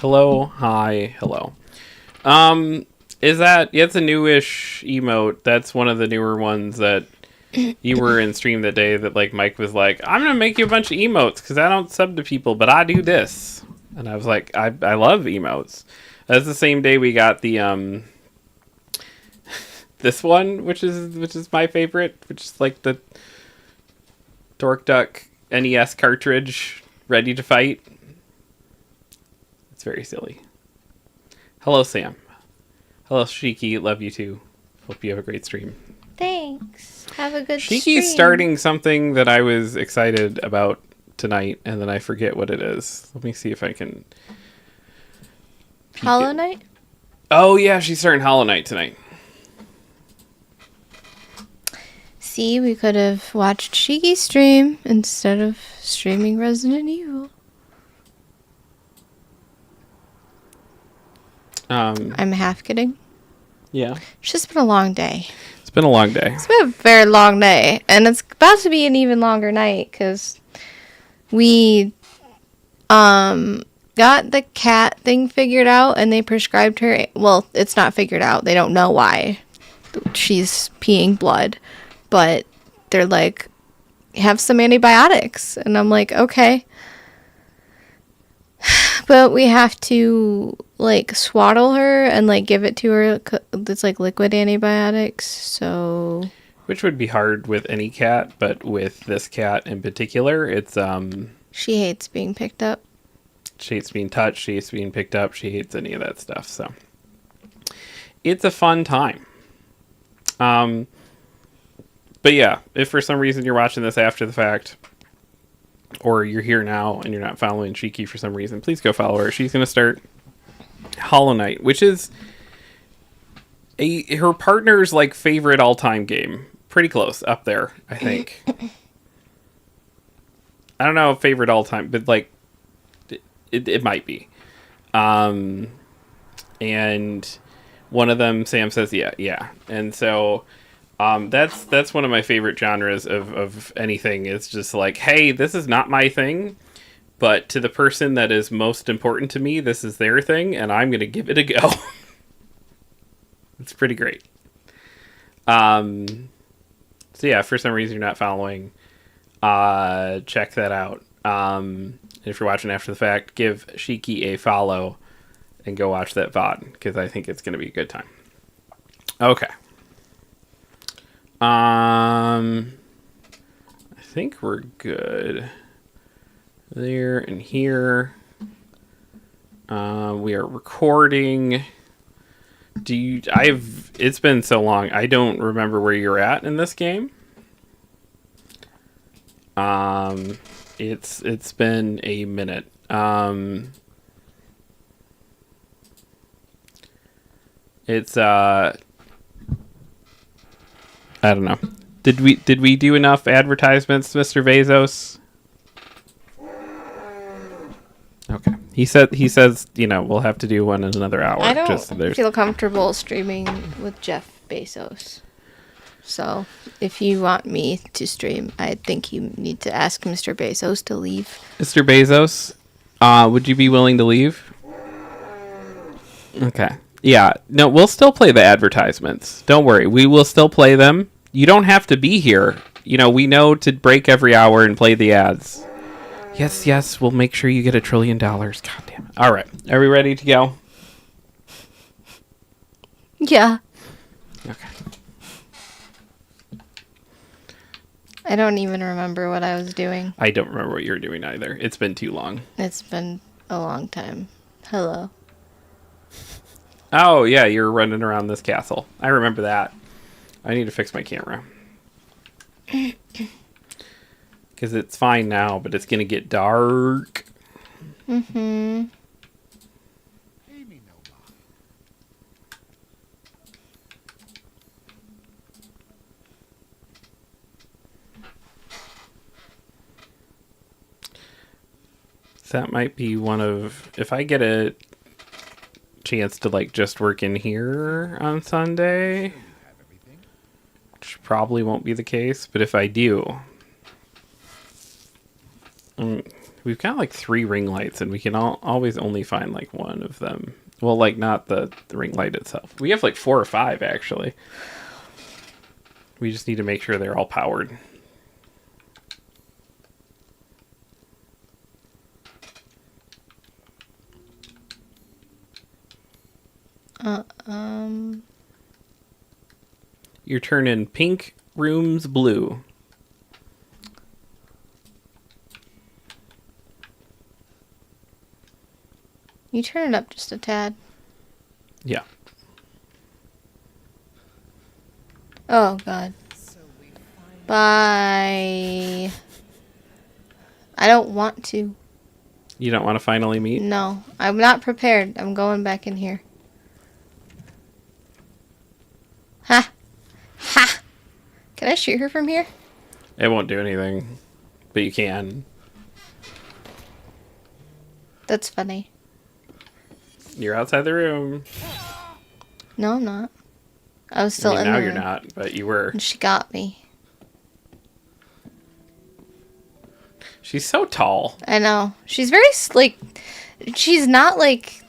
Hello, hi, hello. Um, is that it's a newish emote? That's one of the newer ones that you were in stream that day. That like Mike was like, I'm gonna make you a bunch of emotes because I don't sub to people, but I do this, and I was like, I love emotes. That's the same day we got the this one, which is my favorite, which is like the Dork Duck NES cartridge ready to fight. It's very silly. Hello, Sam. Hello, Shiki. Love you too. Hope you have a great stream. Thanks. Have a good Shiki's stream. starting something that I was excited about tonight, and then I forget what it is. Let me see if I can. Hollow Knight? Oh, yeah, she's starting Hollow Knight tonight. See, we could have watched Shiki stream instead of streaming Resident Evil. I'm half kidding. Yeah. It's just been a long day. It's been a long day. It's been a very long day. And it's about to be an even longer night because we got the cat thing figured out and they prescribed her. Well, it's not figured out. They don't know why she's peeing blood. But they're like, have some antibiotics. And I'm like, okay. But we have to, like, swaddle her and, like, give it to her. It's, like, liquid antibiotics, so... Which would be hard with any cat, but with this cat in particular, it's, She hates being picked up. She hates being touched, she hates being picked up, she hates any of that stuff, so... It's a fun time. But yeah, if for some reason you're watching this after the fact... or you're here now and you're not following Shiki for some reason, please go follow her. She's going to start Hollow Knight, which is her partner's like favorite all-time game. Pretty close up there, I think. I don't know if favorite all-time, but like it might be. And one of them, Sam says, yeah. And so that's one of my favorite genres of anything. It's just like, hey, this is not my thing, but to the person that is most important to me, this is their thing, and I'm going to give it a go. It's pretty great. So yeah, for some reason you're not following, check that out. If you're watching after the fact, give Shiki a follow and go watch that VOD, because I think it's going to be a good time. Okay. I think we're good there and here. We are recording. It's been so long. I don't remember where you're at in this game. It's been a minute. I don't know. Did we do enough advertisements, Mr. Bezos? Okay. He says, we'll have to do one in another hour. I don't feel comfortable streaming with Jeff Bezos. So, if you want me to stream, I think you need to ask Mr. Bezos to leave. Mr. Bezos, would you be willing to leave? Okay. Yeah. No, we'll still play the advertisements. Don't worry. We will still play them. You don't have to be here. We know to break every hour and play the ads. Yes, we'll make sure you get $1 trillion. God damn it. All right. Are we ready to go? Yeah. Okay. I don't even remember what I was doing. I don't remember what you're doing either. It's been too long. It's been a long time. Hello. Oh, yeah, you're running around this castle. I remember that. I need to fix my camera. Because it's fine now, but it's going to get dark. Mm-hmm. That might be one of... If I get a chance to, like, just work in here on Sunday... Which probably won't be the case, but if I do... We've got like 3 ring lights, and we can always only find like one of them. Well, like not the ring light itself. We have like 4 or 5 actually. We just need to make sure they're all powered. You're turning pink rooms blue. You turn it up just a tad. Yeah. Oh, God. Bye. I don't want to. You don't want to finally meet? No, I'm not prepared. I'm going back in here. Ha! Ha! Can I shoot her from here? It won't do anything, but you can. That's funny. You're outside the room. No, I'm not. I was still I mean, in now the you're room. not, but you were. And she got me. She's so tall. I know. She's very, like, she's not, like,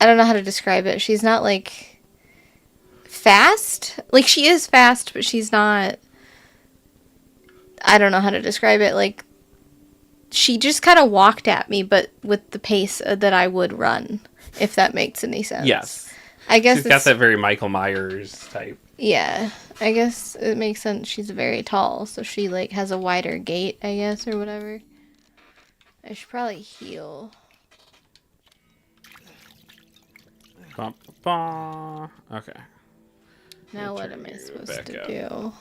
I don't know how to describe it. She's not, like, fast. Like, she is fast, but she's not, I don't know how to describe it. Like, she just kind of walked at me, but with the pace that I would run, if that makes any sense. Yes. I guess She's got that very Michael Myers type. Yeah, I guess it makes sense. She's very tall, so she, like, has a wider gait, I guess, or whatever. I should probably heal. Bum, bum. Okay. Now what turn am I you supposed back to up. do?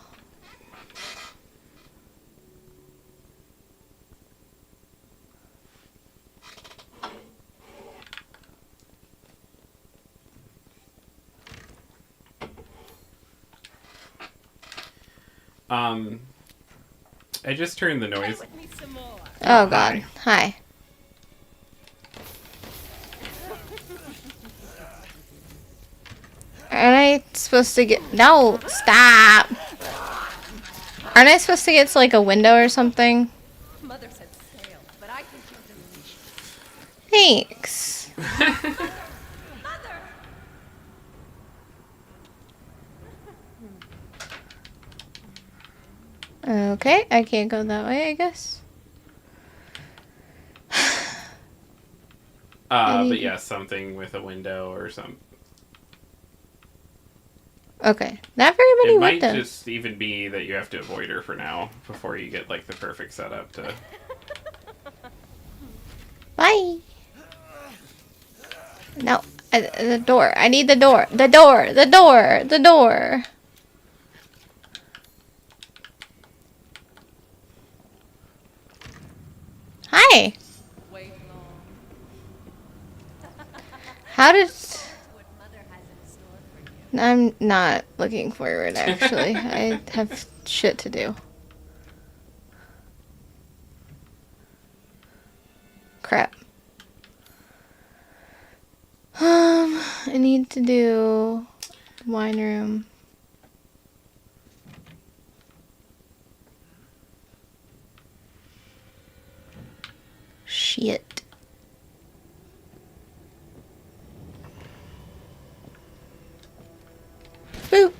I just turned the noise. Oh, God. Hi. Aren't I supposed to get... No! Stop! Aren't I supposed to get to, like, a window or something? Mother said sail, but I think you're delicious. Thanks. Okay, I can't go that way, I guess. But yeah, something with a window or something. Okay. Not very many It might windows. just even be that you have to avoid her for now before you get like the perfect setup to. Bye. No, the door. I need the door. The door. The door. The door. Hi. Wait long. How did... What mother has in store for you. I'm not looking forward, actually. I have shit to do. Crap. I need to do wine room. Shit. Boop.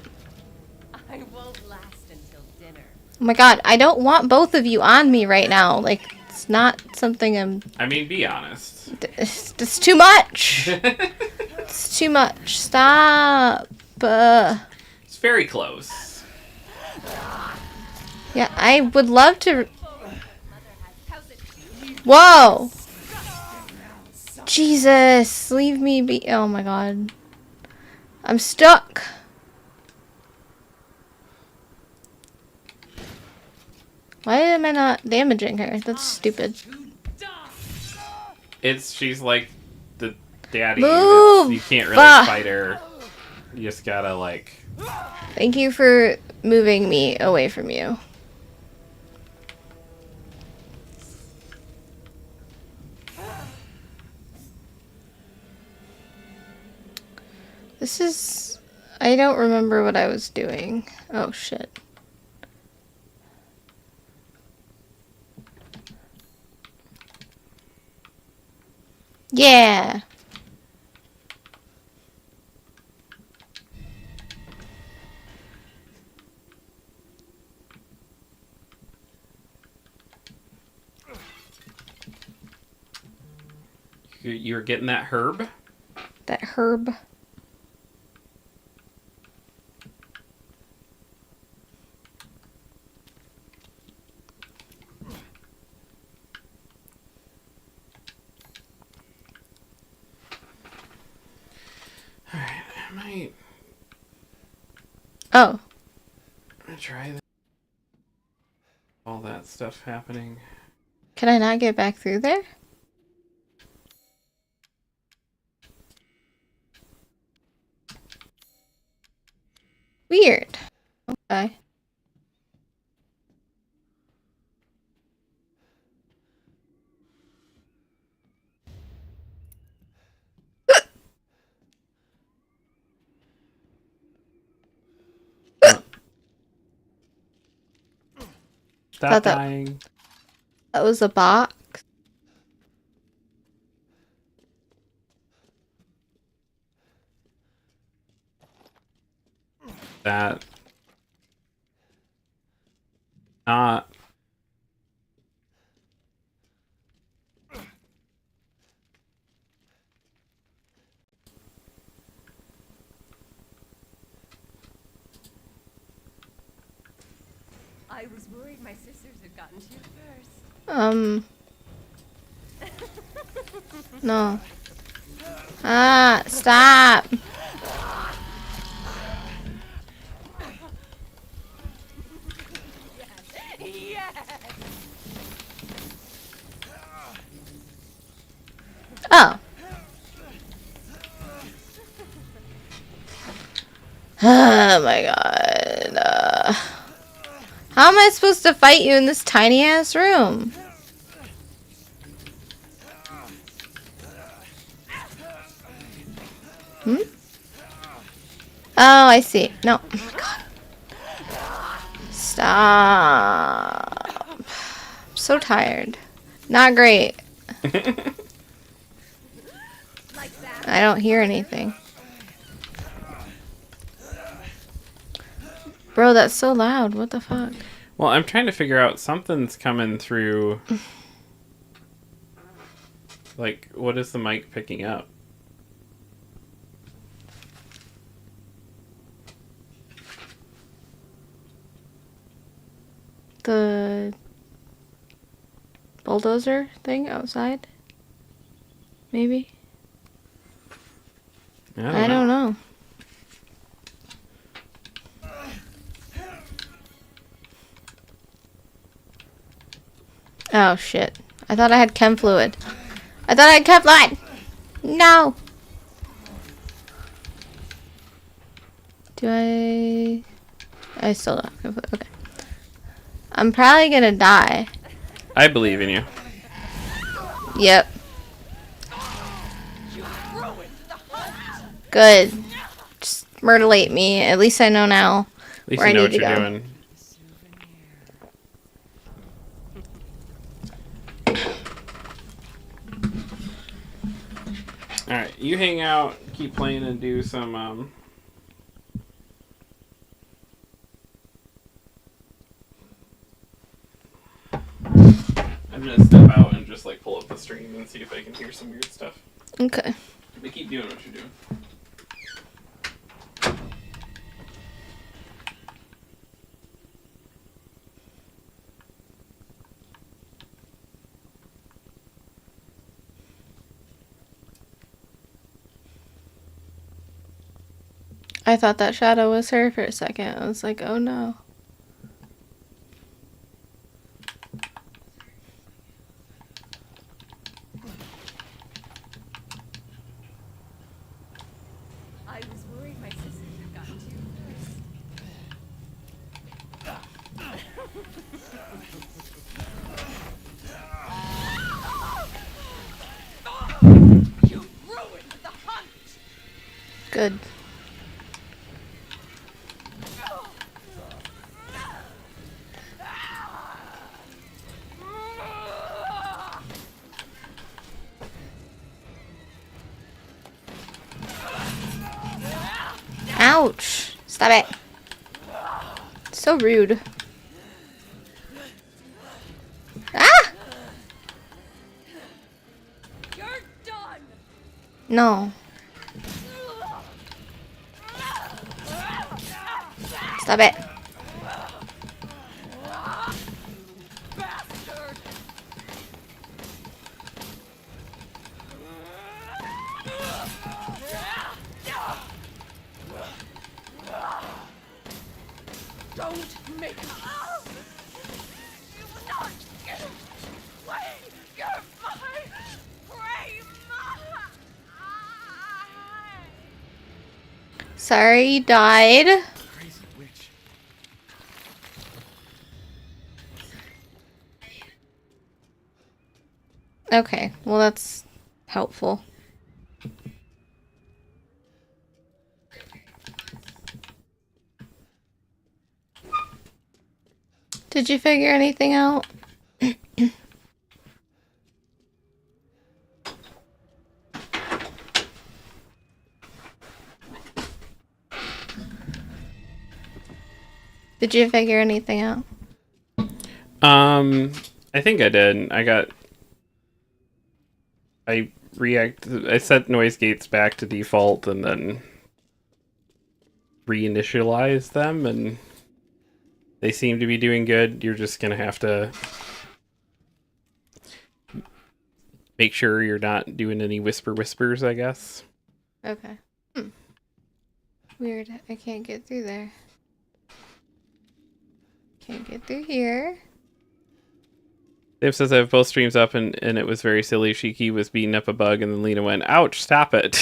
I won't last until dinner. Oh my god, I don't want both of you on me right now. Like, it's not something I'm... I mean, be honest. It's too much. It's too much. Stop. It's very close. Yeah, I would love to... Mother has how's it feel? Whoa! Jesus, leave me be... Oh my god. I'm stuck. Why am I not damaging her? That's stupid. She's like the daddy. Move! You can't really Bah! fight her. You just gotta like. Thank you for moving me away from you. This is... I don't remember what I was doing. Oh, shit. Yeah. You're getting that herb? That herb. Alright, I might Oh. try that. All that stuff happening. Can I not get back through there? Weird. Okay. Stop Thought dying. that was a box. That. Not. I was worried my sisters had gotten to you first. No. Ah, stop. Yes! Oh. Oh my god. How am I supposed to fight you in this tiny ass room? Hmm? Oh, I see. No. Oh my god. Stop. I'm so tired. Not great. Like that. I don't hear anything. Bro, that's so loud. What the fuck? Well, I'm trying to figure out something's coming through. Like, what is the mic picking up? The bulldozer thing outside? Maybe? I don't know. Oh shit. I thought I had chem fluid. I thought I had chem fluid! No! Do I still don't have chem fluid. Okay. I'm probably gonna die. I believe in you. Yep. Good. Just murderate me. At least I know now At least where you I know need what to you're go. doing. Alright, you hang out, keep playing, and do some, I'm gonna step out and just, like, pull up the stream and see if I can hear some weird stuff. Okay. But keep doing what you're doing. I thought that shadow was her for a second. I was like, oh no. I was worried my sisters had gotten to you first. You ruined the hunt! Good. Ouch. Stop it. So rude. Ah! You're done. No. Stop it. Bastard. Don't make me. You will not get away. You're my prey. Sorry you died. Crazy witch. Okay, well that's helpful. Did you figure anything out? Did you figure anything out? I think I did. I set noise gates back to default and then reinitialized them, and they seem to be doing good. You're just gonna have to make sure you're not doing any whispers, I guess. Okay. Weird. I can't get through there. Can't get through here. Dave says I have both streams up, and it was very silly. Shiki was beating up a bug, and then Lena went, "Ouch, stop it."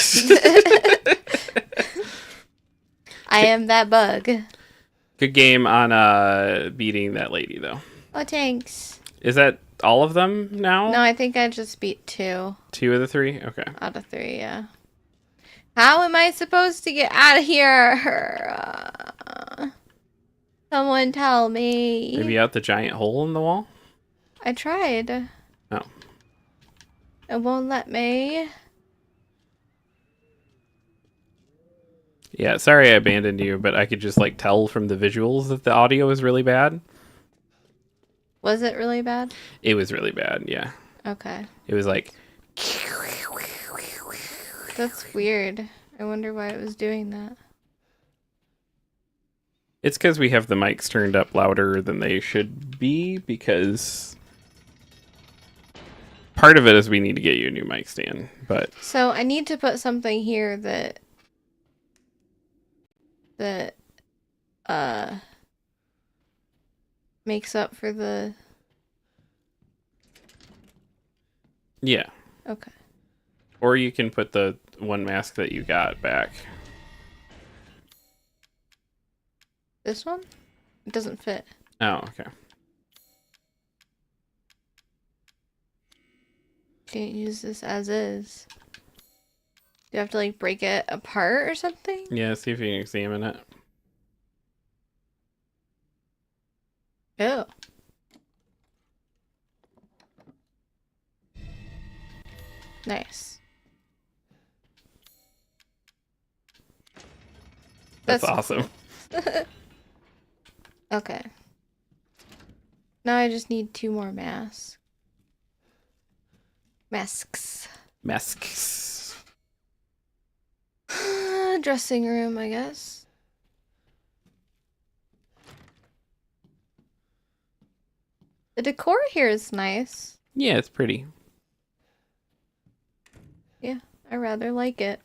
I am that bug. Good game on beating that lady, though. Oh, thanks. Is that all of them now? No, I think I just beat 2 2 of the 3? Okay. out of 3, yeah. How am I supposed to get out of here? Someone tell me. Maybe out the giant hole in the wall? I tried. Oh. It won't let me. Yeah, sorry I abandoned you, but I could just, like, tell from the visuals that the audio was really bad. Was it really bad? It was really bad, yeah. Okay. It was like... That's weird. I wonder why it was doing that. It's because we have the mics turned up louder than they should be, because... Part of it is we need to get you a new mic stand, but... So I need to put something here that makes up for the... Yeah. Okay. Or you can put the one mask that you got back. This one? It doesn't fit. Oh, okay. Can't use this as is. Do you have to like break it apart or something? Yeah, see if you can examine it. Oh. Nice. That's awesome. Okay. Now I just need 2 more masks. Masks. Dressing room, I guess. The decor here is nice. Yeah, it's pretty. Yeah, I rather like it.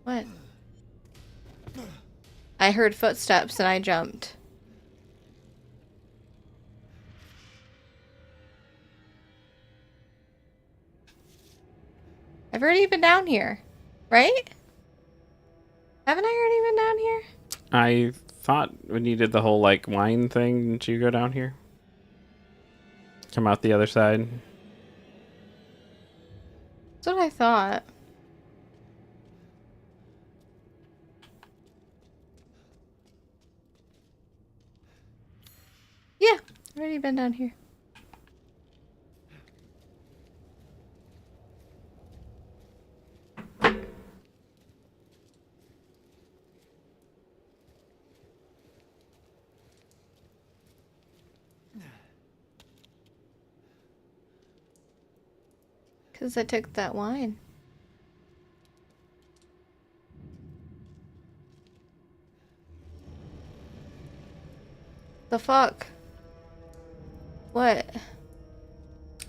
What? I heard footsteps and I jumped. I've already been down here, right? Haven't I already been down here? I thought when you did the whole, like, wine thing, didn't you go down here? Come out the other side? That's what I thought. Yeah, already been down here. Because I took that wine. The fuck? What?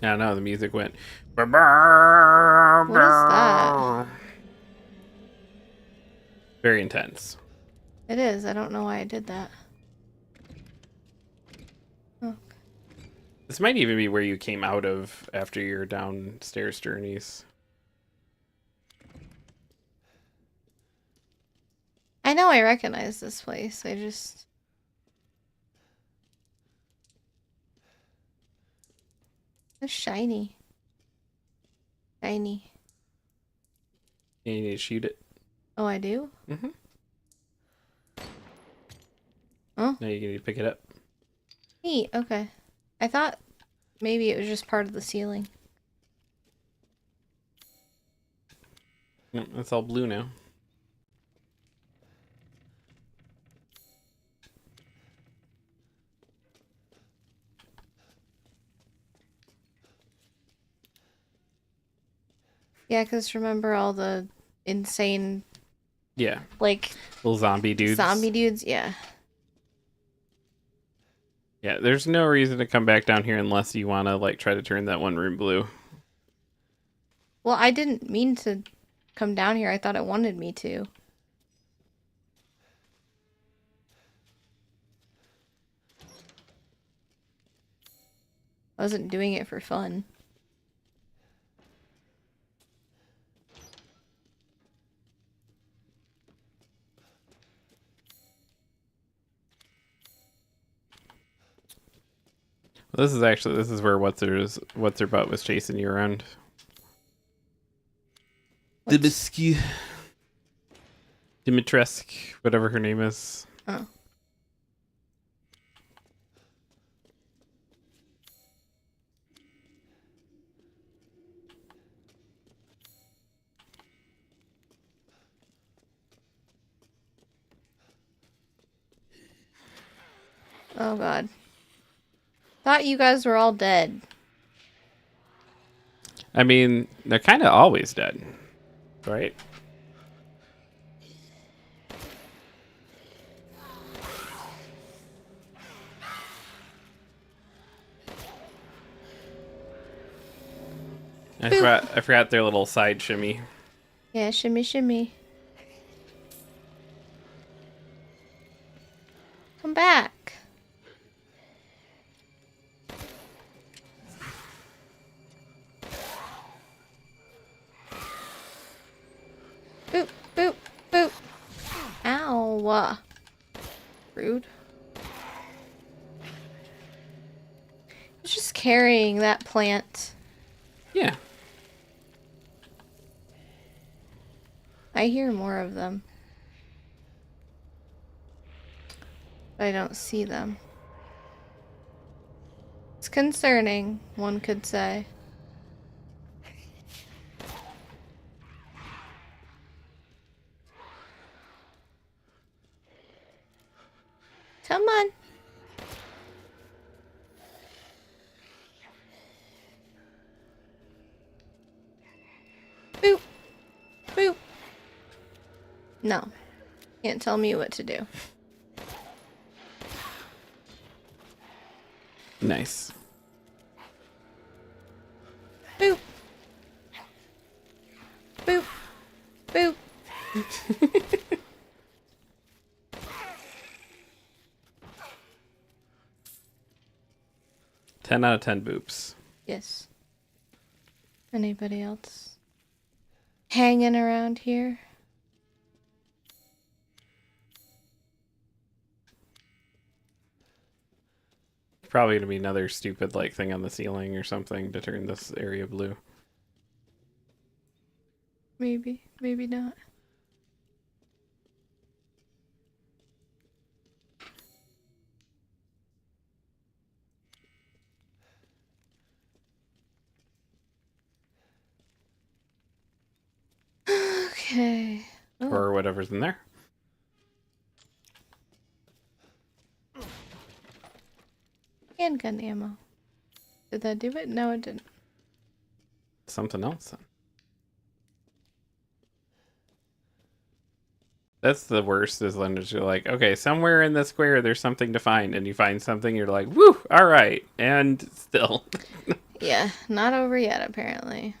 I don't know, the music went. What is that? Very intense. It is. I don't know why I did that. Oh. This might even be where you came out of after your downstairs journeys. I know I recognize this place. I just... It's shiny. Shiny. And you need to shoot it. Oh, I do? Mm-hmm. Oh. Now you need to pick it up. Neat. Okay. I thought maybe it was just part of the ceiling. Yep, it's all blue now. Yeah, because remember all the insane, Yeah. like, Little zombie dudes. zombie dudes? Yeah. Yeah, there's no reason to come back down here unless you want to, like, try to turn that one room blue. Well, I didn't mean to come down here. I thought it wanted me to. I wasn't doing it for fun. This is where what's her butt was chasing you around. Dimitrescu, whatever her name is. Oh. Oh god. Thought you guys were all dead. I mean, they're kind of always dead, right? I forgot their little side shimmy. Yeah, shimmy shimmy. Come back. Boop, boop, boop. Ow. Rude. He's just carrying that plant. Yeah. I hear more of them. But I don't see them. It's concerning, one could say. Come on. Boop. Boop. No. Can't tell me what to do. Nice. Boop. Boop. Boop. 10 out of 10 boops. Yes. Anybody else hanging around here? Probably gonna be another stupid like thing on the ceiling or something to turn this area blue. Maybe. Maybe not. Okay. Oh, or whatever's in there. handgun ammo. Did that do it? No, it didn't. Something else then. That's the worst is when you're like, okay, somewhere in the square there's something to find, and you find something, you're like, woo, all right, and still. Yeah, not over yet, apparently.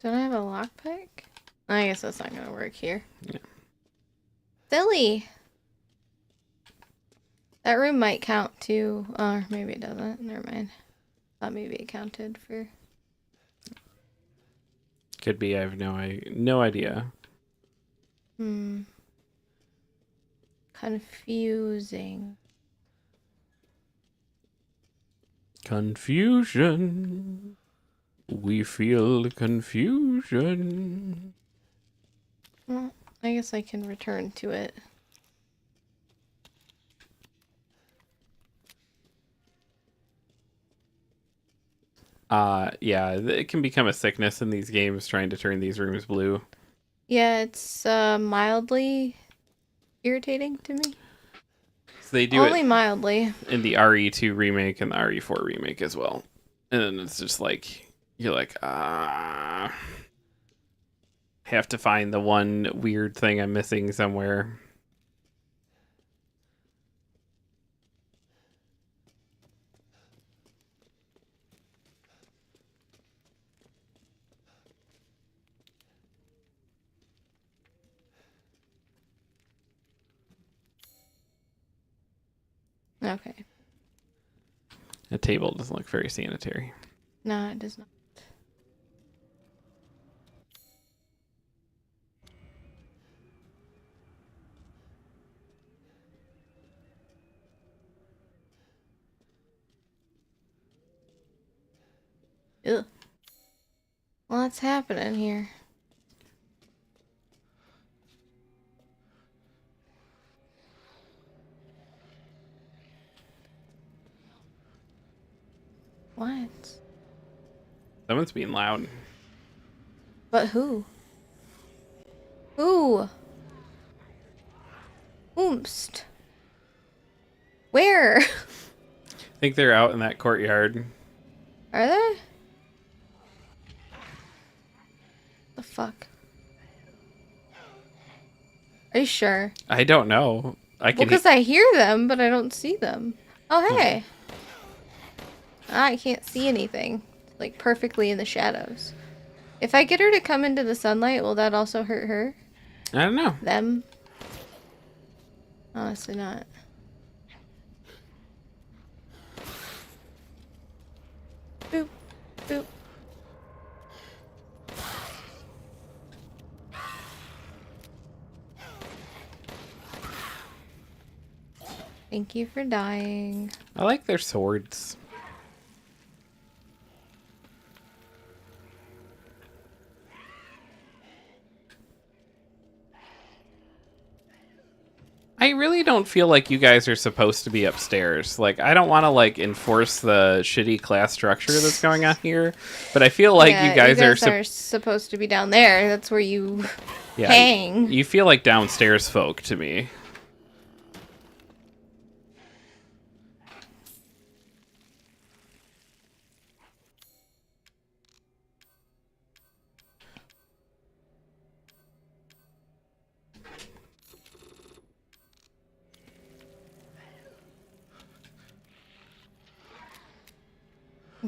Don't I have a lockpick? I guess that's not gonna work here. Yeah. Silly! That room might count too. Or maybe it doesn't. Never mind. Thought maybe it counted for... Could be, I have no idea. Confusing. Confusion. We feel confusion. Well, I guess I can return to it. Yeah, it can become a sickness in these games trying to turn these rooms blue. Yeah, it's mildly irritating to me. So they do Only it mildly. in the RE2 remake and the RE4 remake as well. And then it's just like, you're like, have to find the one weird thing I'm missing somewhere. Okay. The table doesn't look very sanitary. No, it does not. Ugh. What's happening here? What? Someone's being loud. But who? Who? Oomst. Where? I think they're out in that courtyard. Are they? The fuck? Are you sure? I don't know. I Well, can. because I hear them, but I don't see them. Oh, hey. I can't see anything. Like, perfectly in the shadows. If I get her to come into the sunlight, will that also hurt her? I don't know. Them? Honestly not. Boop. Boop. Thank you for dying. I like their swords. I really don't feel like you guys are supposed to be upstairs. Like, I don't want to, like, enforce the shitty class structure that's going on here, but I feel like Yeah, you guys are supposed to be down there. That's where you yeah, hang. You feel like downstairs folk to me.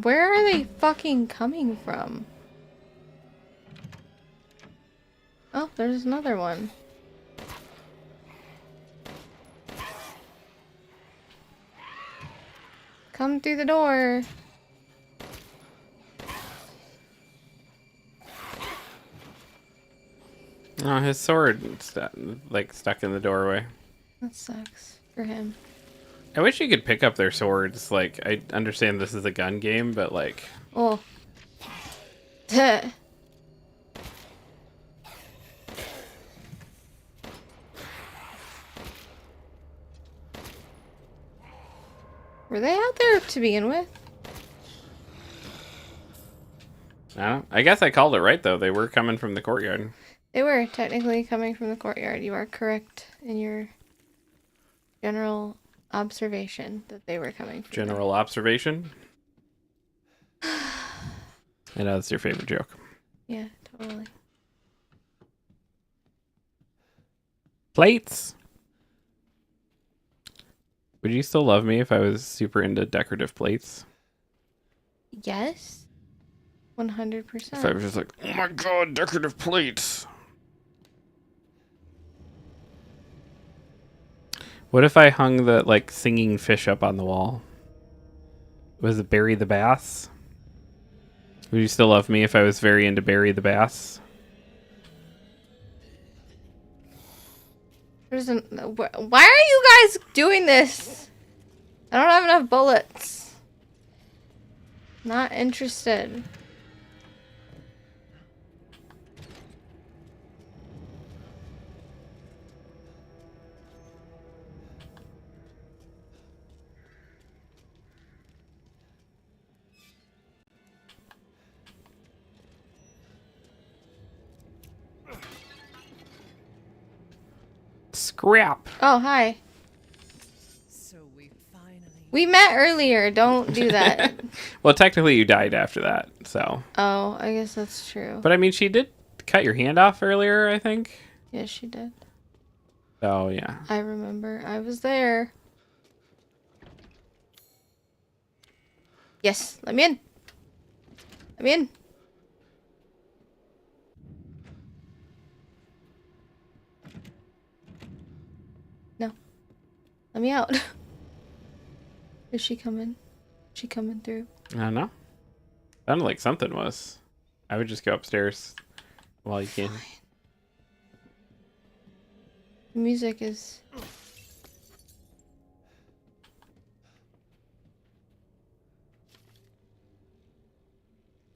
Where are they fucking coming from? Oh, there's another one. Come through the door. Oh, his sword stuck in the doorway. That sucks for him. I wish you could pick up their swords. Like, I understand this is a gun game, but like, Oh. Were they out there to begin with? I guess I called it right, though. They were coming from the courtyard. They were technically coming from the courtyard. You are correct in your general observation that they were coming from General observation? I know that's your favorite joke. there. Yeah, totally. Plates! Would you still love me if I was super into decorative plates? Yes. 100%. If I was just like, oh my god, decorative plates! What if I hung the, like, singing fish up on the wall? Was it Barry the Bass? Would you still love me if I was very into Barry the Bass? Why are you guys doing this? I don't have enough bullets. Not interested. Scrap! Oh, hi. So we finally. We met earlier. Don't do that. Well, technically you died after that, so. Oh, I guess that's true. But I mean, she did cut your hand off earlier, I think. Yes, she did. Oh, yeah. I remember. I was there. Yes, let me in. Let me in. No. Let me out. Is she coming? She coming through? I don't know. Sounded like something was. I would just go upstairs while you can. The music is...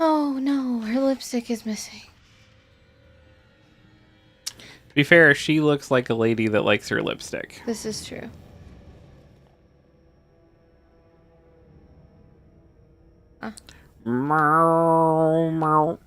Oh no, her lipstick is missing. To be fair, she looks like a lady that likes her lipstick. This is true. Meow, meow.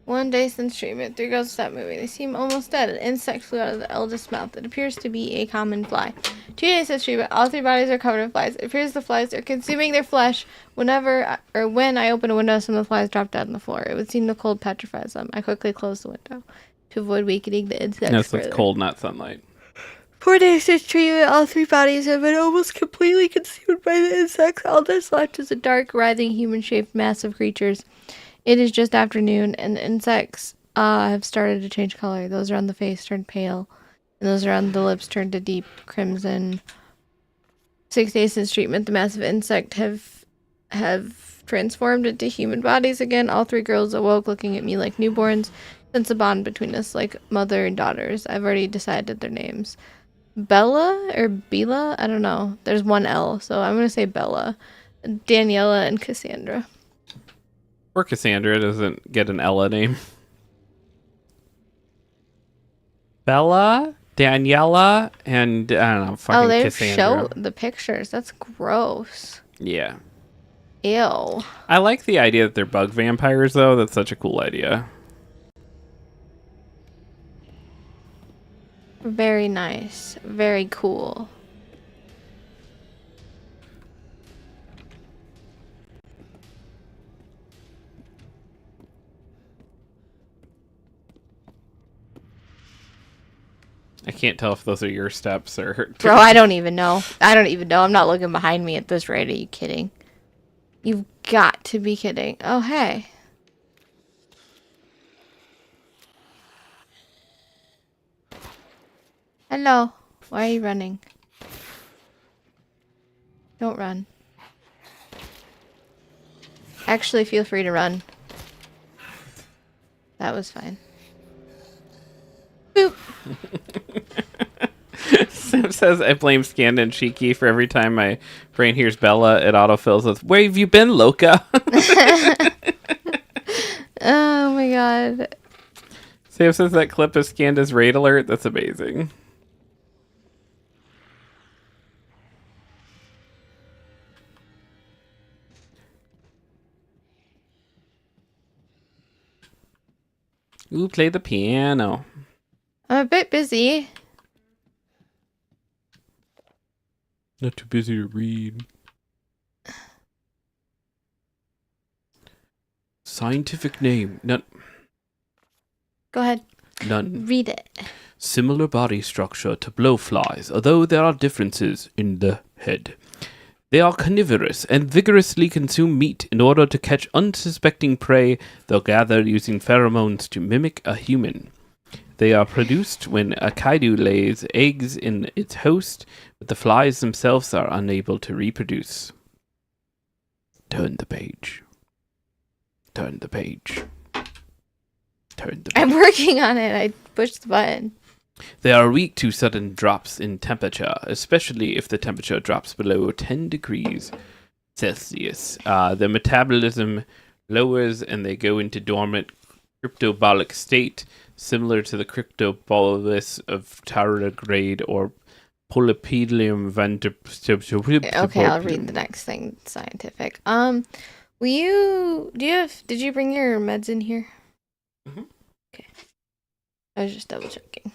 One day since treatment, 3 girls stopped moving. They seem almost dead. An insect flew out of the eldest's mouth. It appears to be a common fly. 2 days since treatment, all 3 bodies are covered in flies. It appears the flies are consuming their flesh. When I open a window, some of the flies drop down on the floor. It would seem the cold petrifies them. I quickly closed the window to avoid weakening the insects Yes, further. it's cold, not sunlight. 4 days since treatment, all 3 bodies have been almost completely consumed by the insects. All that's left is a dark, writhing, human-shaped mass of creatures. It is just afternoon, and the insects have started to change color. Those around the face turned pale, and those around the lips turned to deep crimson. 6 days since treatment, the massive insect have transformed into human bodies again. All 3 girls awoke looking at me like newborns. Sense a bond between us like mother and daughters. I've already decided their names. Bella or Bela? I don't know. There's one L, so I'm going to say Bella. Daniela and Cassandra. Or Cassandra doesn't get an Ella name. Bella, Daniela, and I don't know, fucking they Cassandra. show the pictures. That's gross. Yeah. Ew. I like the idea that they're bug vampires, though. That's such a cool idea. Very nice. Very cool. I can't tell if those are your steps or... Bro, I don't even know. I'm not looking behind me at this rate. Are you kidding? You've got to be kidding. Oh, hey. Hello. Why are you running? Don't run. Actually, feel free to run. That was fine. Boop. Sam says, I blame Scanda and Cheeky for every time my brain hears Bella, it autofills with, where have you been, Loca? Oh my god. Sam says that clip of Scanda's raid alert. That's amazing. Ooh, play the piano. I'm a bit busy. Not too busy to read. Scientific name. None. Go ahead. None. Read it. Similar body structure to blowflies, although there are differences in the head. They are carnivorous and vigorously consume meat in order to catch unsuspecting prey, though gather using pheromones to mimic a human. They are produced when a kaidu lays eggs in its host, but the flies themselves are unable to reproduce. Turn the page. Turn the page. Turn the page. I'm working on it. I pushed the button. They are weak to sudden drops in temperature, especially if the temperature drops below 10 degrees Celsius. Their metabolism lowers and they go into dormant cryptobolic state, similar to the cryptobolus of tardigrade or Polypedium vantipopetum. Okay, I'll read the next thing. Scientific. Did you bring your meds in here? Mhm. Okay. I was just double checking.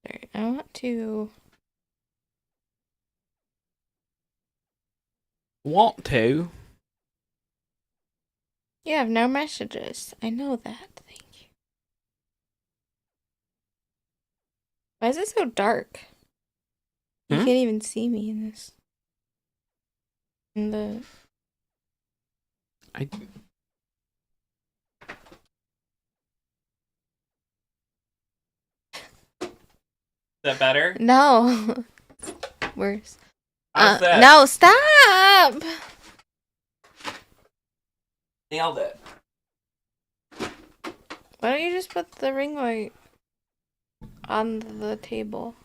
Alright, I want to. Want to? You have no messages. I know that. Thank you. Why is it so dark? You Hmm? can't even see me in this. In the. Is that better? No. Worse. How's that? No, stop! Nailed it. Why don't you just put the ring light on the table?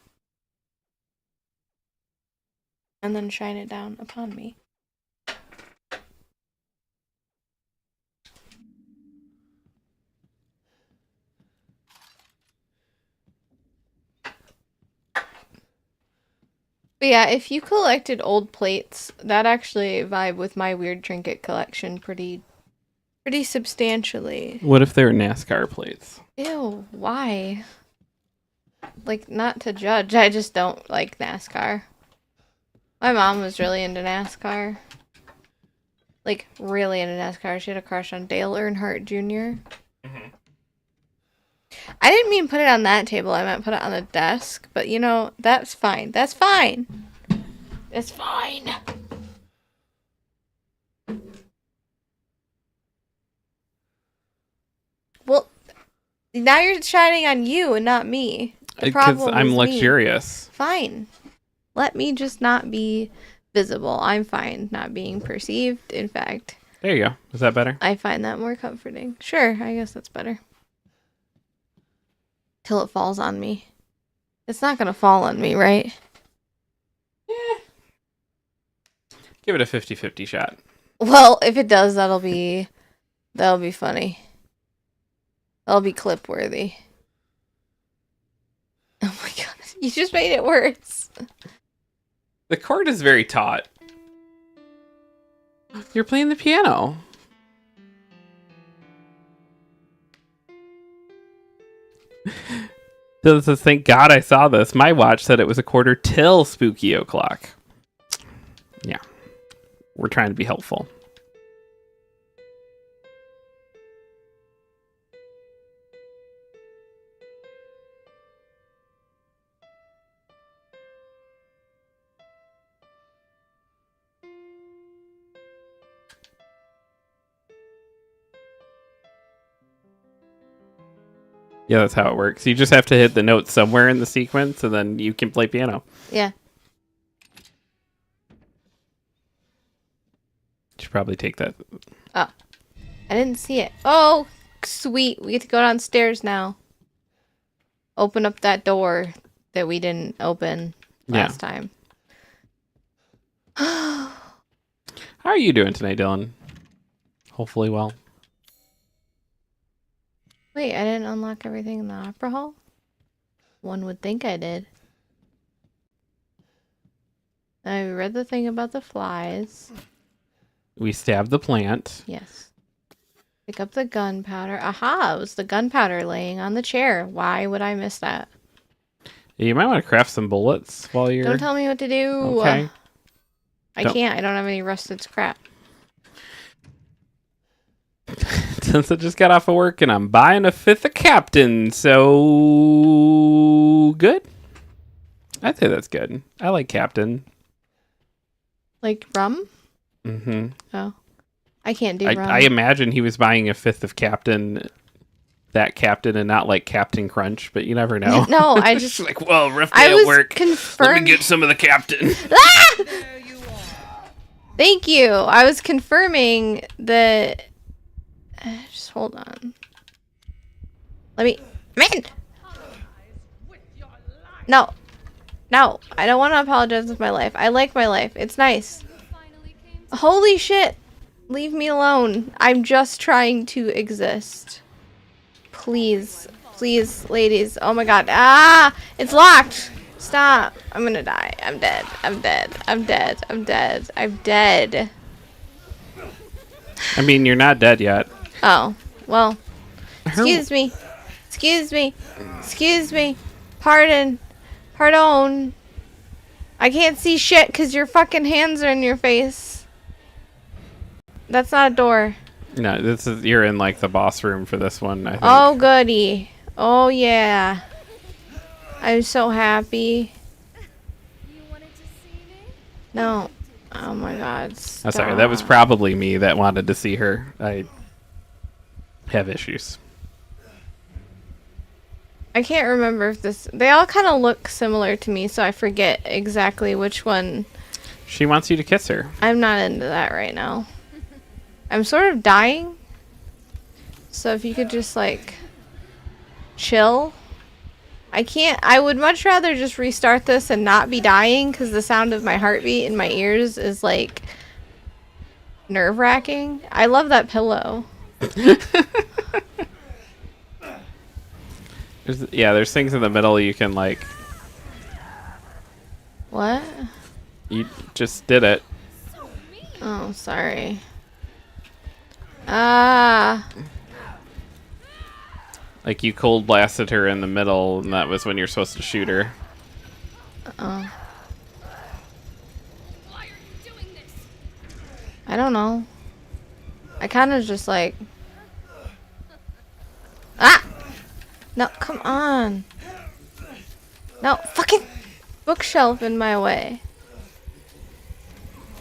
And then shine it down upon me. But yeah, if you collected old plates, that actually vibe with my weird trinket collection pretty substantially. What if they're NASCAR plates? Ew, why? Like, not to judge, I just don't like NASCAR. My mom was really into NASCAR. Like, really into NASCAR. She had a crush on Dale Earnhardt Jr. Mhm. I didn't mean put it on that table. I meant put it on the desk. But, you know, that's fine. That's fine. It's fine. Well, now you're shining on you and not me. The Because problem I'm is me. luxurious. Fine. Let me just not be visible. I'm fine not being perceived. In fact, There you go. Is that better? I find that more comforting. Sure, I guess that's better. Till it falls on me. It's not gonna fall on me, right? Give it a 50-50 shot. Well, if it does, that'll be funny. That'll be clip worthy. Oh my god, you just made it worse. The chord is very taut. You're playing the piano. Dylan says, thank God I saw this. My watch said it was a quarter till spooky o'clock. Yeah. We're trying to be helpful. Yeah, that's how it works. You just have to hit the note somewhere in the sequence, and then you can play piano. Yeah. Should probably take that. Oh, I didn't see it. Oh, sweet. We get to go downstairs now. Open up that door that we didn't open last time. How are you doing tonight, Dylan? Hopefully well. Wait, I didn't unlock everything in the opera hall? One would think I did. I read the thing about the flies. We stabbed the plant. Yes. Pick up the gunpowder. Aha! It was the gunpowder laying on the chair. Why would I miss that? You might want to craft some bullets while you're... Don't tell me what to do. Okay. I can't. I don't have any rusted scrap. Since I just got off of work and I'm buying a fifth of Captain, so... Good? I'd say that's good. I like Captain. Like rum? Mm-hmm. Oh. I can't do rum. I imagine he was buying a fifth of Captain, that Captain, and not like Captain Crunch, but you never know. No, I just... like, well, rough day I at was work. confirmed... Let me get some of the Captain. Ah! Thank you. I was confirming that... Just hold on. Let me... Man! No. No. I don't want to apologize with my life. I like my life. It's nice. Holy shit. Leave me alone. I'm just trying to exist. Please. Please, ladies. Oh my god. Ah! It's locked! Stop. I'm gonna die. I'm dead. I'm dead. I'm dead. I'm dead. I'm dead. I mean, you're not dead yet. Oh. Well. Excuse me. Excuse me. Excuse me. Pardon. Pardon. I can't see shit because your fucking hands are in your face. That's not a door. No, you're in like the boss room for this one, I think. Oh, goody. Oh, yeah. I'm so happy. No. Oh my god. I'm sorry, that was probably me that wanted to see her. I have issues. I can't remember if this... They all kind of look similar to me, so I forget exactly which one. She wants you to kiss her. I'm not into that right now. I'm sort of dying. So if you could just, like, chill. I can't... I would much rather just restart this and not be dying, because the sound of my heartbeat in my ears is, like, nerve-wracking. I love that pillow. There's things in the middle you can, like... What? You just did it. Oh, sorry. Ah. Like, you cold blasted her in the middle, and that was when you're supposed to shoot her. Oh. I don't know. I kind of just like... Ah! No, come on. No, fucking bookshelf in my way.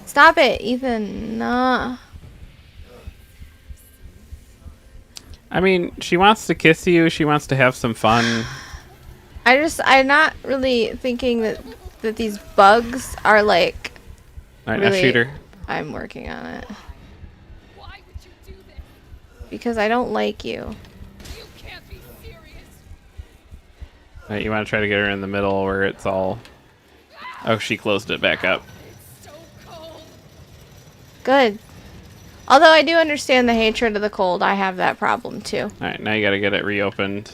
Stop it, Ethan. Nah. I mean, she wants to kiss you. She wants to have some fun. I'm not really thinking that these bugs are like... Alright, really, now shoot her. I'm working on it. Why would you do this? Because I don't like you. You can't be serious. Alright, you want to try to get her in the middle where it's all... Oh, she closed it back up. So cold. Good. Although I do understand the hatred of the cold. I have that problem too. Alright, now you gotta get it reopened.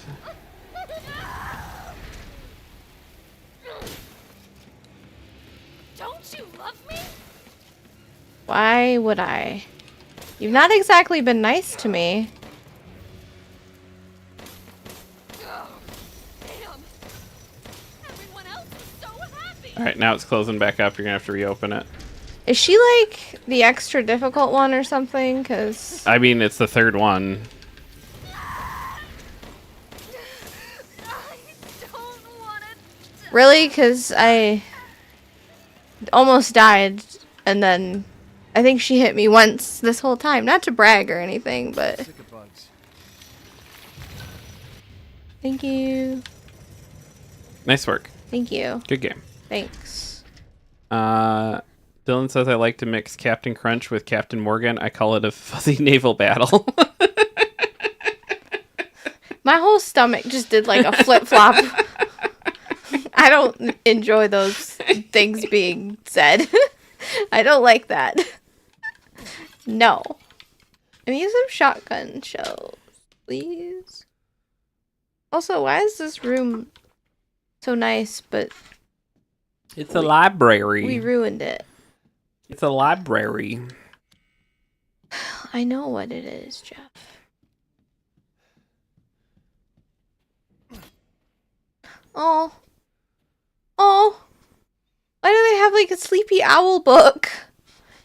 Don't you love me? Why would I? You've not exactly been nice to me. Damn. Everyone else is so happy. Alright, now it's closing back up. You're gonna have to reopen it. Is she like the extra difficult one or something? Cause I mean, it's the third one. I don't want it. really, cause I almost died, and then I think she hit me once this whole time. Not to brag or anything, but thank you. Nice work. Thank you. Good game. Thanks. Dylan says I like to mix Captain Crunch with Captain Morgan. I call it a fuzzy naval battle. My whole stomach just did like a flip-flop. I don't enjoy those things being said. I don't like that. No. I need some shotgun shells, please. Also, why is this room so nice, but It's a library. We ruined it. It's a library. I know what it is, Jeff. Oh. Oh. Why do they have like a sleepy owl book?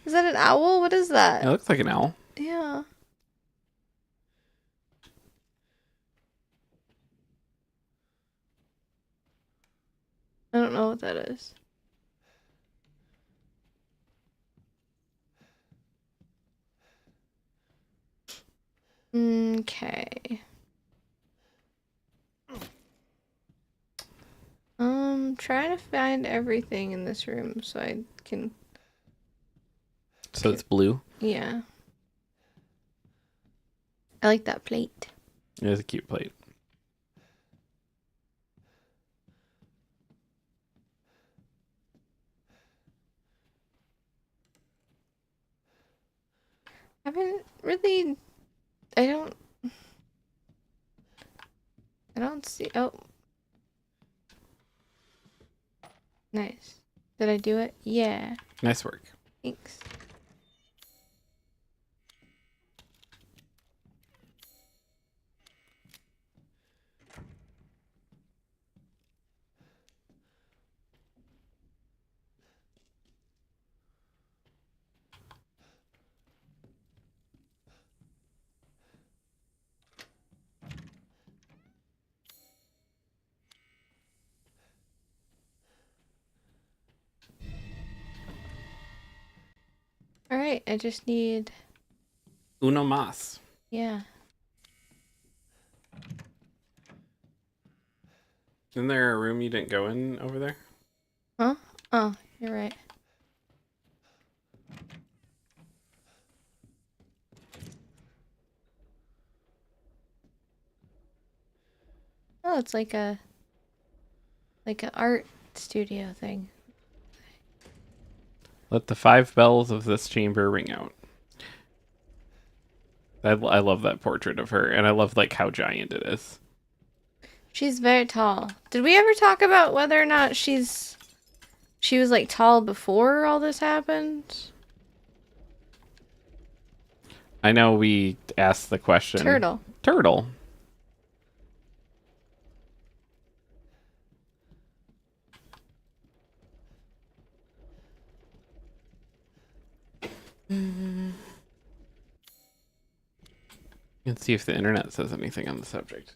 Is that an owl? What is It that? looks like an owl. Yeah. I don't know what that is. Okay. Trying to find everything in this room so I can. So it's blue. Yeah. I like that plate. It is a cute plate. I haven't really. I don't see. Oh. Nice. Did I do it? Yeah. Nice work. Thanks. Alright, I just need. Uno mas. Yeah. Isn't there a room you didn't go in over there? Huh? Oh, you're right. Oh, it's like a art studio thing. Let the 5 bells of this chamber ring out. I love that portrait of her, and I love like how giant it is. She's very tall. Did we ever talk about whether or not she was like tall before all this happened? I know we asked the question. Turtle. Turtle. Let's see if the internet says anything on the subject.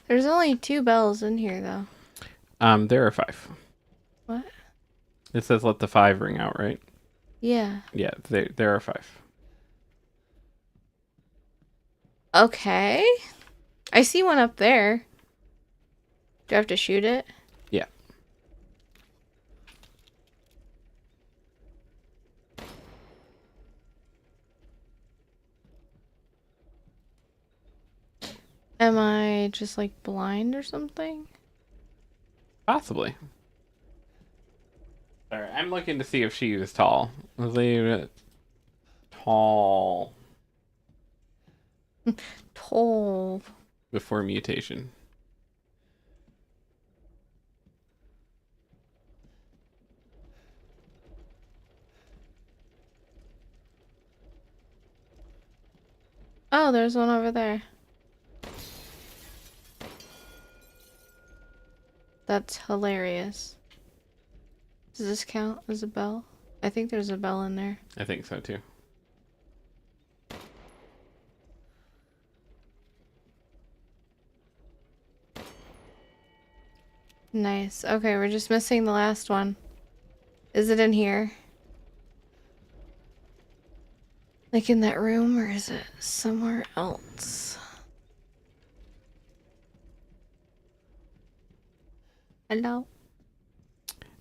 There's only 2 bells in here though. There are 5. What? It says let the 5 ring out, right? Yeah. Yeah, there are 5. Okay. I see one up there. Do I have to shoot it? Yeah. Am I just like blind or something? Possibly. Alright, I'm looking to see if she was tall. Was they tall Tall. before mutation? Oh, there's one over there. That's hilarious. Does this count as a bell? I think there's a bell in there. I think so too. Nice. Okay, we're just missing the last one. Is it in here? Like in that room, or is it somewhere else? Hello.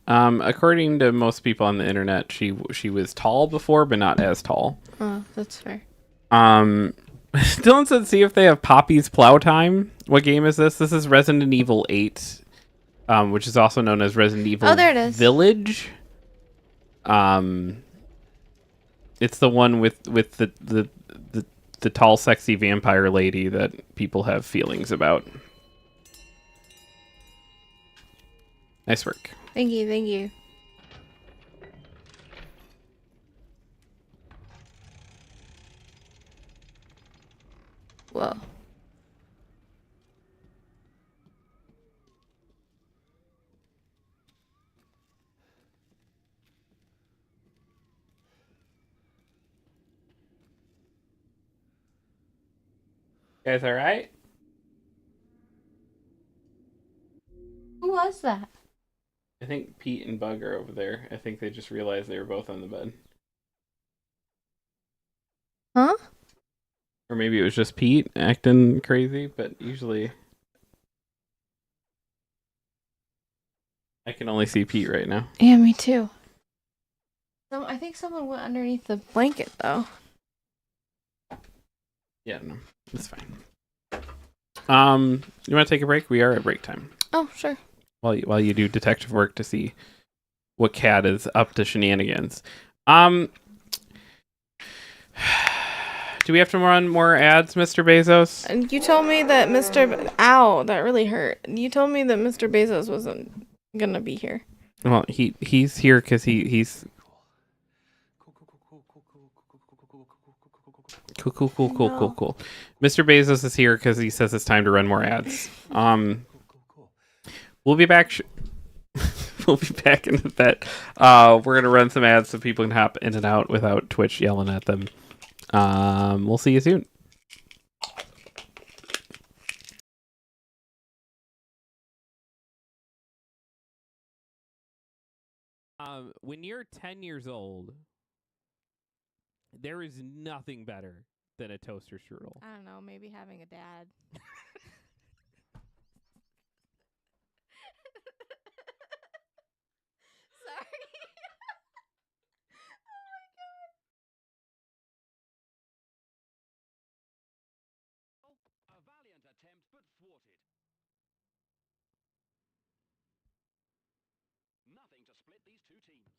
According to most people on the internet, she was tall before, but not as tall. Oh, that's fair. Dylan said, see if they have Poppy's Plow Time. What game is this? This is Resident Evil 8, which is also known as Resident Evil Oh, there it is. Village. It's the one with the tall, sexy vampire lady that people have feelings about. Nice work. Thank you, thank you. Whoa. You guys all right? Who was that? I think Pete and Bug are over there. I think they just realized they were both on the bed. Huh? Or maybe it was just Pete acting crazy, but usually I can only see Pete right now. Yeah, me too. I think someone went underneath the blanket, though. Yeah, no, it's fine. You want to take a break? We are at break time. Oh, sure. While you do detective work to see what cat is up to shenanigans. Do we have to run more ads, Mr. Bezos? And you told me that Ow, that really hurt. You told me that Mr. Bezos wasn't gonna be here. Well, he's here because he's cool. Mr. Bezos is here because he says it's time to run more ads. We'll be back. We'll be back in a bit. We're gonna run some ads so people can hop in and out without Twitch yelling at them. We'll see you soon. When you're 10 years old, there is nothing better than a toaster strudel. I don't know, maybe having a dad. Sorry. Oh my god. A valiant attempt, but thwarted. Nothing to split these two teams.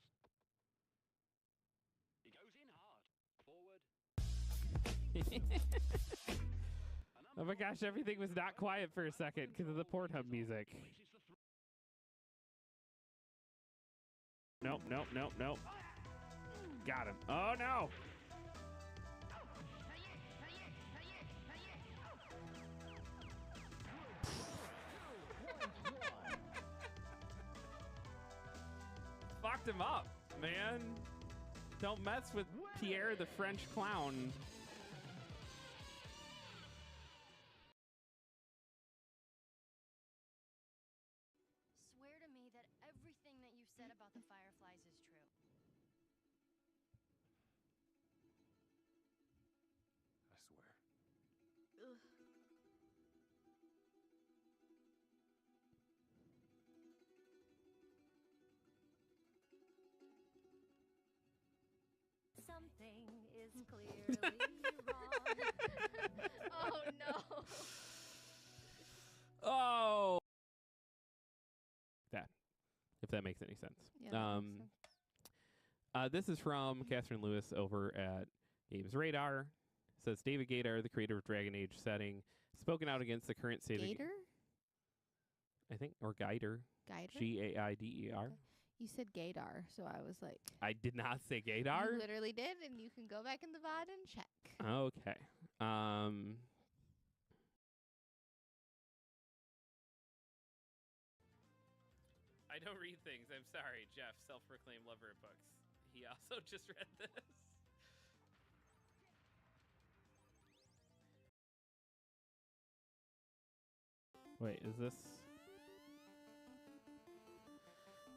He goes in hard. Forward. Oh my gosh, everything was not quiet for a second because of the Pornhub music. Nope. Got him. Oh no! Fucked him up, man. Don't mess with Pierre the French clown. Swear to me that everything that you said about the Fireflies is true. I swear. Ugh. Something is clearly wrong. Oh no. Oh! That. If that makes any sense. Yeah, This is from Catherine Lewis over at Games Radar. It says David Gaydar, the creator of Dragon Age setting, spoken out against the current state Gator? of I think, or Gaider. Gaider? Gaider. Okay. You said Gaydar, so I was like, I did not say you Gaydar. literally did, and you can go back in the VOD and check. Okay. I don't read things. I'm sorry, Jeff, self-proclaimed lover of books. He also just read this. Wait, is this?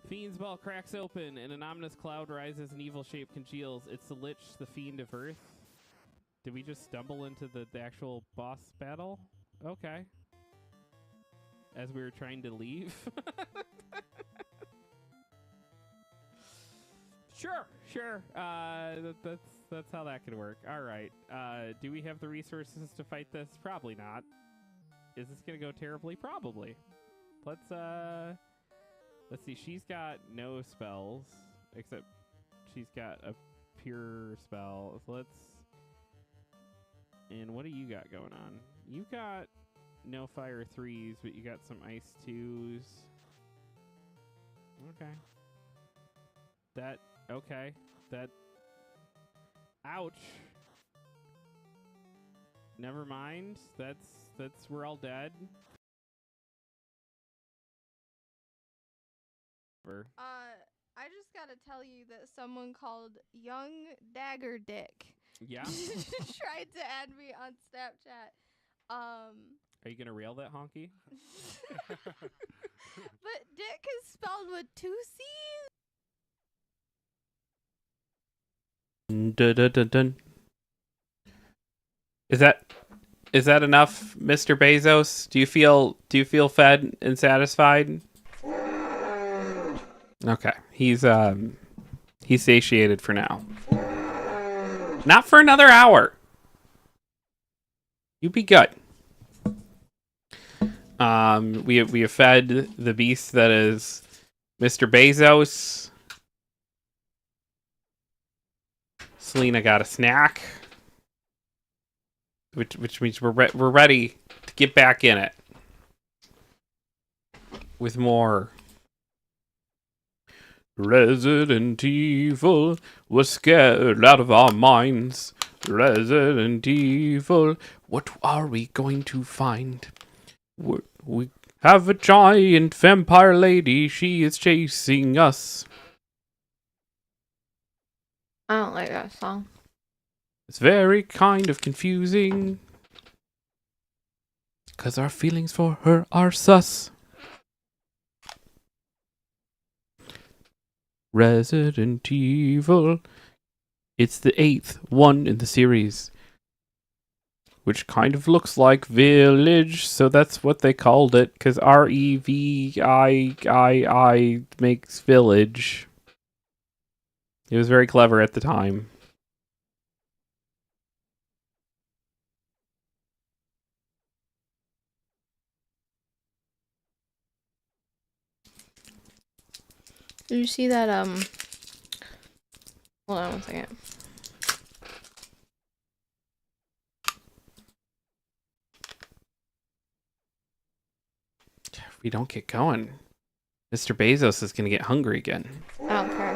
Fiend's ball cracks open, and an ominous cloud rises, and evil shape congeals. It's the Lich, the fiend of Earth. Did we just stumble into the actual boss battle? Okay. As we were trying to leave. Sure. That's how that could work. All right. Do we have the resources to fight this? Probably not. Is this gonna go terribly? Probably. Let's see. She's got no spells except she's got a pure spell. And what do you got going on? You got no fire 3s, but you got some ice 2s. Okay. Ouch. Never mind. We're all dead. I just gotta tell you that someone called Young Dagger Dick Yeah. tried to add me on Snapchat. Are you gonna rail that honky? But Dick is spelled with 2 C's. Dun, dun, dun, dun. Is that enough, Mr. Bezos? Do you feel fed and satisfied? Okay. He's satiated for now. Not for another hour. You be good. We have fed the beast that is Mr. Bezos. Selena got a snack, which means we're ready to get back in it with more Resident Evil. We're scared out of our minds. Resident Evil, what are we going to find? We have a giant vampire lady. She is chasing us. I don't like that song. It's very kind of confusing. 'Cause our feelings for her are sus. Resident Evil. It's the 8th one in the series. Which kind of looks like Village, so that's what they called it. 'Cause REVIII makes Village. It was very clever at the time. Did you see that, hold on 1 second. If we don't get going, Mr. Bezos is going to get hungry again. I don't care.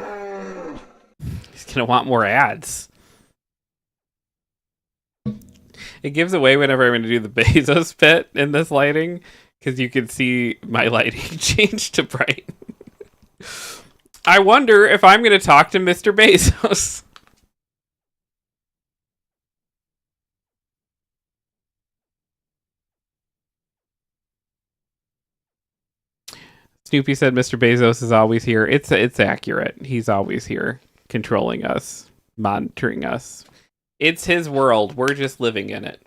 He's going to want more ads. It gives away whenever I'm going to do the Bezos bit in this lighting, because you can see my lighting change to bright. I wonder if I'm going to talk to Mr. Bezos. Snoopy said Mr. Bezos is always here. It's accurate. He's always here, controlling us, monitoring us. It's his world. We're just living in it.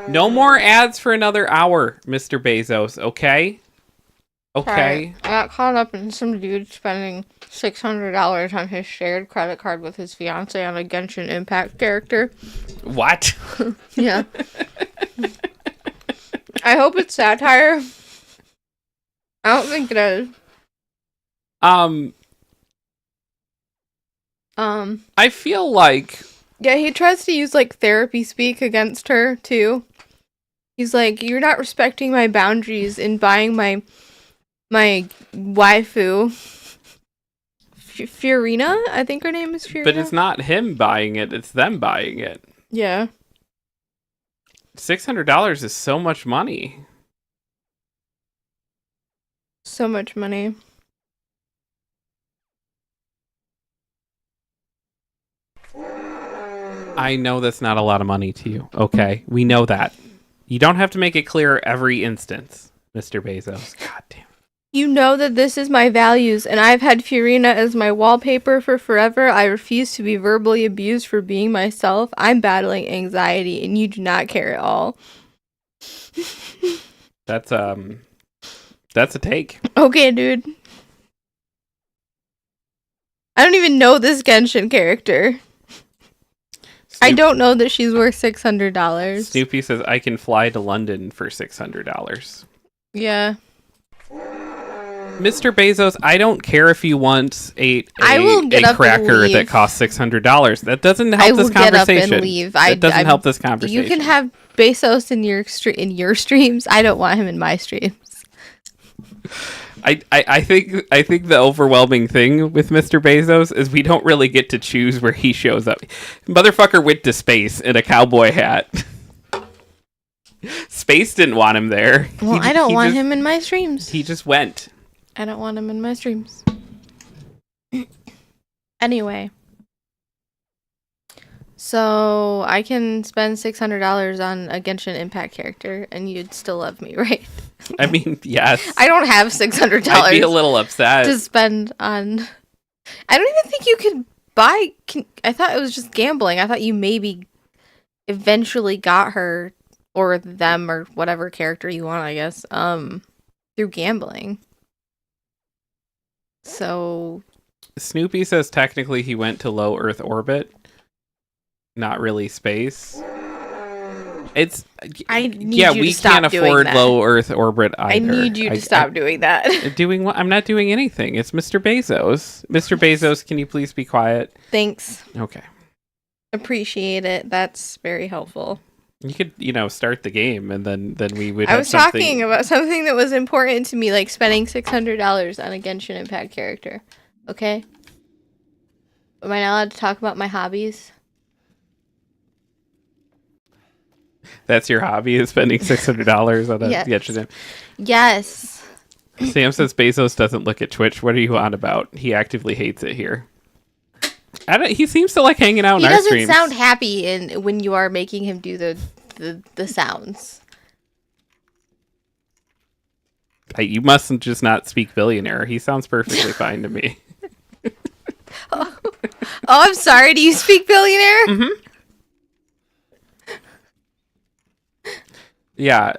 No more ads for another hour, Mr. Bezos, okay? Okay. Sorry, I got caught up in some dude spending $600 on his shared credit card with his fiance on a Genshin Impact character. What? Yeah. I hope it's satire. I don't think it is. I feel like... Yeah, he tries to use, like, therapy speak against her, too. He's like, you're not respecting my boundaries in buying my waifu. Fiorina? I think her name is Fiorina. But it's not him buying it, it's them buying it. Yeah. $600 is so much money. So much money. I know that's not a lot of money to you, okay? We know that. You don't have to make it clear every instance, Mr. Bezos. God damn. You know that this is my values, and I've had Fiorina as my wallpaper for forever. I refuse to be verbally abused for being myself. I'm battling anxiety, and you do not care at all. That's a take. Okay, dude. I don't even know this Genshin character. I don't know that she's worth $600. Snoopy says, I can fly to London for $600. Yeah. Mr. Bezos, I don't care if you want a I will get up and cracker leave. that costs $600. That doesn't I help will this get up conversation. and leave. That doesn't help this conversation. You can have Bezos in your streams. I don't want him in my streams. I think the overwhelming thing with Mr. Bezos is we don't really get to choose where he shows up. Motherfucker went to space in a cowboy hat. Space didn't want him there. Well, I don't want him in my streams. He just went. I don't want him in my streams. Anyway. So, I can spend $600 on a Genshin Impact character, and you'd still love me, right? I mean, yes. I don't have $600 I'd be a little upset. to spend on... I don't even think you could buy... I thought it was just gambling. I thought you maybe eventually got her, or them, or whatever character you want, I guess, through gambling. So... Snoopy says technically he went to low Earth orbit. Not really space. It's... I need yeah, you we to stop can't doing afford that. low Earth orbit either. I need you to stop doing that. Doing what? I'm not doing anything. It's Mr. Bezos. Mr. Bezos, can you please be quiet? Thanks. Okay. Appreciate it. That's very helpful. You could, start the game, and then we would. I have was something... talking about something that was important to me, like spending $600 on a Genshin Impact character. Okay? Am I not allowed to talk about my hobbies? That's your hobby, is spending $600 on a Yes. Genshin. Yes. Sam says Bezos doesn't look at Twitch. What are you on about? He actively hates it here. He seems to like hanging out in He our doesn't streams. sound happy when you are making him do the sounds. You mustn't just not speak billionaire. He sounds perfectly fine to me. Oh, I'm sorry. Do you speak billionaire? Mm-hmm. Yeah.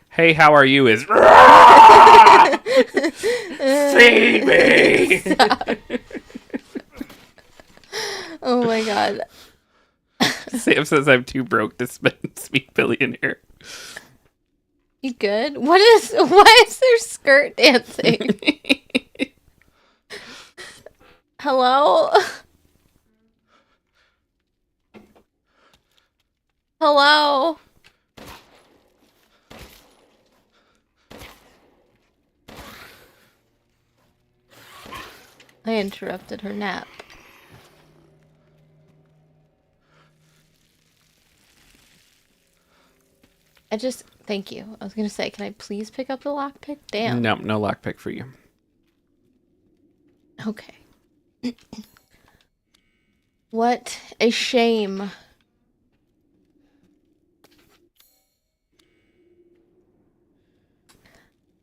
Hey, how are you? Is feed me. Oh my god. Sam says I'm too broke to speak billionaire. You good? Why is there skirt dancing? Hello? Hello? I interrupted her nap. Thank you. I was gonna say, can I please pick up the lockpick? Damn. No lockpick for you. Okay. What a shame.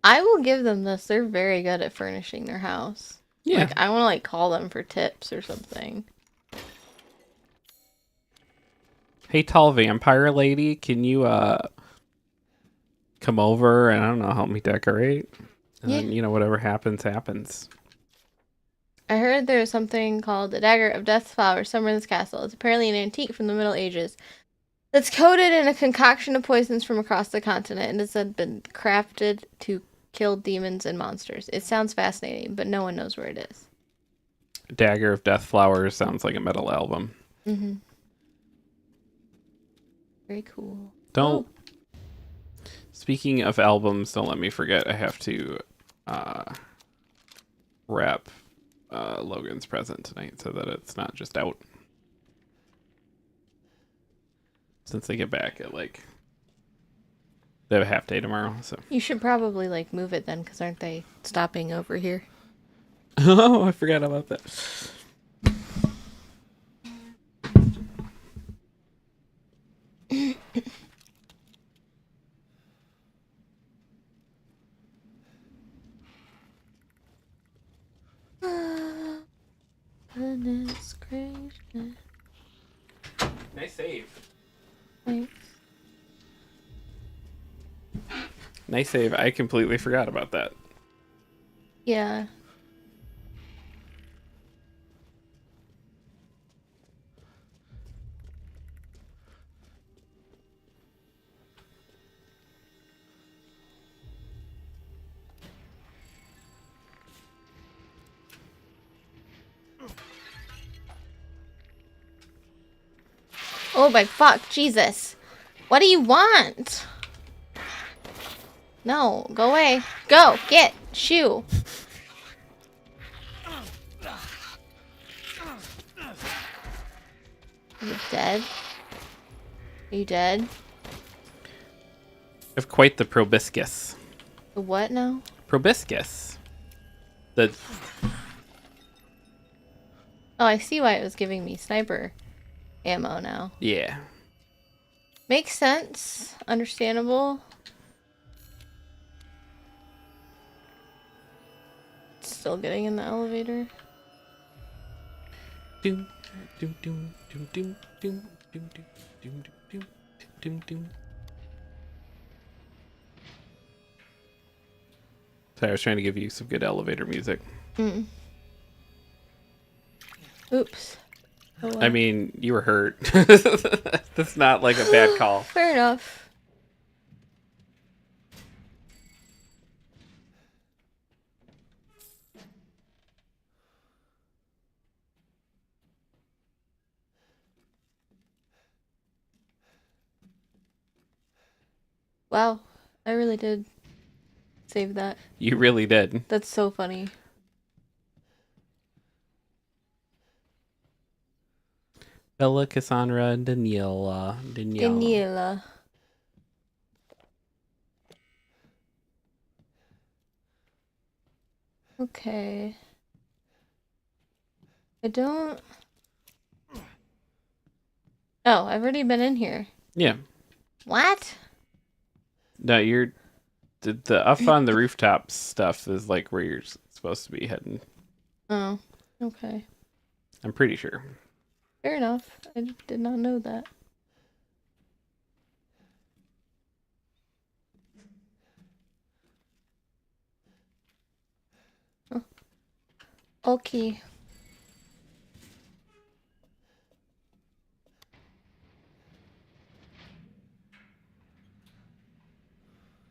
I will give them this. They're very good at furnishing their house. Yeah. Like, I want to call them for tips or something. Hey, tall vampire lady, can you come over and, I don't know, help me decorate? And then, whatever happens. I heard there's something called the Dagger of Death's Flower somewhere in this castle. It's apparently an antique from the Middle Ages that's coated in a concoction of poisons from across the continent and has been crafted to kill demons and monsters. It sounds fascinating, but no one knows where it is. Dagger of Death Flowers sounds like a metal album. Mm-hmm. Very cool. Don't. Speaking of albums, don't let me forget. I have to wrap Logan's present tonight so that it's not just out. Since they get back at they have a half day tomorrow. So You should probably move it then, because aren't they stopping over here? oh, I forgot about that. Goodness gracious. Nice save. Thanks. Nice save. I completely forgot about that. Yeah. Oh my fuck, Jesus. What do you want? No, go away. Go, get, shoo. Are you dead? Are you dead? I have quite the proboscis. The what now? Proboscis. The Oh, I see why it was giving me sniper ammo now. yeah. Makes sense. Understandable. Still getting in the elevator. Doom, doom, doom, doom, doom, doom, doom, doom, doom, doom, doom, doom. Sorry, I was trying to give you some good elevator music. Oops. Oh, well. I mean, you were hurt. That's not like a bad call. Fair enough. Wow, I really did save that. You really did. That's so funny. Bella, Cassandra, Daniela. Daniela. Okay. I don't... Oh, I've already been in here. Yeah. What? No, you're the up on the rooftops stuff is like where you're supposed to be heading. Oh, okay. I'm pretty sure. Fair enough. I did not know that. Oh. Okay.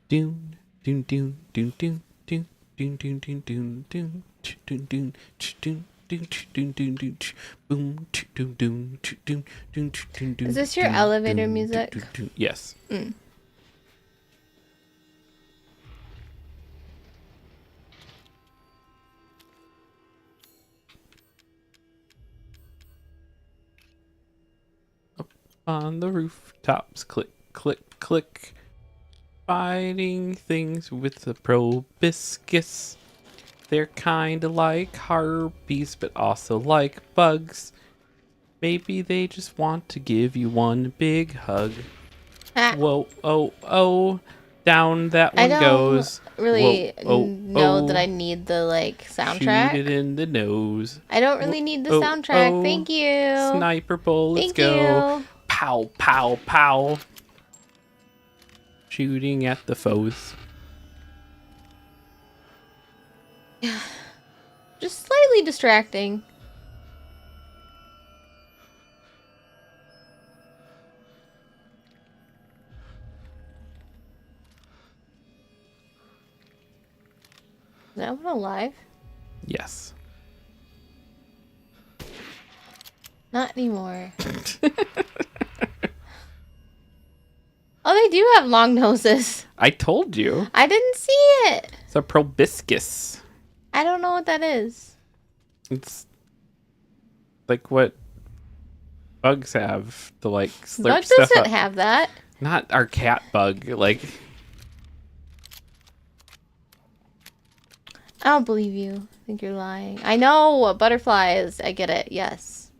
Doon, doon, doon, doon, doon, doon, doon, doon, doon, doon, doon, doon, doon, doon. Is this your elevator music? Yes. Mm. On the rooftops, click, click, click. Fighting things with the proboscis. They're kinda like harpies, but also like bugs. Maybe they just want to give you one big hug. Ah, Whoa, oh, oh. Down that I one don't goes. really Whoa, oh, know that oh. I need the like Shoot soundtrack. it in the nose. I don't really need the Oh, soundtrack. oh. Thank you. Sniper bullets Thank go. you. Pow, pow, pow. Shooting at the foes. Just slightly distracting. Is that one alive? Yes. Not anymore. Oh, they do have long noses. I told you. I didn't see it. It's a proboscis. I don't know what that is. It's like what bugs have to like slurp Bug stuff doesn't up. have that. Not our cat bug. Like I don't believe you. I think you're lying. I know what butterfly is. I get it. Yes.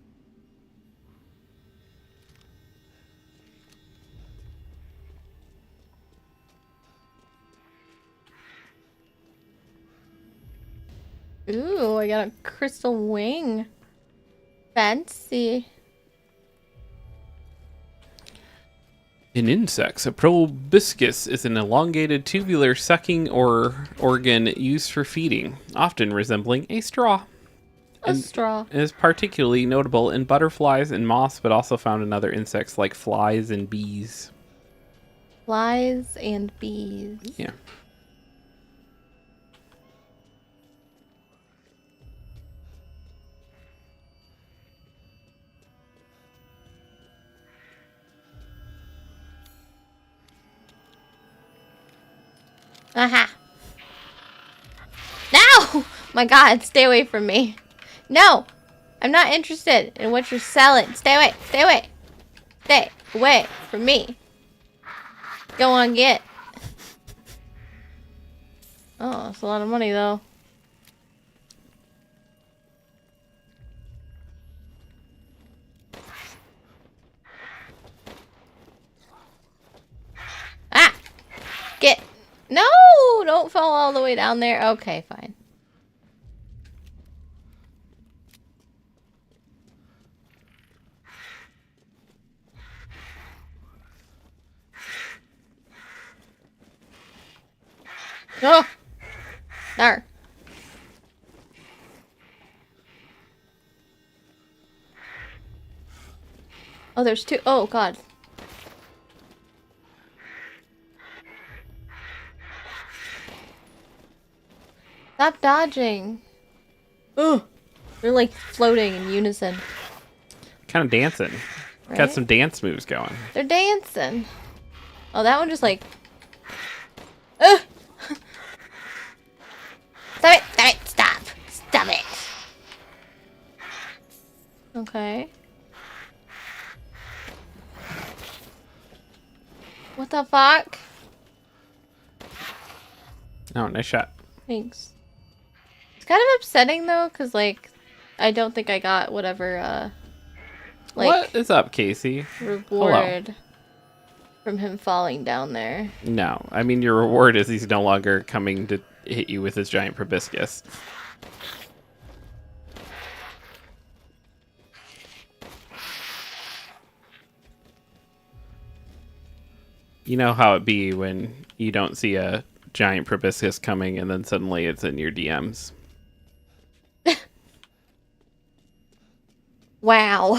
Ooh, I got a crystal wing. Fancy. in insects, a proboscis is an elongated tubular sucking or organ used for feeding, often resembling a straw. A straw. It is particularly notable in butterflies and moths, but also found in other insects like flies and bees. Flies and bees. Yeah. Aha. No! My God, stay away from me. No! I'm not interested in what you're selling. Stay away. Stay away. Stay away from me. Go on, get. Oh, that's a lot of money, though. Ah! Get. No! Don't fall all the way down there. Okay, fine. Oh! There. Oh, there's two. Oh, God. Stop dodging. Ugh. They're like floating in unison. Kind of dancing. Right? Got some dance moves going. They're dancing. Oh, that one just like... Ugh! Stop it! Stop it! Stop! Stop it! Okay. What the fuck? Oh, nice shot. Thanks. It's kind of upsetting though, because like, I don't think I got whatever, like, What is up, Casey? reward from him falling down there. No, I mean your reward is he's no longer coming to hit you with his giant proboscis. You know how it be when you don't see a giant proboscis coming and then suddenly it's in your DMs. Wow.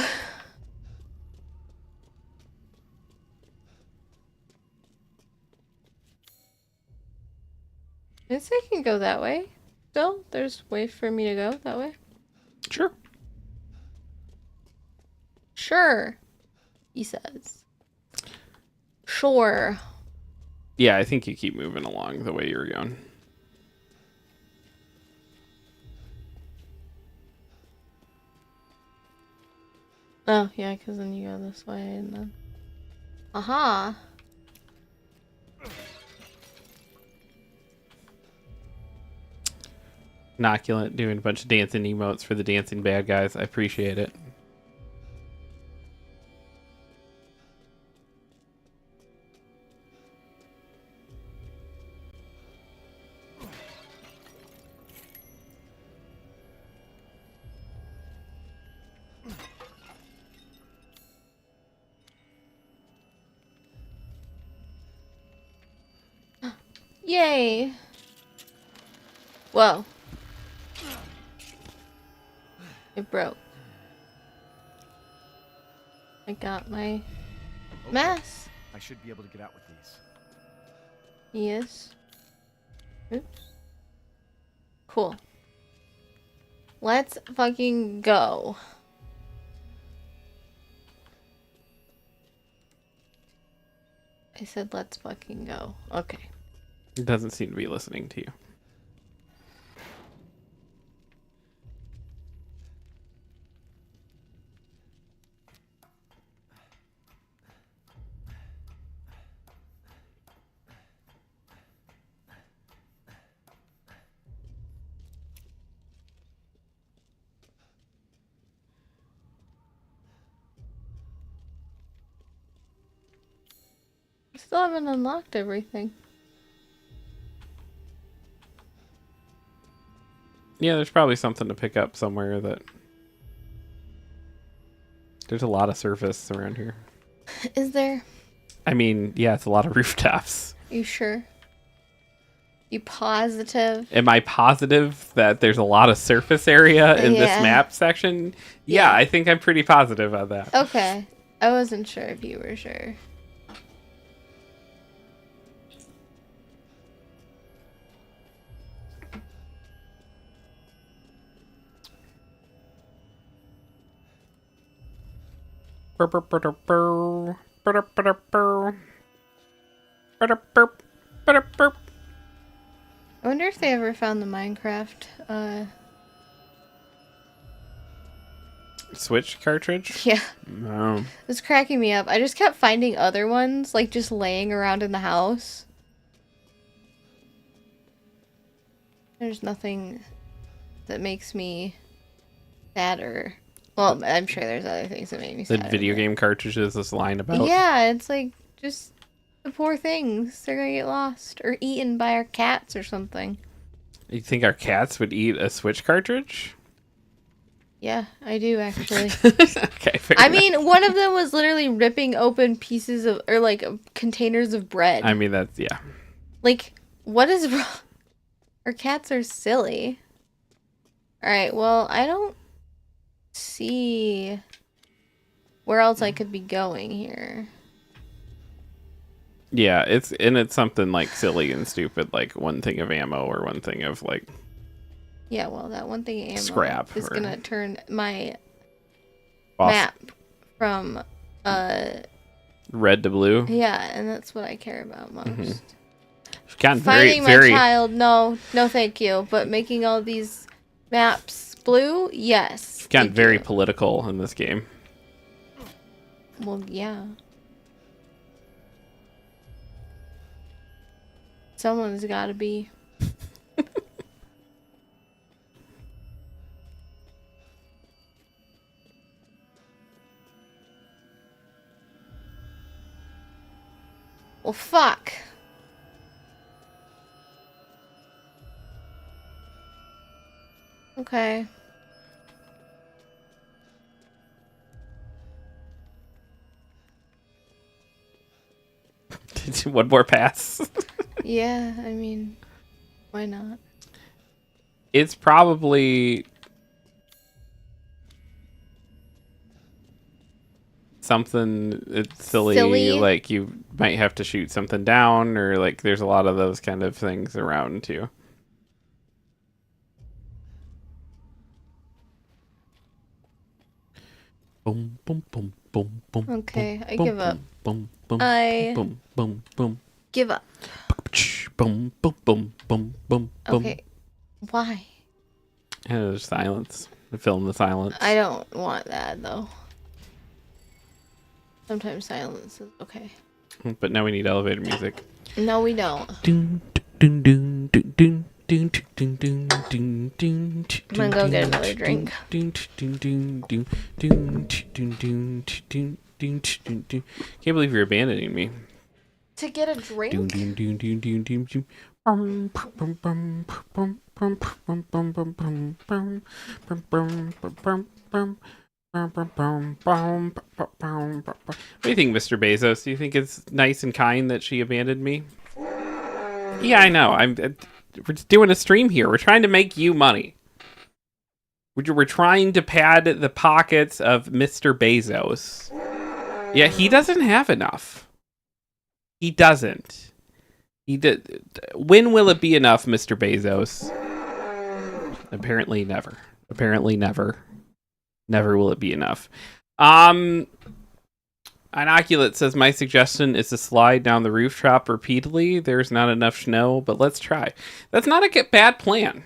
I guess I can go that way. Still, there's way for me to go that way. Sure. Sure, he says. Sure. Yeah, I think you keep moving along the way you're going. Oh, yeah, because then you go this way and then... Aha! Inoculant doing a bunch of dancing emotes for the dancing bad guys. I appreciate it. Yay! Whoa. It broke. I got my mask. I should be able to get out with these. Yes. Oops. Cool. Let's fucking go. I said let's fucking go. Okay. It doesn't seem to be listening to you. I still haven't unlocked everything. Yeah, there's probably something to pick up somewhere that... There's a lot of surface around here. Is there? I mean, yeah, it's a lot of rooftops. You sure? You positive? Am I positive that there's a lot of surface area in this Yeah. map section? Yeah, Yeah. I think I'm pretty positive on that. Okay. I wasn't sure if you were sure. I wonder if they ever found the Minecraft. Switch cartridge? Yeah, No. it's cracking me up. I just kept finding other ones, like just laying around in the house. There's nothing that makes me sadder. Well, I'm sure there's other things that make me The sadder. video but- game cartridges this line about. Yeah, it's like just the poor things. They're gonna get lost or eaten by our cats or something. You think our cats would eat a Switch cartridge? Yeah, I do actually. Okay, fair I enough. mean, one of them was literally ripping open pieces of, or like containers of bread. I mean, that's, yeah. Like, what is wrong? Our cats are silly. Alright, well, I don't see where else I could be going here. Yeah, it's something like silly and stupid, like one thing of ammo or one thing of like Yeah, well, that one thing ammo Scrap is or- gonna turn my off map from, red to blue. yeah, and that's what I care about most. She's gotten very, Finding my very. child, no thank you. But making all these maps blue, yes. She's gotten thank very you. political in this game. Well, yeah. Someone's got to be. Well, fuck. Okay. One more pass. Yeah, I mean, why not? It's probably something it's silly, like you might have to shoot something down, or like there's a lot of those kind of things around too. Boom, boom, boom, boom, boom. Okay, boom, I boom, give up. Boom, boom, I boom, boom, boom, give up. boom, boom, boom, boom, boom, boom. Okay. Why? And there's silence. Fill in the silence. I don't want that, though. Sometimes silence is okay. But now we need elevator music. No, we don't. I'm gonna go get another drink. Can't believe you're abandoning me. To get a drink? What do you think, Mr. Bezos? Do you think it's nice and kind that she abandoned me? Yeah, I know. We're just doing a stream here. We're trying to make you money. We're trying to pad the pockets of Mr. Bezos. Yeah, he doesn't have enough. He doesn't. He did. When will it be enough, Mr. Bezos? Apparently never. Apparently never. Never will it be enough. Inoculate says, my suggestion is to slide down the rooftop repeatedly. There's not enough snow, but let's try. That's not a bad plan.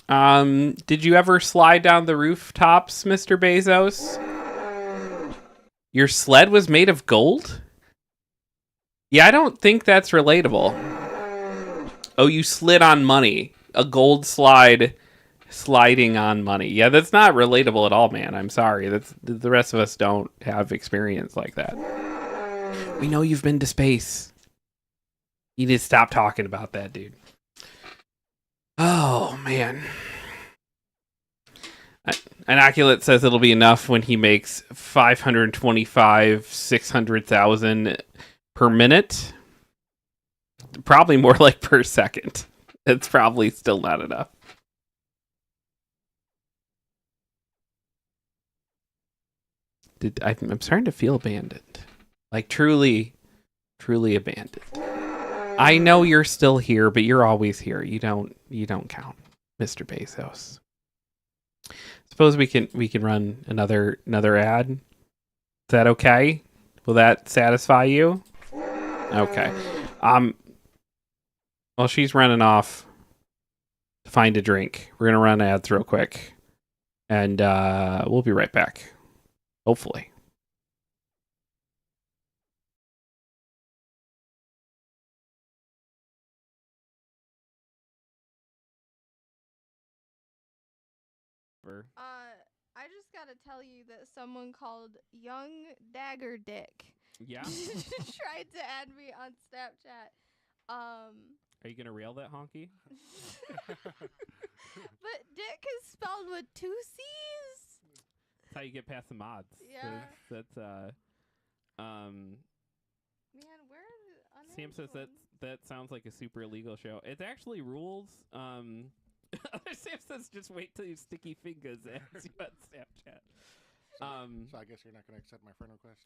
Did you ever slide down the rooftops, Mr. Bezos? Your sled was made of gold? Yeah, I don't think that's relatable. Oh, you slid on money. A gold slide sliding on money. Yeah, that's not relatable at all, man. I'm sorry. That's the rest of us don't have experience like that. We know you've been to space. You need to stop talking about that, dude. Oh, man. Inoculate says it'll be enough when he makes 600,000 per minute. Probably more like per second. It's probably still not enough. I'm starting to feel abandoned. Like truly abandoned. I know you're still here, but you're always here. You don't count, Mr. Bezos. Suppose we can run another ad. Is that okay? Will that satisfy you? Okay. While she's running off to find a drink, we're going to run ads real quick. And we'll be right back. Hopefully. I just gotta tell you that someone called Young Dagger Dick Yeah? tried to add me on Snapchat. Are you going to rail that honky? But Dick is spelled with 2 C's. That's how you get past the mods. Yeah. That's Man, where are the unnamed Sam says ones? that sounds like a super illegal show. It's actually rules. Sam says just wait till you sticky fingers ads you on Snapchat. So I guess you're not going to accept my friend request?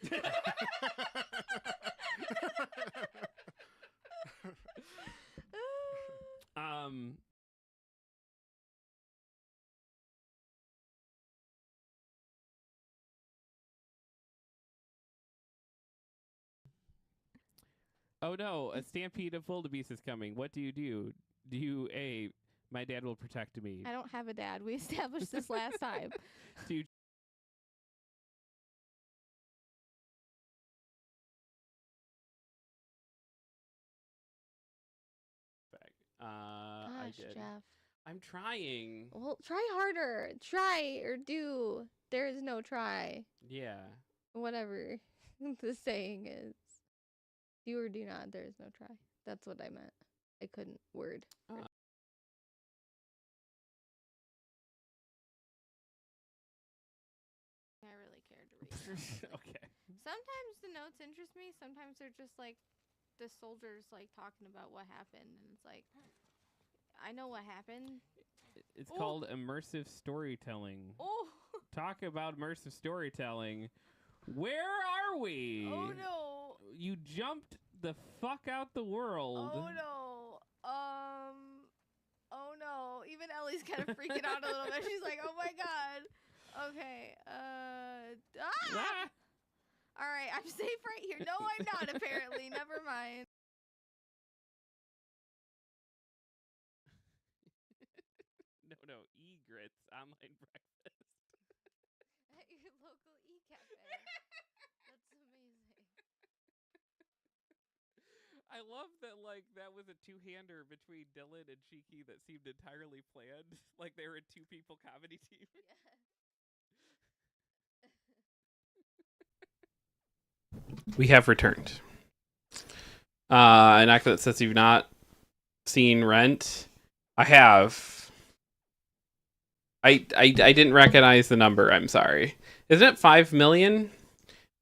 Oh no, a stampede of wildebeest is coming. What do you do? Do you A, my dad will protect me. I don't have a dad. We established this last time. Do you I Gosh, did. Jeff. I'm trying. Well, try harder. Try or do. There is no try. Yeah. Whatever the saying is. Do or do not. There is no try. That's what I meant. I couldn't word. I really cared to read that. Okay. Sometimes the notes interest me. Sometimes they're just like the soldiers like talking about what happened, and it's like I know what happened. It's Oh. called immersive storytelling. Oh, Talk about immersive storytelling. Where are we? oh no, You jumped the fuck out the world. oh no, oh no. Even Ellie's kind of freaking out a little bit. She's like, oh my god. Okay. Ah! All right, I'm safe right here. No, I'm not. Apparently, never mind. No, egrets online breakfast. At your local e-cafe. That's amazing. I love that, like, that was a two-hander between Dylan and Cheeky that seemed entirely planned. Like they were a two-people comedy team. We have returned. An act that says you've not seen Rent. I have. I didn't recognize the number. I'm sorry. Isn't it 5 million?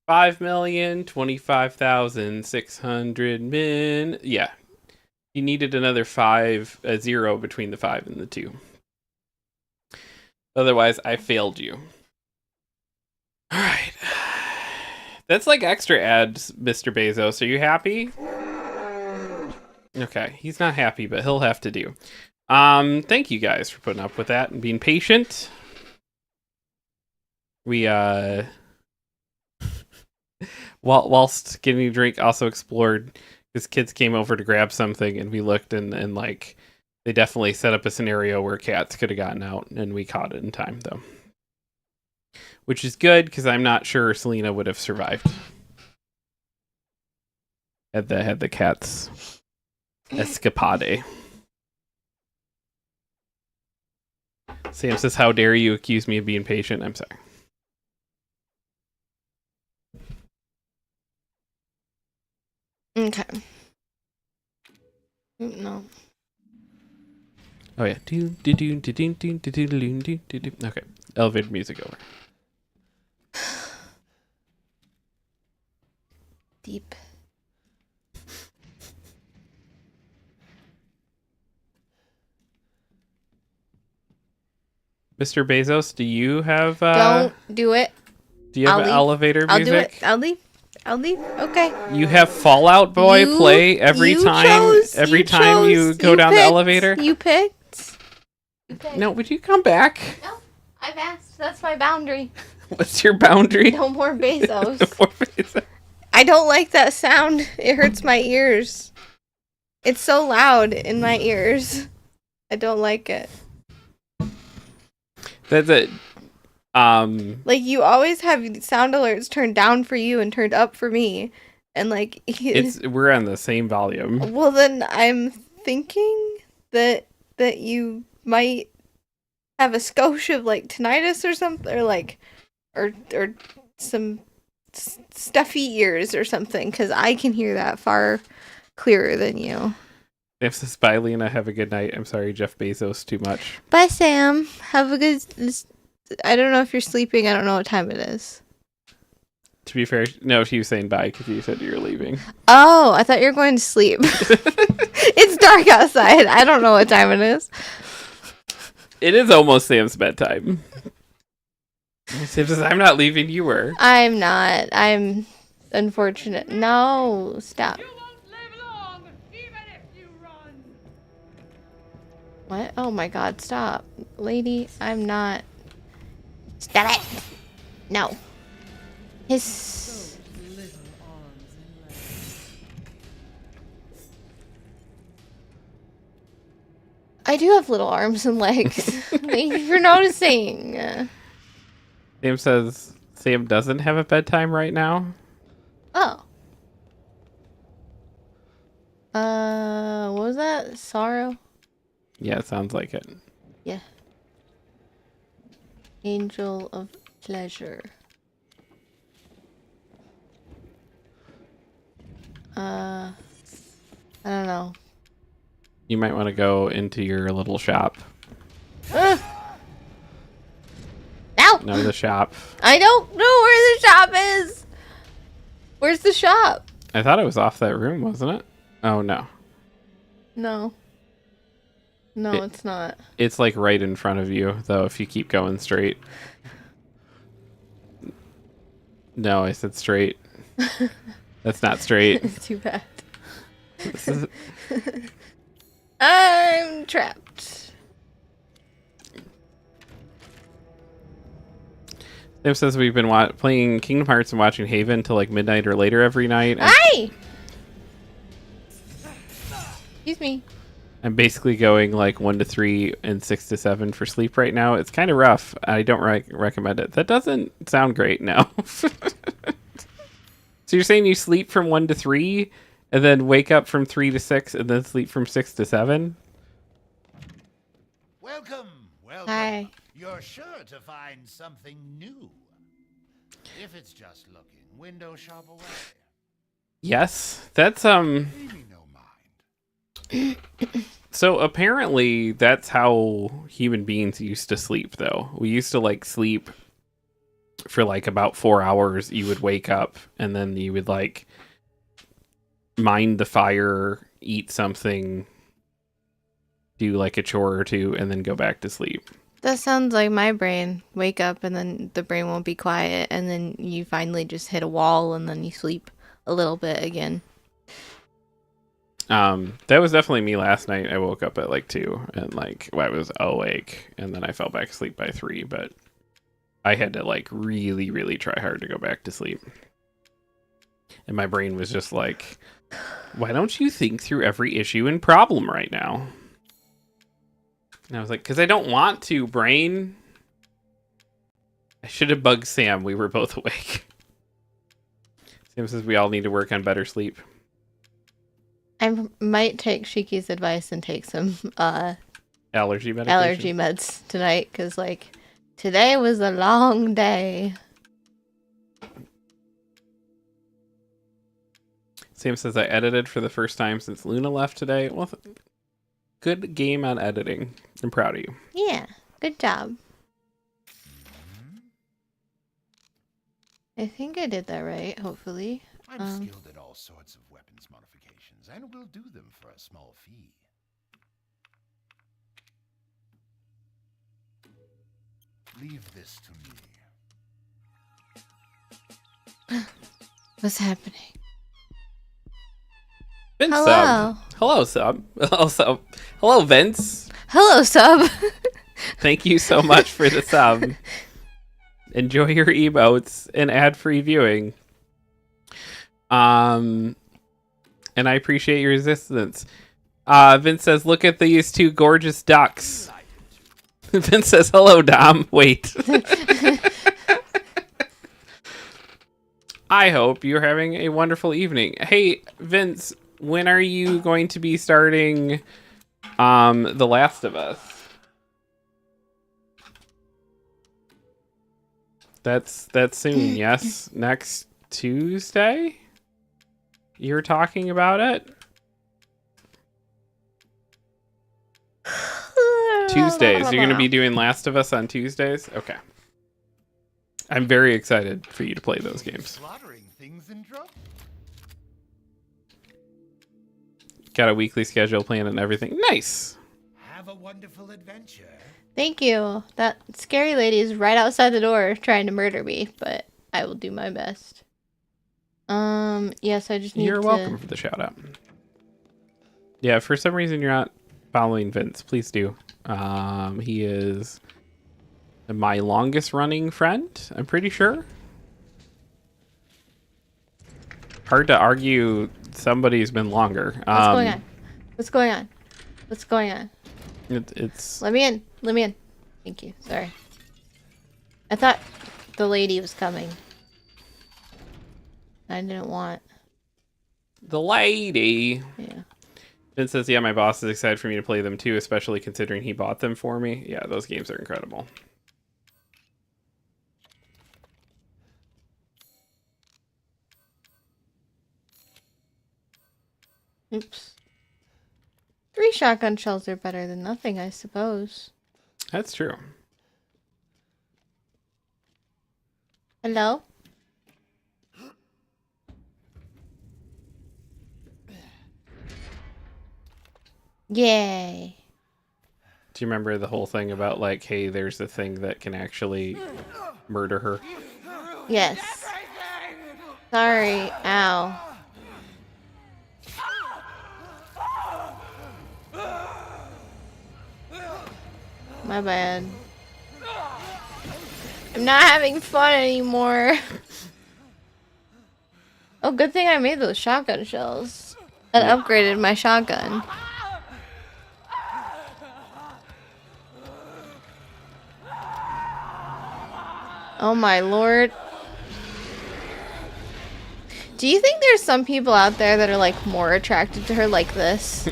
5,025,600 min. Yeah. You needed another a 0 between the 5 and the 2. Otherwise, I failed you. All right. That's like extra ads, Mr. Bezos. Are you happy? Okay. He's not happy, but he'll have to do. Thank you guys for putting up with that and being patient. We, whilst getting a drink, also explored because kids came over to grab something and we looked and like they definitely set up a scenario where cats could have gotten out and we caught it in time though, which is good because I'm not sure Selena would have survived had the cats escapade. Sam says, "How dare you accuse me of being patient?" I'm sorry. Okay. No. Oh yeah. Okay. Elevator music over. Deep. Mr. Bezos, do you have Don't do it. do you have I'll leave. elevator I'll do music? it. I'll leave. Okay. You have Fallout Boy You- play every you time chose- every you time you chose- go you down the picked- elevator? You picked. No, would you come back? No, I've asked. That's my boundary. What's your boundary? No more Bezos. No more Bezos. I don't like that sound. It hurts my ears. It's so loud in my ears. I don't like it. That's it. Like, you always have sound alerts turned down for you and turned up for me. And, like... We're on the same volume. Well, then I'm thinking that you might have a skosh of, like, tinnitus or something. Or, like... Or some stuffy ears or something. Because I can hear that far clearer than you. If this bye, Lena, have a good night. I'm sorry, Jeff Bezos, too much. Bye, Sam. Have a good... I don't know if you're sleeping. I don't know what time it is. To be fair, no, she was saying bye because you said you were leaving. Oh, I thought you were going to sleep. It's dark outside. I don't know what time it is. It is almost Sam's bedtime. Sam says, I'm not leaving, you were. I'm not. I'm unfortunate. No, stop. You won't live long, even if you run. What? Oh my god, stop. Lady, I'm not. Stop it. No. His... I do have little arms and legs. Thank you for noticing. Sam says Sam doesn't have a bedtime right now. Oh. What was that? Sorrow? Yeah, it sounds like it. Yeah. Angel of pleasure. I don't know. You might want to go into your little shop. No! No, the shop. I don't know where the shop is! Where's the shop? I thought it was off that room, wasn't it? Oh, no. No. No, it's not. It's like right in front of you, though, if you keep going straight. No, I said straight. That's not straight. It's too bad. This is- I'm trapped. Sam says we've been playing Kingdom Hearts and watching Haven till like midnight or later every night. Hi! Excuse me. I'm basically going like 1 to 3 and 6 to 7 for sleep right now. It's kind of rough. I don't recommend it. That doesn't sound great, no. So you're saying you sleep from 1 to 3 and then wake up from 3 to 6 and then sleep from 6 to 7? Welcome. Hi. You're sure to find something new. If it's just looking, window shop away. Yes. That's Pay me no mind. So apparently that's how human beings used to sleep, though. We used to like sleep for like about 4 hours. You would wake up and then you would like mind the fire, eat something, do like a chore or two, and then go back to sleep. That sounds like my brain. Wake up and then the brain won't be quiet and then you finally just hit a wall and then you sleep a little bit again. That was definitely me last night. I woke up at like 2 and like I was awake and then I fell back asleep by 3, but I had to like really, really try hard to go back to sleep. And my brain was just like, why don't you think through every issue and problem right now? And I was like, because I don't want to, brain. I should have bugged Sam. We were both awake. Sam says we all need to work on better sleep. I might take Shiki's advice and take some Allergy medication. allergy meds tonight because, like, today was a long day. Sam says I edited for the first time since Luna left today. Well, good game on editing. I'm proud of you. Yeah, good job. I think I did that right, hopefully. I'm skilled at all sorts of weapons modifications, and will do them for a small fee. Leave this to me. What's happening? Vince Hello. sub. Hello, sub. Hello, sub. Hello, Vince. Hello, sub. Thank you so much for the sub. Enjoy your emotes and ad-free viewing. And I appreciate your resistance. Vince says, look at these two gorgeous ducks. Vince says, hello, Dom. Wait. I hope you're having a wonderful evening. Hey, Vince, when are you going to be starting The Last of Us? That's soon, yes? Next Tuesday? You were talking about it? Tuesdays. You're going to be doing Last of Us on Tuesdays? Okay. I'm very excited for you to play those games. Slaughtering things in drop. Got a weekly schedule plan and everything. Nice. Have a wonderful adventure. Thank you. That scary lady is right outside the door trying to murder me, but I will do my best. Yes, I just need You're welcome for the shout out. Yeah, if for some reason you're not following Vince, please do. He is my longest running friend, I'm pretty sure. Hard to argue somebody's been longer. What's going on? What's going on? What's going on? It's Let me in. Let me in. Thank you. Sorry. I thought the lady was coming. I didn't want. the lady. Yeah. Vince says, yeah, my boss is excited for me to play them too, especially considering he bought them for me. Yeah, those games are incredible. Oops. 3 shotgun shells are better than nothing, I suppose. That's true. Hello? Yay. Do you remember the whole thing about, like, hey, there's a thing that can actually murder her? Yes. Sorry. Ow. My bad. I'm not having fun anymore. Oh, good thing I made those shotgun shells. That upgraded my shotgun. Oh my lord. Do you think there's some people out there that are like more attracted to her like this?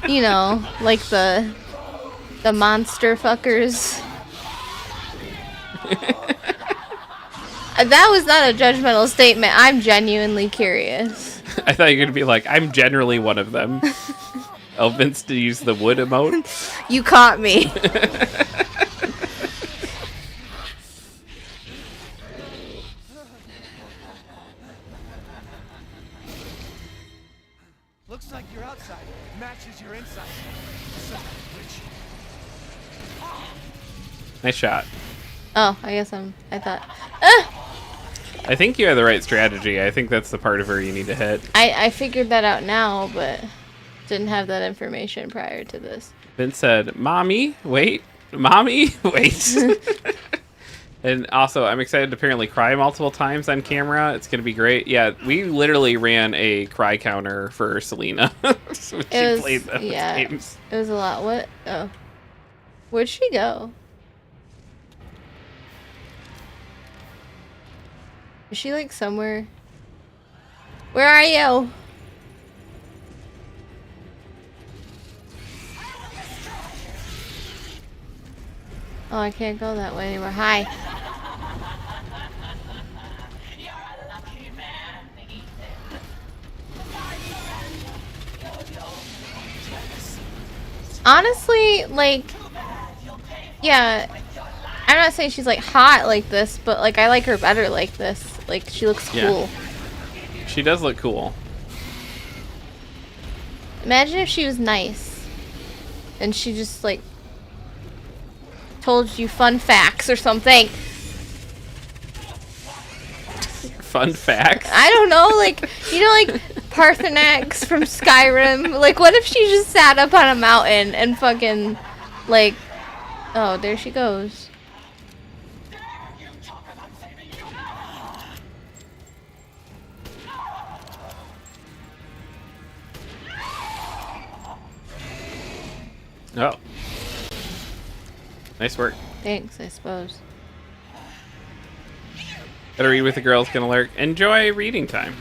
You know, like the monster fuckers. That was not a judgmental statement. I'm genuinely curious. I thought you were going to be like, I'm generally one of them. Oh, Vince to use the wood emote? You caught me. Looks like your outside matches your inside. Nice shot. Oh, I thought. I think you have the right strategy. I think that's the part of her you need to hit. I figured that out now, but didn't have that information prior to this. Vince said, Mommy, wait. Mommy, wait. And also, I'm excited to apparently cry multiple times on camera. It's going to be great. Yeah, we literally ran a cry counter for Selena. When she played those games. It was a lot. What? Oh. Where'd she go? Is she like somewhere? Where are you? Oh, I can't go that way anymore. Hi. Honestly, like, yeah, I'm not saying she's like hot like this, but like I like her better like this. Like she looks cool. She does look cool. Imagine if she was nice and she just like told you fun facts or something. Fun facts? I don't know, like, you know, like Parthenax from Skyrim. Like, what if she just sat up on a mountain and fucking, like, oh, there she goes. Oh. Nice work. Thanks, I suppose. Gotta read with the girls, gonna lurk. Enjoy reading time.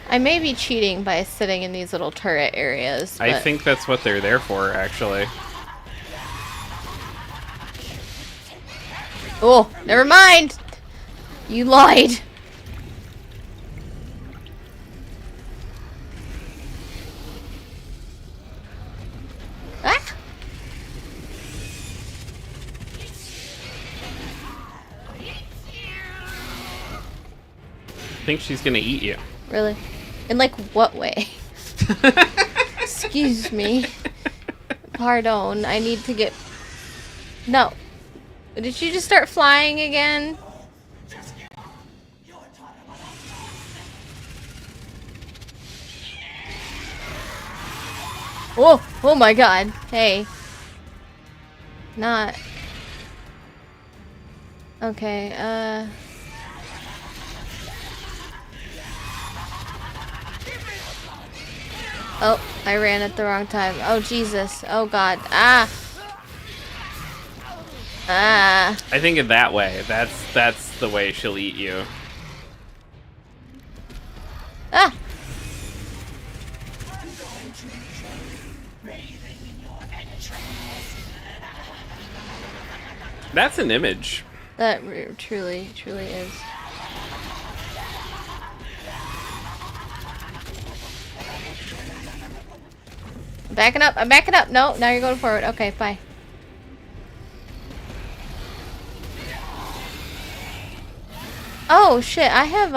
I may be cheating by sitting in these little turret areas. I but- think that's what they're there for, actually. Oh, never mind! You lied! Ah! I think she's gonna eat you. Really? In like what way? Excuse me. Pardon, I need to get... No. Did she just start flying again? Oh, oh my god. Hey. Not. Okay, Oh, I ran at the wrong time. Oh, Jesus. Oh, God. Ah. Ah. I think in that way, that's the way she'll eat you. Ah. That's an image. That truly is. Backing up. I'm backing up. No, now you're going forward. Okay, bye. Oh, shit. I have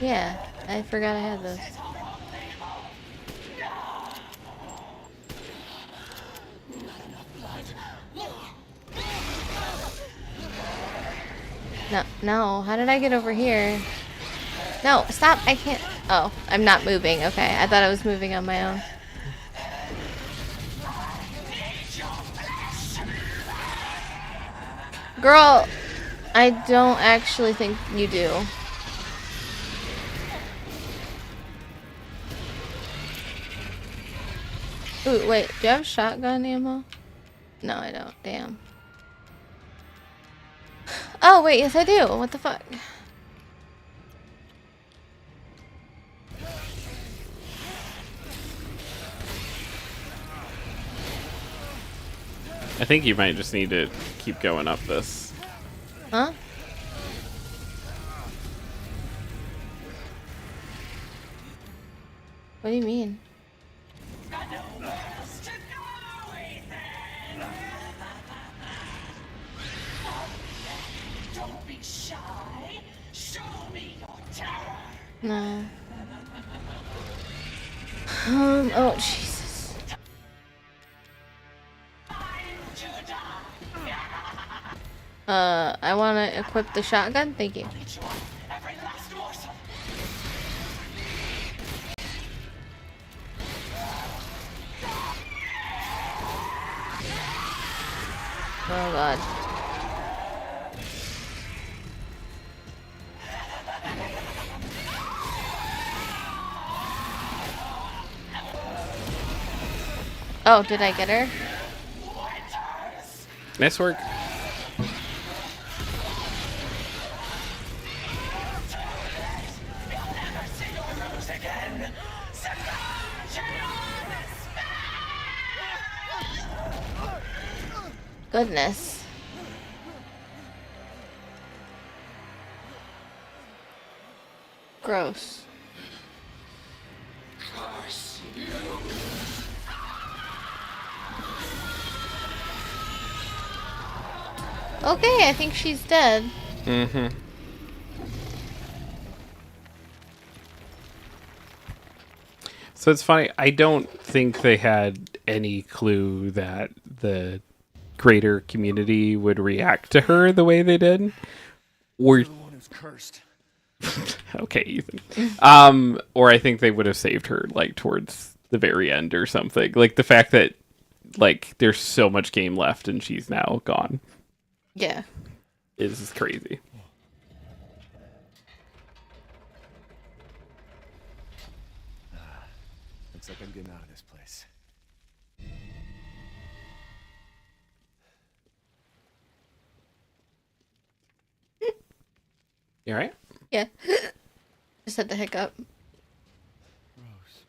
yeah, I forgot I had those. No, no. How did I get over here? No, stop. I can't. Oh, I'm not moving. Okay, I thought I was moving on my own. Girl, I don't actually think you do. Ooh, wait. Do you have shotgun ammo? No, I don't. Damn. Oh, wait. Yes, I do. What the fuck? I think you might just need to keep going up this. Huh? What do you mean? Don't be shy. Show me your terror. No. Oh, Jesus. I want to equip the shotgun. Thank you. Every last morsel. Oh, God. Oh, did I get her? Nice work. Goodness. Gross. Okay, I think she's dead. Mm-hmm. So it's funny. I don't think they had any clue that the greater community would react to her the way they did. Or is cursed. Okay, Ethan. Or I think they would have saved her like towards the very end or something. Like the fact that like there's so much game left and she's now gone Yeah. is crazy. Looks like I'm getting out of this place. You all right? Yeah. Just had the hiccup. Rose.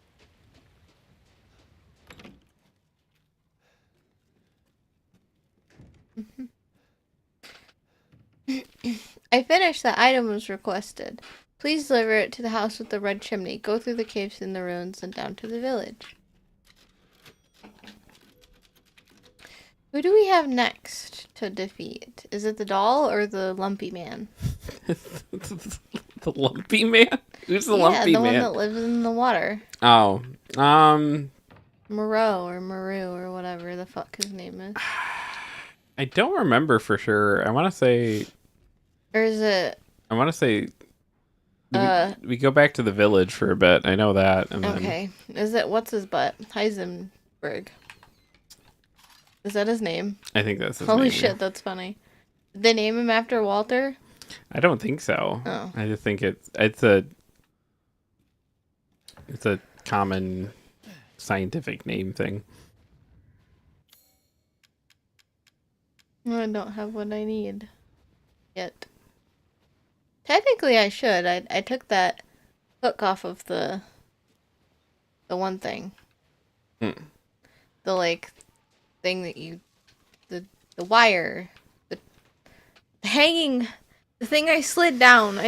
I finished. The item was requested. Please deliver it to the house with the red chimney. Go through the caves in the ruins and down to the village. Who do we have next to defeat? Is it the doll or the lumpy man? The lumpy man? Who's the Yeah, lumpy the man? one that lives in the water. Oh, Moreau or Maru or whatever the fuck his name is. I don't remember for sure. I want to say Or is it... we go back to the village for a bit. I know that. And then, Okay. Is it... What's his butt? Heisenberg. Is that his name? I think that's his Holy name, shit, yeah. that's funny. Did they name him after Walter? I don't think so. Oh. I just think it's a common scientific name thing. I don't have what I need yet. Technically, I should. I took that hook off of the one thing. Hmm. The like thing that you the wire, the hanging, the thing I slid down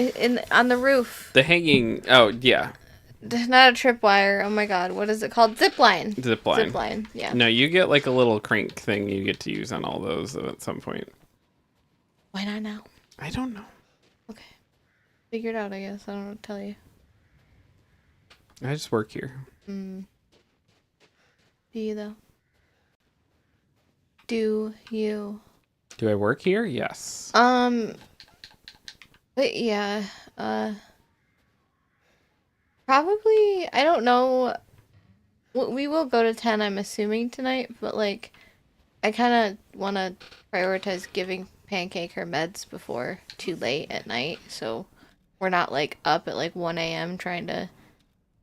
on the roof. The hanging. Oh yeah, Not a tripwire. Oh my god, what is it called? Zipline. zipline. Zipline. Yeah. No, you get like a little crank thing you get to use on all those at some point. Why not now? I don't know. Okay. Figure it out. I guess I don't know what to tell you. I just work here. Do you though? Do you? Do I work here? Yes. But yeah, probably, I don't know. We will go to 10, I'm assuming, tonight, but like, I kind of want to prioritize giving Pancake her meds before too late at night, so we're not like up at like 1 a.m. trying to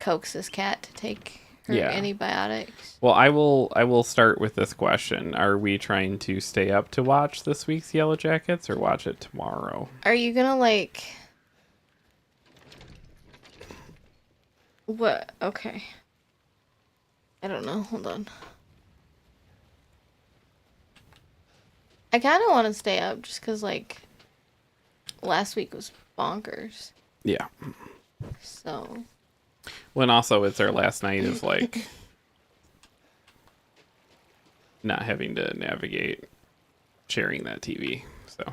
coax this cat to take her Yeah. antibiotics. Well, I will start with this question. Are we trying to stay up to watch this week's Yellow Jackets or watch it tomorrow? Are you gonna like... What? Okay. I don't know. Hold on. I kind of want to stay up just because, like, last week was bonkers. Yeah. So... Well, and also it's our last night of like not having to navigate sharing that TV. So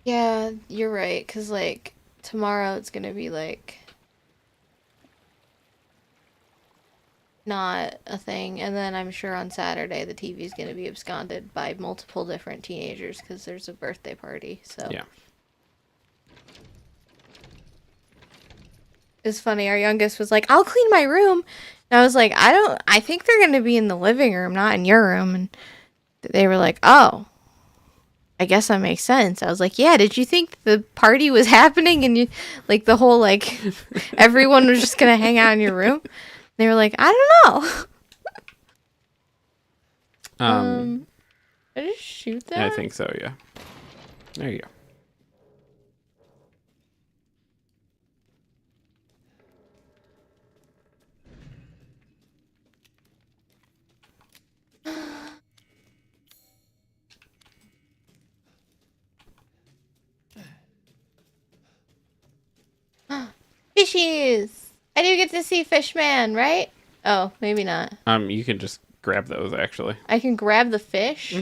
Yeah, you're right. Because, like, tomorrow it's going to be, like, not a thing. And then I'm sure on Saturday the TV is going to be absconded by multiple different teenagers because there's a birthday party. So yeah. It's funny. Our youngest was like, I'll clean my room. And I was like, I think they're going to be in the living room, not in your room. And they were like, oh, I guess that makes sense. I was like, yeah, did you think the party was happening and you, like, the whole, like, everyone was just going to hang out in your room? They were like, I don't know. Did I just shoot that? I think so, yeah. There you go. Fishies! I do get to see Fishman, right? Oh, maybe not. You can just grab those actually. I can grab the fish?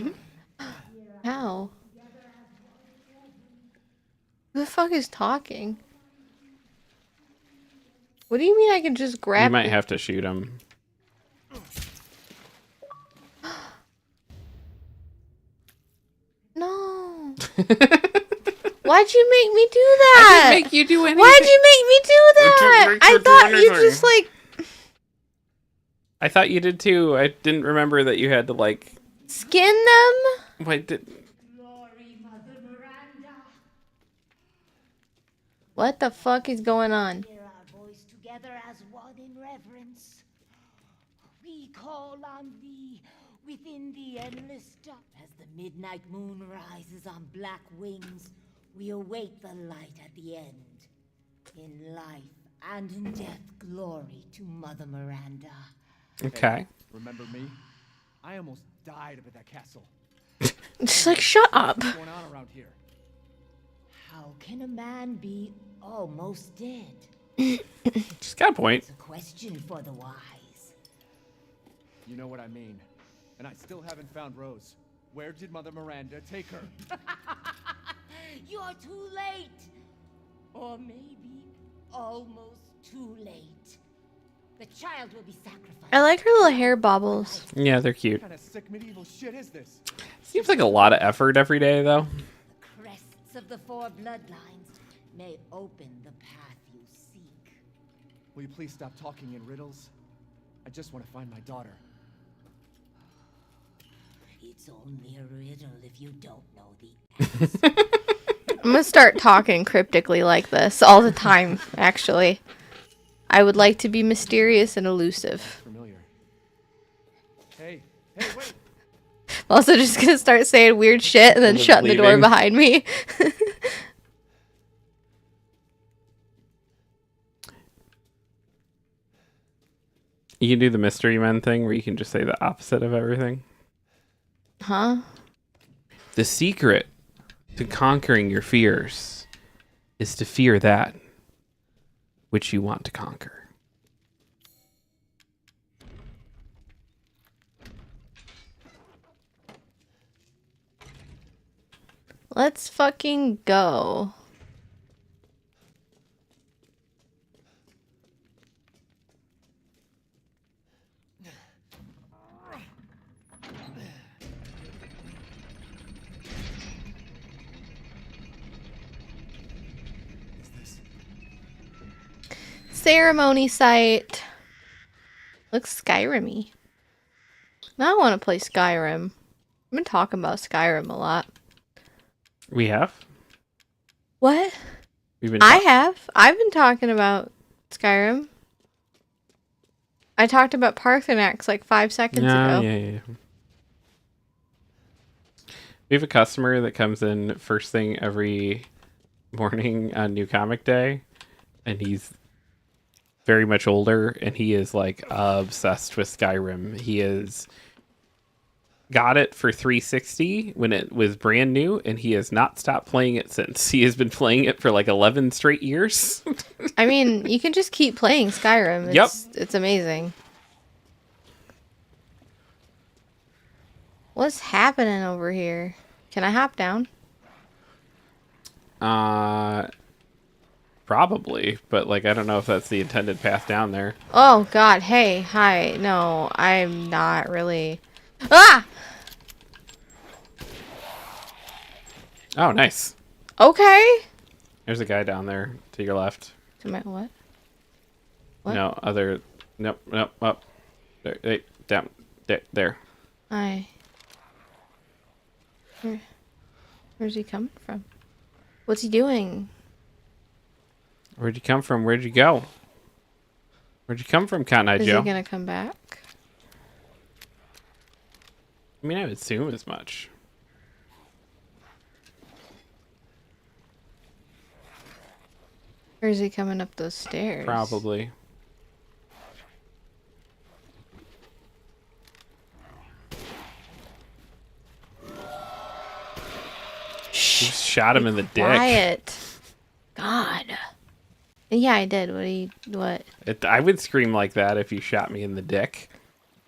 How? Who the fuck is talking? What do you mean I can just grab You might the- have to shoot them. No. Why'd you make me do I that? didn't make you do anything. Why'd you make me do that? make I you do thought you anything. just like I thought you did too. I didn't remember that you had to like. skin them. Wait, did... Glory, Mother Miranda. What the fuck is going on? Hear our voice together as one in reverence. We call on thee within the endless dark. As the midnight moon rises on black wings, we await the light at the end. In life and in death, glory to Mother Miranda. Okay. Remember me? I almost died up at that castle. Just like shut up. What's going on around here? How can a man be almost dead? She's got a point. It's a question for the wise. You know what I mean. And I still haven't found Rose. Where did Mother Miranda take her? You're too late. Or maybe almost too late. The child will be sacrificed. I like her little hair bobbles. Yeah, they're cute. What kind of sick medieval shit is this? Seems like a lot of effort every day, though. The crests of the four bloodlines may open the path you seek. Will you please stop talking in riddles? I just want to find my daughter. It's only a riddle if you don't know the answer. I'm gonna start talking cryptically like this all the time, actually. I would like to be mysterious and elusive. Familiar. Hey, wait! I'm also just gonna start saying weird shit and then And then shutting the door leaving. behind me. You can do the mystery men thing where you can just say the opposite of everything. Huh? The secret to conquering your fears is to fear that which you want to conquer. Let's fucking go. Ceremony site. Looks Skyrim-y. Now I want to play Skyrim. I've been talking about Skyrim a lot. We have? What? We've been I have. I've been talking about Skyrim. I talked about Parthenax like 5 seconds ago. Yeah. We have a customer that comes in first thing every morning on New Comic Day, and he's very much older, and he is like obsessed with Skyrim. He is got it for 360 when it was brand new, and he has not stopped playing it since. He has been playing it for like 11 straight years. I mean, you can just keep playing Skyrim. It's amazing. What's happening over here? Can I hop down? Probably, but like I don't know if that's the intended path down there. Oh god, hey, hi. No, I'm not really. Ah! Oh, nice. Okay. There's a guy down there to your left. To my what? What? No, other. Nope, up. There, hey, down. There. Hi. Where's he coming from? What's he doing? Where'd you come from? Where'd you go? Where'd you come from, Cotton Eye Is Joe? he gonna come back? I mean, I would assume as much. Or is he coming up those stairs? Probably. You shot him in the dick. Quiet. God. Yeah, I did. What? I would scream like that if you shot me in the dick.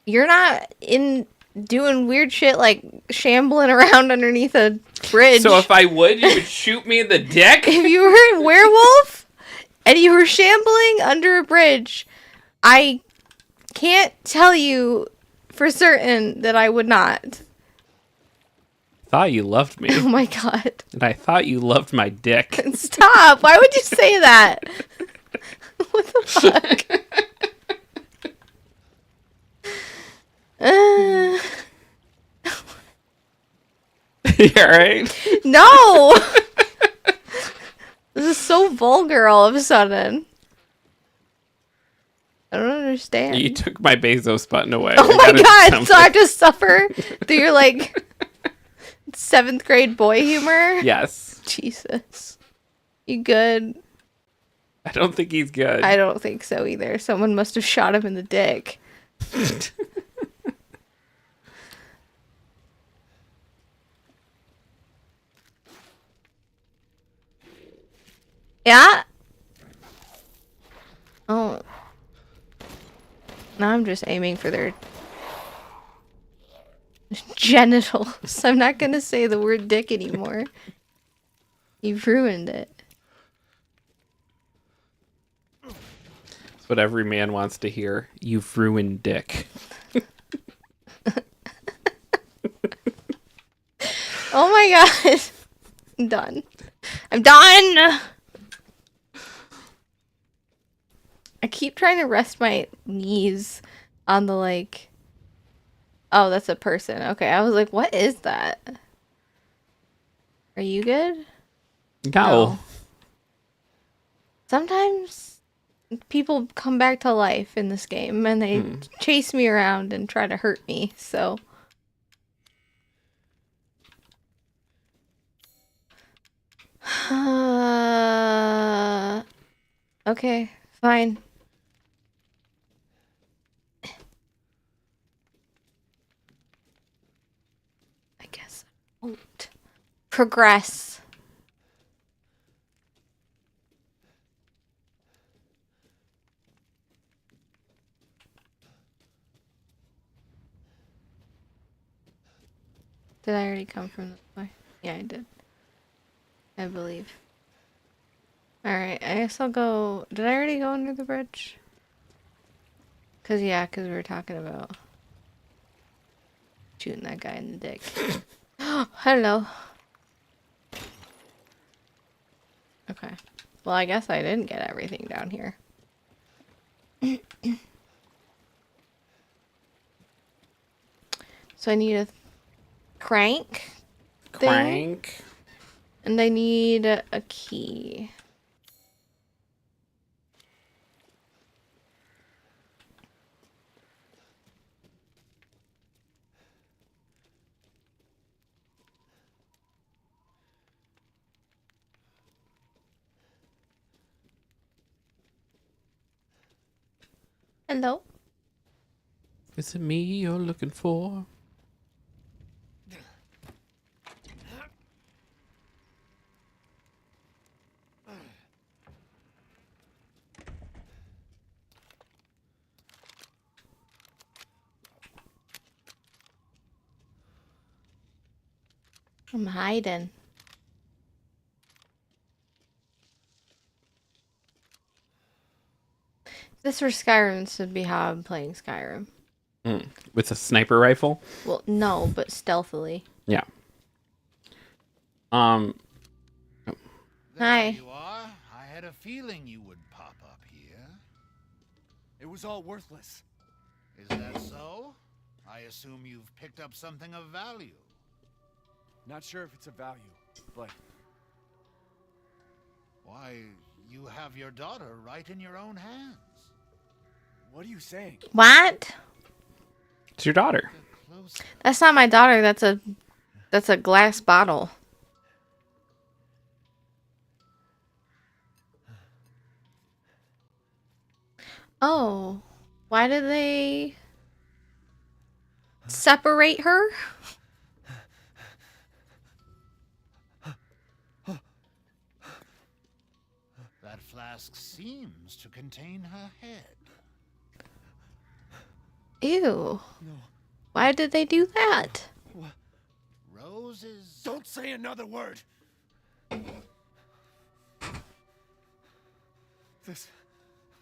You're not doing weird shit like shambling around underneath a bridge. So if I would, you would shoot me in the dick? If you were a werewolf and you were shambling under a bridge, I can't tell you for certain that I would not. thought you loved me. Oh my god. And I thought you loved my dick. Stop. Why would you say that? What the fuck? Yeah, right? No. This is so vulgar all of a sudden. I don't understand. You took my Bezos button away. Oh I my gotta do god, something. so I have to suffer through your like 7th grade boy humor? Yes. Jesus. You good? I don't think he's good. I don't think so either. Someone must have shot him in the dick. Yeah? Oh. Now I'm just aiming for their genitals. I'm not gonna say the word dick anymore. You've ruined it. That's what every man wants to hear. You've ruined dick. Oh my god. I'm done. I'm done! I keep trying to rest my knees on the like... Oh, that's a person. Okay, I was like, what is that? Are you good? No. Sometimes people come back to life in this game and they chase me around and try to hurt me, so... Okay, fine. I guess I won't progress. Did I already come from this way? Yeah, I did. I believe. Alright, I guess I'll go... Did I already go under the bridge? Cause we were talking about shooting that guy in the dick. Hello. Okay. Well, I guess I didn't get everything down here. So I need a crank thing, Crank. and I need a key. Hello? Is it me you're looking for? I'm hiding. This for Skyrim, this would be how I'm playing Skyrim. With a sniper rifle? Well, no, but stealthily. Yeah. There Hi. you are. I had a feeling you would pop up here. It was all worthless. Is that so? I assume you've picked up something of value. Not sure if it's a value, but Why, you have your daughter right in your own hands. what are you saying? What? It's your daughter. Close. That's not my daughter. That's a glass bottle. Oh, why did they separate her? That flask seems to contain her head. Ew. Why did they do that? Roses. Don't say another word. This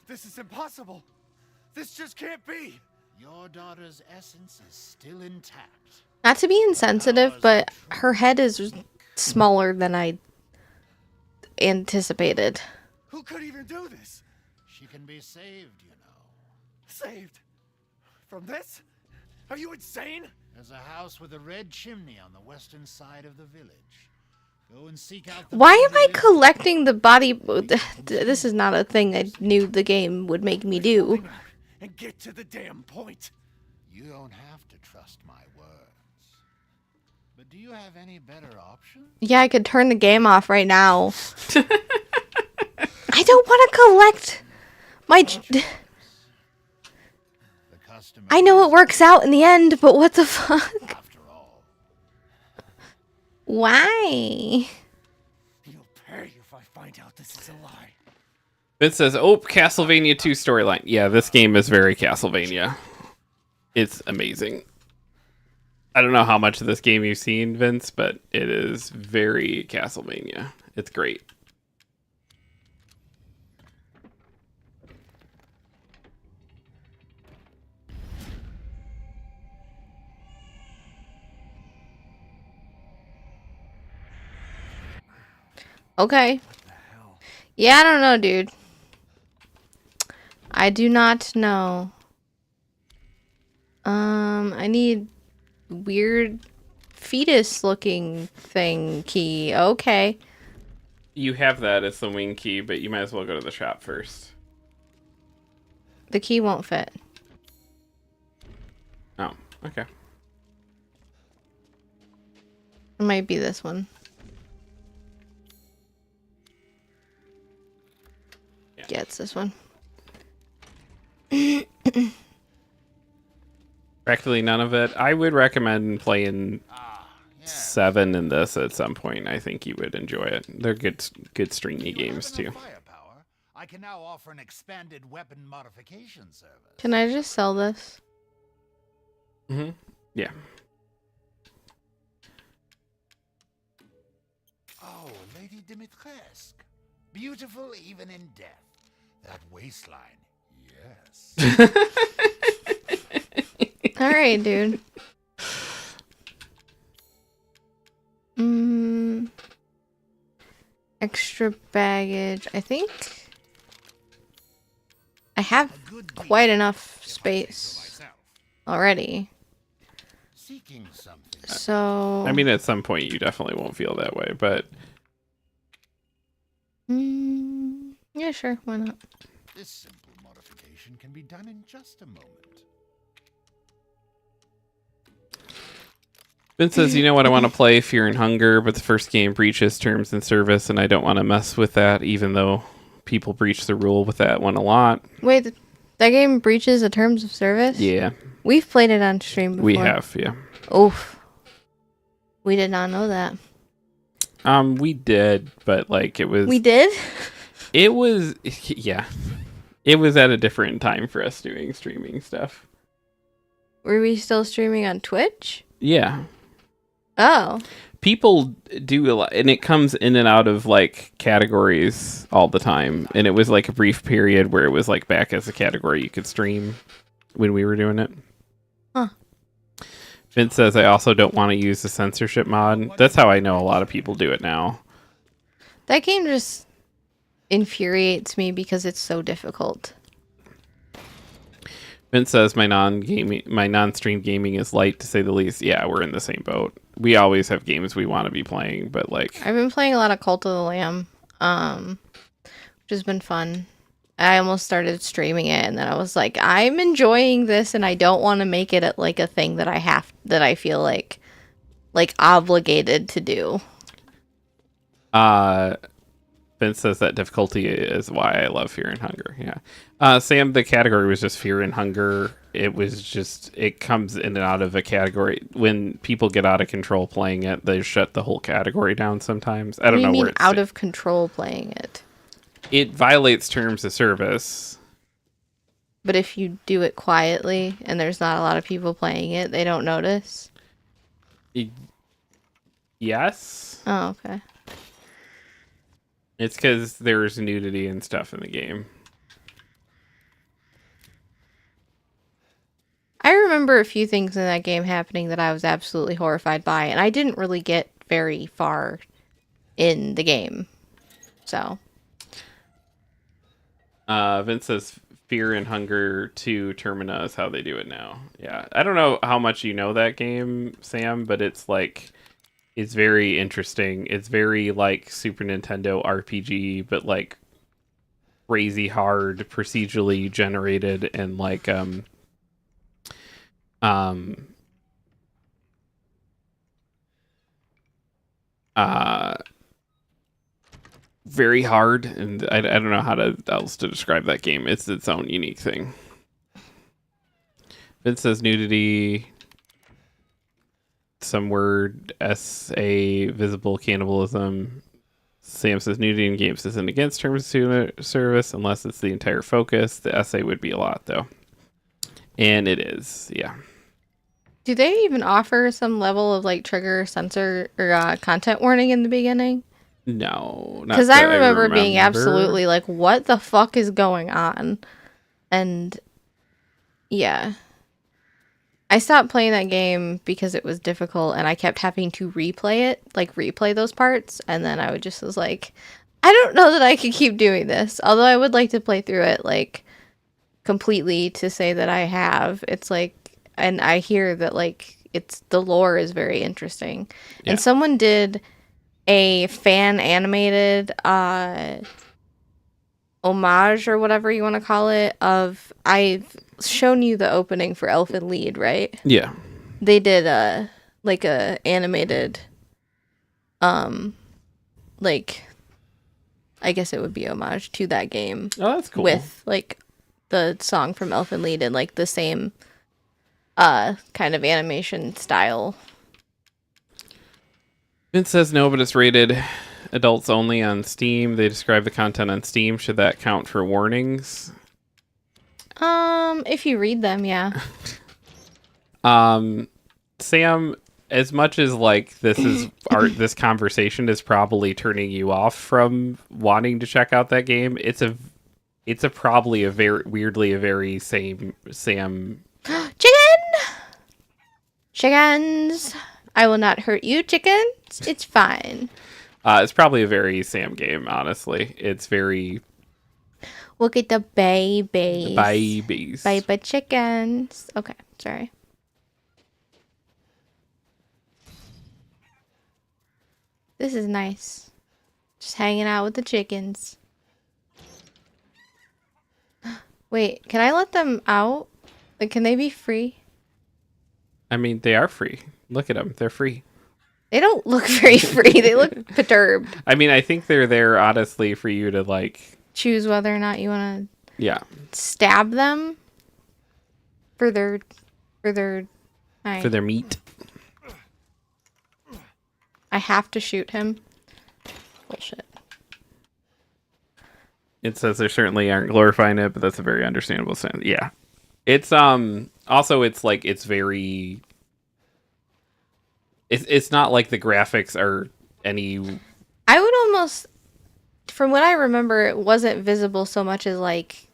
is impossible. This just can't be. Your daughter's essence is still intact. Not to be insensitive, but her head is smaller than I anticipated. Who could even do this? She can be saved, you know. Saved? From this? Are you insane? There's a house with a red chimney on the western side of the village. Go and seek out the Why am I village. collecting the body? This is not a thing I knew the game would make me do. And get to the damn point. You don't have to trust my words. But do you have any better option? Yeah, I could turn the game off right now. I don't want to collect my... The customer I know it works out in the end, but what the fuck? after all. Why? You'll pay if I find out this is a lie. Vince says, "Oh, Castlevania 2 storyline." Yeah, this game is very Castlevania. It's amazing. I don't know how much of this game you've seen, Vince, but it is very Castlevania. It's great. Okay. Yeah, I don't know, dude. I do not know. I need weird fetus looking thing key. Okay. You have that as the wing key, but you might as well go to the shop first. The key won't fit. Oh, okay. It might be this one. Yeah, it's this one. Practically none of it. I would recommend playing 7 in this at some point. I think you would enjoy it. They're good stringy games too. Firepower. I can now offer an expanded weapon modification service. Can I just sell this? Mm-hmm. Yeah. Oh, Lady Dimitrescu. Beautiful even in death. That waistline, yes. Alright, dude. Extra baggage. I think I have A good deal, quite enough if I say so space myself. already. Seeking something. So I mean, at some point you definitely won't feel that way, but yeah, sure, why not? This simple modification can be done in just a moment. Vince says, "You know what? I want to play Fear and Hunger, but the first game breaches terms and service, and I don't want to mess with that, even though people breach the rule with that one a lot." Wait, that game breaches the terms of service? Yeah, We've played it on stream before. we have. Yeah, Oof. We did not know that. we did, but like it was. We did? It was. Yeah, it was at a different time for us doing streaming stuff. Were we still streaming on Twitch? Yeah. Oh. People do a lot, and it comes in and out of like categories all the time. And it was like a brief period where it was like back as a category you could stream when we were doing it. Huh. Vince says, "I also don't want to use the censorship mod." That's how I know a lot of people do it now. That game just infuriates me because it's so difficult. Vince says, my non-stream gaming is light, to say the least." Yeah, we're in the same boat. We always have games we want to be playing, but like... I've been playing a lot of Cult of the Lamb, which has been fun. I almost started streaming it, and then I was like, I'm enjoying this, and I don't want to make it like a thing that I feel like obligated to do. Vince says that difficulty is why I love Fear and Hunger. Yeah. Sam, the category was just Fear and Hunger. It comes in and out of a category. When people get out of control playing it, they shut the whole category down sometimes. I don't know where it's out of control playing it. It violates terms of service. But if you do it quietly and there's not a lot of people playing it, they don't notice? Yes. Oh, okay. It's because there's nudity and stuff in the game. I remember a few things in that game happening that I was absolutely horrified by, and I didn't really get very far in the game. So. Vince says Fear and Hunger 2 Termina is how they do it now. Yeah. I don't know how much you know that game, Sam, but it's like, it's very interesting. It's very like Super Nintendo RPG, but like crazy hard, procedurally generated, and like uh very hard, and I don't know how to else to describe that game. It's its own unique thing. Vince says nudity, some word, SA, visible cannibalism. Sam says nudity in games isn't against terms of service unless it's the entire focus. The SA would be a lot, though. And it is, yeah. Do they even offer some level of like trigger, censor, or content warning in the beginning? No. Because I remember being absolutely like, what the fuck is going on? And yeah. I stopped playing that game because it was difficult and I kept having to replay it, like replay those parts. And then I was like, I don't know that I could keep doing this. Although I would like to play through it like completely to say that I have. It's like, and I hear that like the lore is very interesting. Yeah. And someone did a fan animated homage or whatever you want to call it of, I've shown you the opening for Elfen Lied, right? Yeah. They did a animated like I guess it would be homage to that game. Oh, that's cool. With like the song from Elfen Lied and like the same kind of animation style. Vince says no, but it's rated adults only on Steam. They describe the content on Steam. Should that count for warnings? If you read them, yeah. Sam, as much as like this is this conversation is probably turning you off from wanting to check out that game, it's probably a very same Sam. Chickens. I will not hurt you, chickens. It's fine. It's probably a very Sam game, honestly. It's very... Look at the babies. The babies. Baby chickens. Okay, sorry. This is nice. Just hanging out with the chickens. Wait, can I let them out? Like, can they be free? I mean, they are free. Look at them. They're free. They don't look very free. They look perturbed. I mean, I think they're there, honestly, for you to, like... choose whether or not you want to stab them for their meat. I have to shoot him. Bullshit. It says they certainly aren't glorifying it, but that's a very understandable sense. Yeah. It's also it's like it's very it's not like the graphics are any. I would almost, from what I remember, it wasn't visible so much as like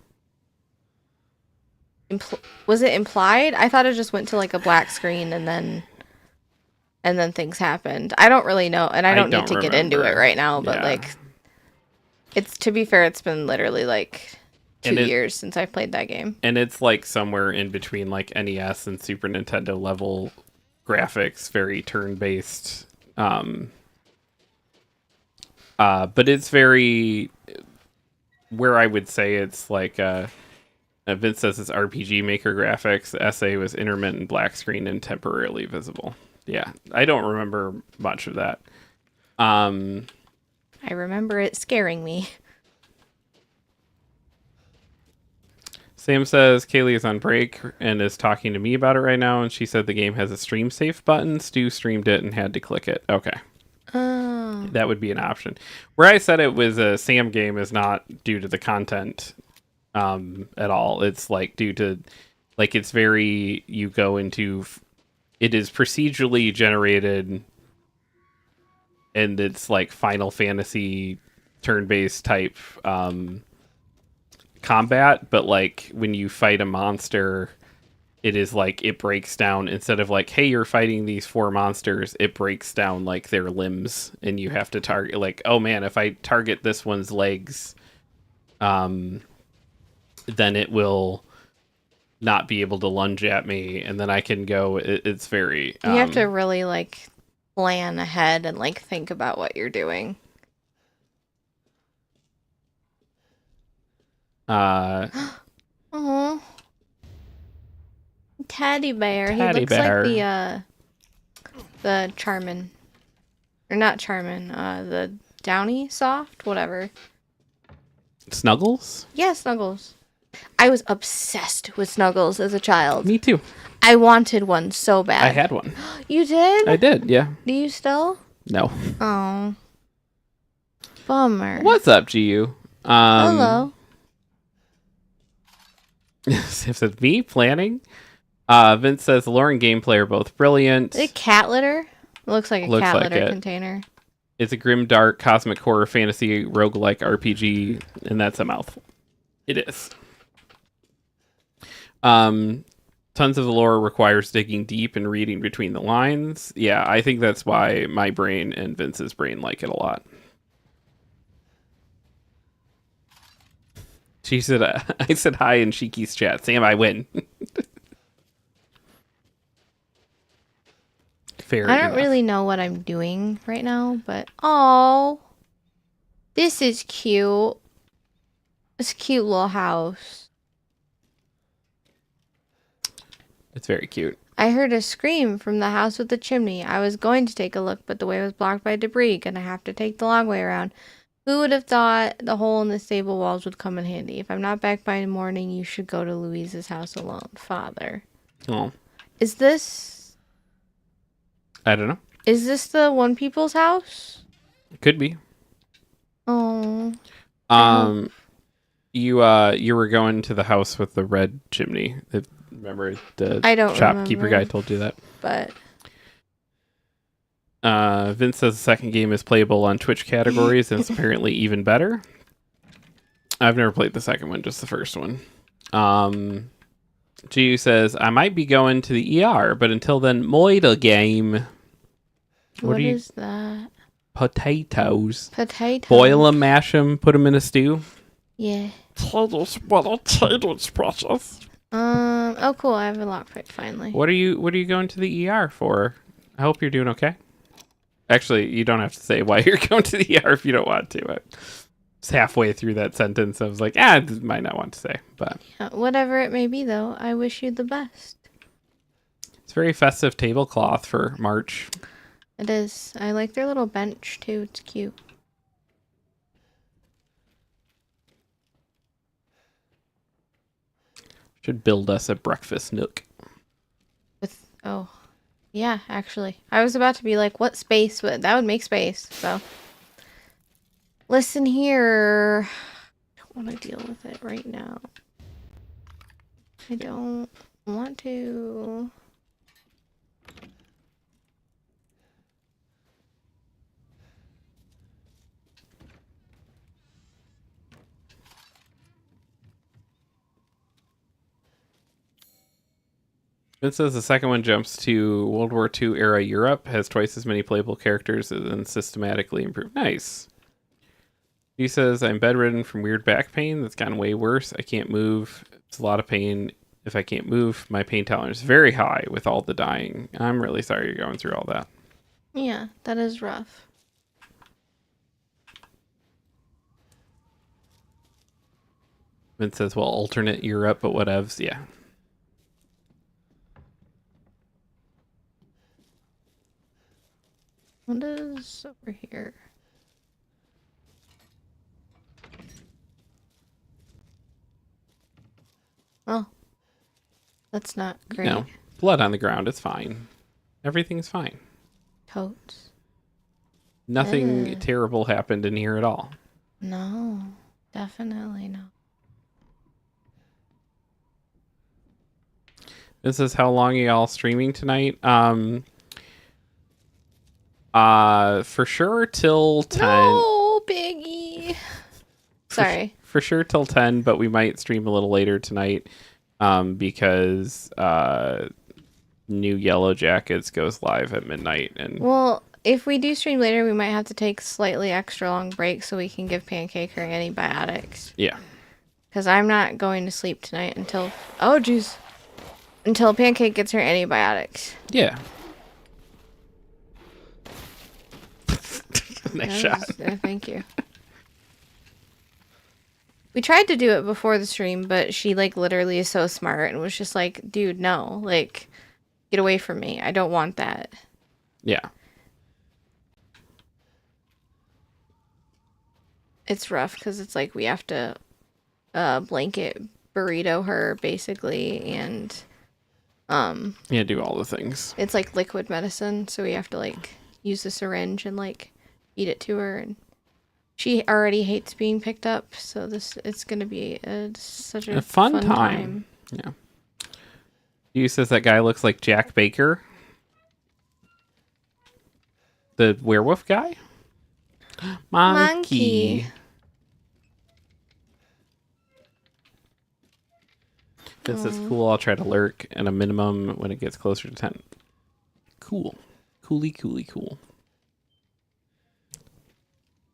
was it implied? I thought it just went to like a black screen and then things happened. I don't really know, and I don't need to get into it right now, but like it's, to be fair, it's been literally like 2 years since I played that game. And it's like somewhere in between like NES and Super Nintendo level graphics, very turn-based. But it's very, where I would say it's like Vince says it's RPG Maker graphics. The essay was intermittent black screen and temporarily visible. Yeah, I don't remember much of that. I remember it scaring me. Sam says Kaylee is on break and is talking to me about it right now, and she said the game has a stream safe button. Stu streamed it and had to click it. Okay. Oh. That would be an option. Where I said it was a Sam game is not due to the content at all. It's like due to, like, it's very, you go into, it is procedurally generated, and it's like Final Fantasy turn-based type combat, but like when you fight a monster, it is like it breaks down instead of like, hey, you're fighting these 4 monsters, it breaks down like their limbs and you have to target like, oh man, if I target this one's legs, then it will not be able to lunge at me, and then I can go. It's very. You have to really like plan ahead and like think about what you're doing. Oh, teddy bear. He Teddy looks bear. like the Charmin, or not Charmin. The Downy Soft, whatever. Snuggles? Yeah, Snuggles. I was obsessed with Snuggles as a child. Me too. I wanted one so bad. I had one. You did? I did, yeah. Do you still? No. Oh. Bummer. What's up, GU? Hello. If it's me planning, Vince says lore and gameplay are both brilliant. Is it cat litter? It looks like a cat litter container. It's a grim, dark, cosmic horror, fantasy, roguelike RPG, and that's a mouthful. It is. Tons of the lore requires digging deep and reading between the lines. Yeah, I think that's why my brain and Vince's brain like it a lot. She said, I said hi in Shiki's chat. Sam, I win. Fair I don't enough. really know what I'm doing right now, but oh, this is cute. It's a cute little house. It's very cute. I heard a scream from the house with the chimney. I was going to take a look, but the way was blocked by debris. Gonna have to take the long way around. Who would have thought the hole in the stable walls would come in handy? If I'm not back by the morning, you should go to Louise's house alone. Father. Oh, Is this I don't know. the one people's house? Could be. Oh. You were going to the house with the red chimney. Remember the I don't shopkeeper remember. guy told you that. But Vince says the second game is playable on Twitch categories and it's apparently even better. I've never played the second one, just the first one. Giu says, I might be going to the ER, but until then, moida game. what is that? Potatoes. Potato. Boil them, mash them, put them in a stew. Yeah. Potatoes, potatoes, precious. Oh, cool. I have a lockpick finally. What are you going to the ER for? I hope you're doing okay. Actually, you don't have to say why you're going to the ER if you don't want to. But it's halfway through that sentence. I was like, I might not want to say, but Whatever it may be, though, I wish you the best. it's very festive tablecloth for March. It is. I like their little bench too. It's cute. Should build us a breakfast nook. Yeah, actually, I was about to be like, what space? But that would make space. So, listen here. I don't want to deal with it right now. I don't want to. It says the second one jumps to World War II era Europe, has twice as many playable characters, and systematically improved. Nice. He says, I'm bedridden from weird back pain that's gotten way worse. I can't move. It's a lot of pain. If I can't move, my pain tolerance is very high with all the dying. I'm really sorry you're going through all that. Yeah, that is rough. It says, well, alternate Europe, but whatevs. Yeah. What is over here? Oh, that's not great. No. Blood on the ground. It's fine. Everything's fine. Totes. Nothing Ugh. terrible happened in here at all. No, definitely no. This is how long are y'all streaming tonight? For sure till 10. No, Biggie. Sorry. For sure till 10, but we might stream a little later tonight. because New Yellow Jackets goes live at midnight, and Well, if we do stream later, we might have to take slightly extra long breaks so we can give Pancake her antibiotics. yeah. Because I'm not going to sleep tonight until... Oh, jeez. Until Pancake gets her antibiotics. Yeah. Nice shot. Thank you. We tried to do it before the stream, but she, like, literally is so smart and was just like, dude, no. Like, get away from me. I don't want that. Yeah. It's rough because it's like we have to blanket burrito her, basically, and... Yeah, do all the things. It's like liquid medicine, so we have to like use the syringe and like feed it to her. And she already hates being picked up, so it's gonna be such a fun time. Yeah. You says that guy looks like Jack Baker, the werewolf guy. Monkey. This is cool. I'll try to lurk at a minimum when it gets closer to 10. Cool. Coolly cool.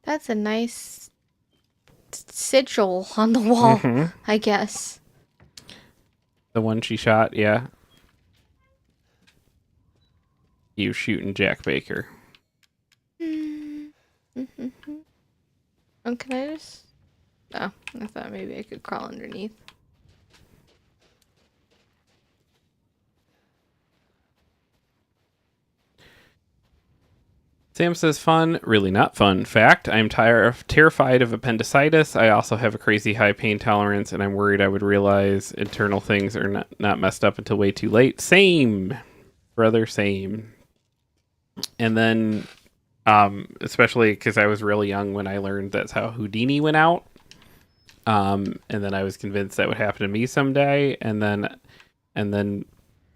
That's a nice sigil on the wall, I guess. The one she shot, yeah. You shooting Jack Baker. Oh, can I just... Oh, I thought maybe I could crawl underneath. Sam says, fun, really not fun. Fact, I'm terrified of appendicitis. I also have a crazy high pain tolerance, and I'm worried I would realize internal things are not messed up until way too late. Same, brother, same. And then, especially because I was really young when I learned that's how Houdini went out. And then I was convinced that would happen to me someday. And then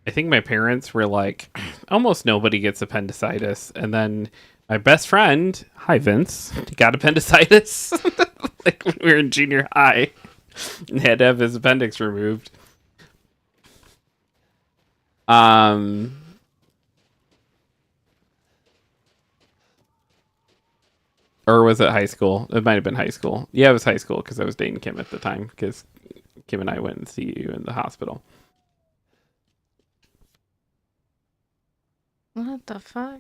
I think my parents were like, almost nobody gets appendicitis. And then my best friend, hi Vince, got appendicitis like when we were in junior high and had to have his appendix removed. Or was it high school? It might have been high school. Yeah, it was high school because I was dating Kim at the time because Kim and I went and see you in the hospital. What the fuck?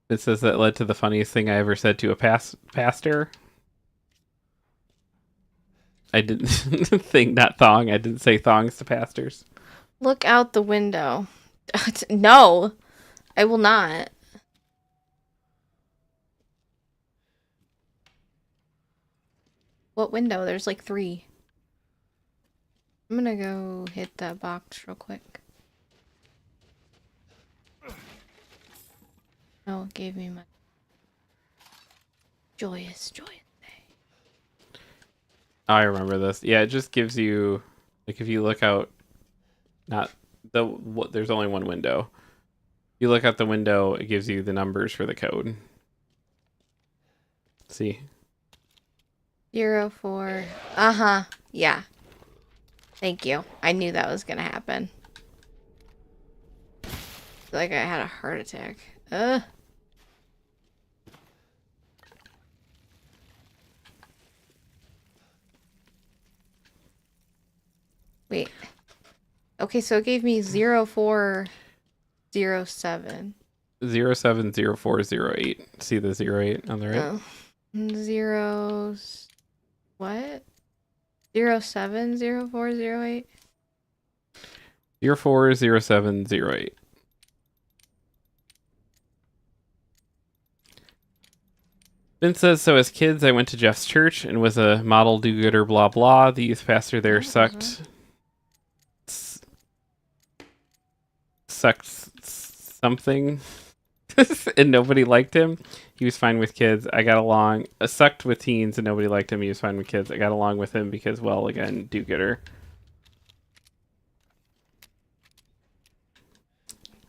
It says that led to the funniest thing I ever said to a pastor. I didn't think not thong. I didn't say thongs to pastors. Look out the window. No, I will not. What window? There's like 3. I'm gonna go hit that box real quick. Oh, it gave me my joyous day. I remember this. Yeah, it just gives you, like, if you look out, there's only one window. You look out the window, it gives you the numbers for the code. See? 04. Uh-huh. Yeah. Thank you. I knew that was gonna happen. Feel like I had a heart attack. Wait. Okay, so it gave me 0407. 070408. See the 08 on the right? Oh. Zeros. What? 070408? 040708. Vince says, so as kids, I went to Jeff's church and was a model do-gooder, blah, blah. The youth pastor there sucked something and nobody liked him. He was fine with kids. I got along. Sucked with teens and nobody liked him. He was fine with kids. I got along with him because, well, again, do-gooder.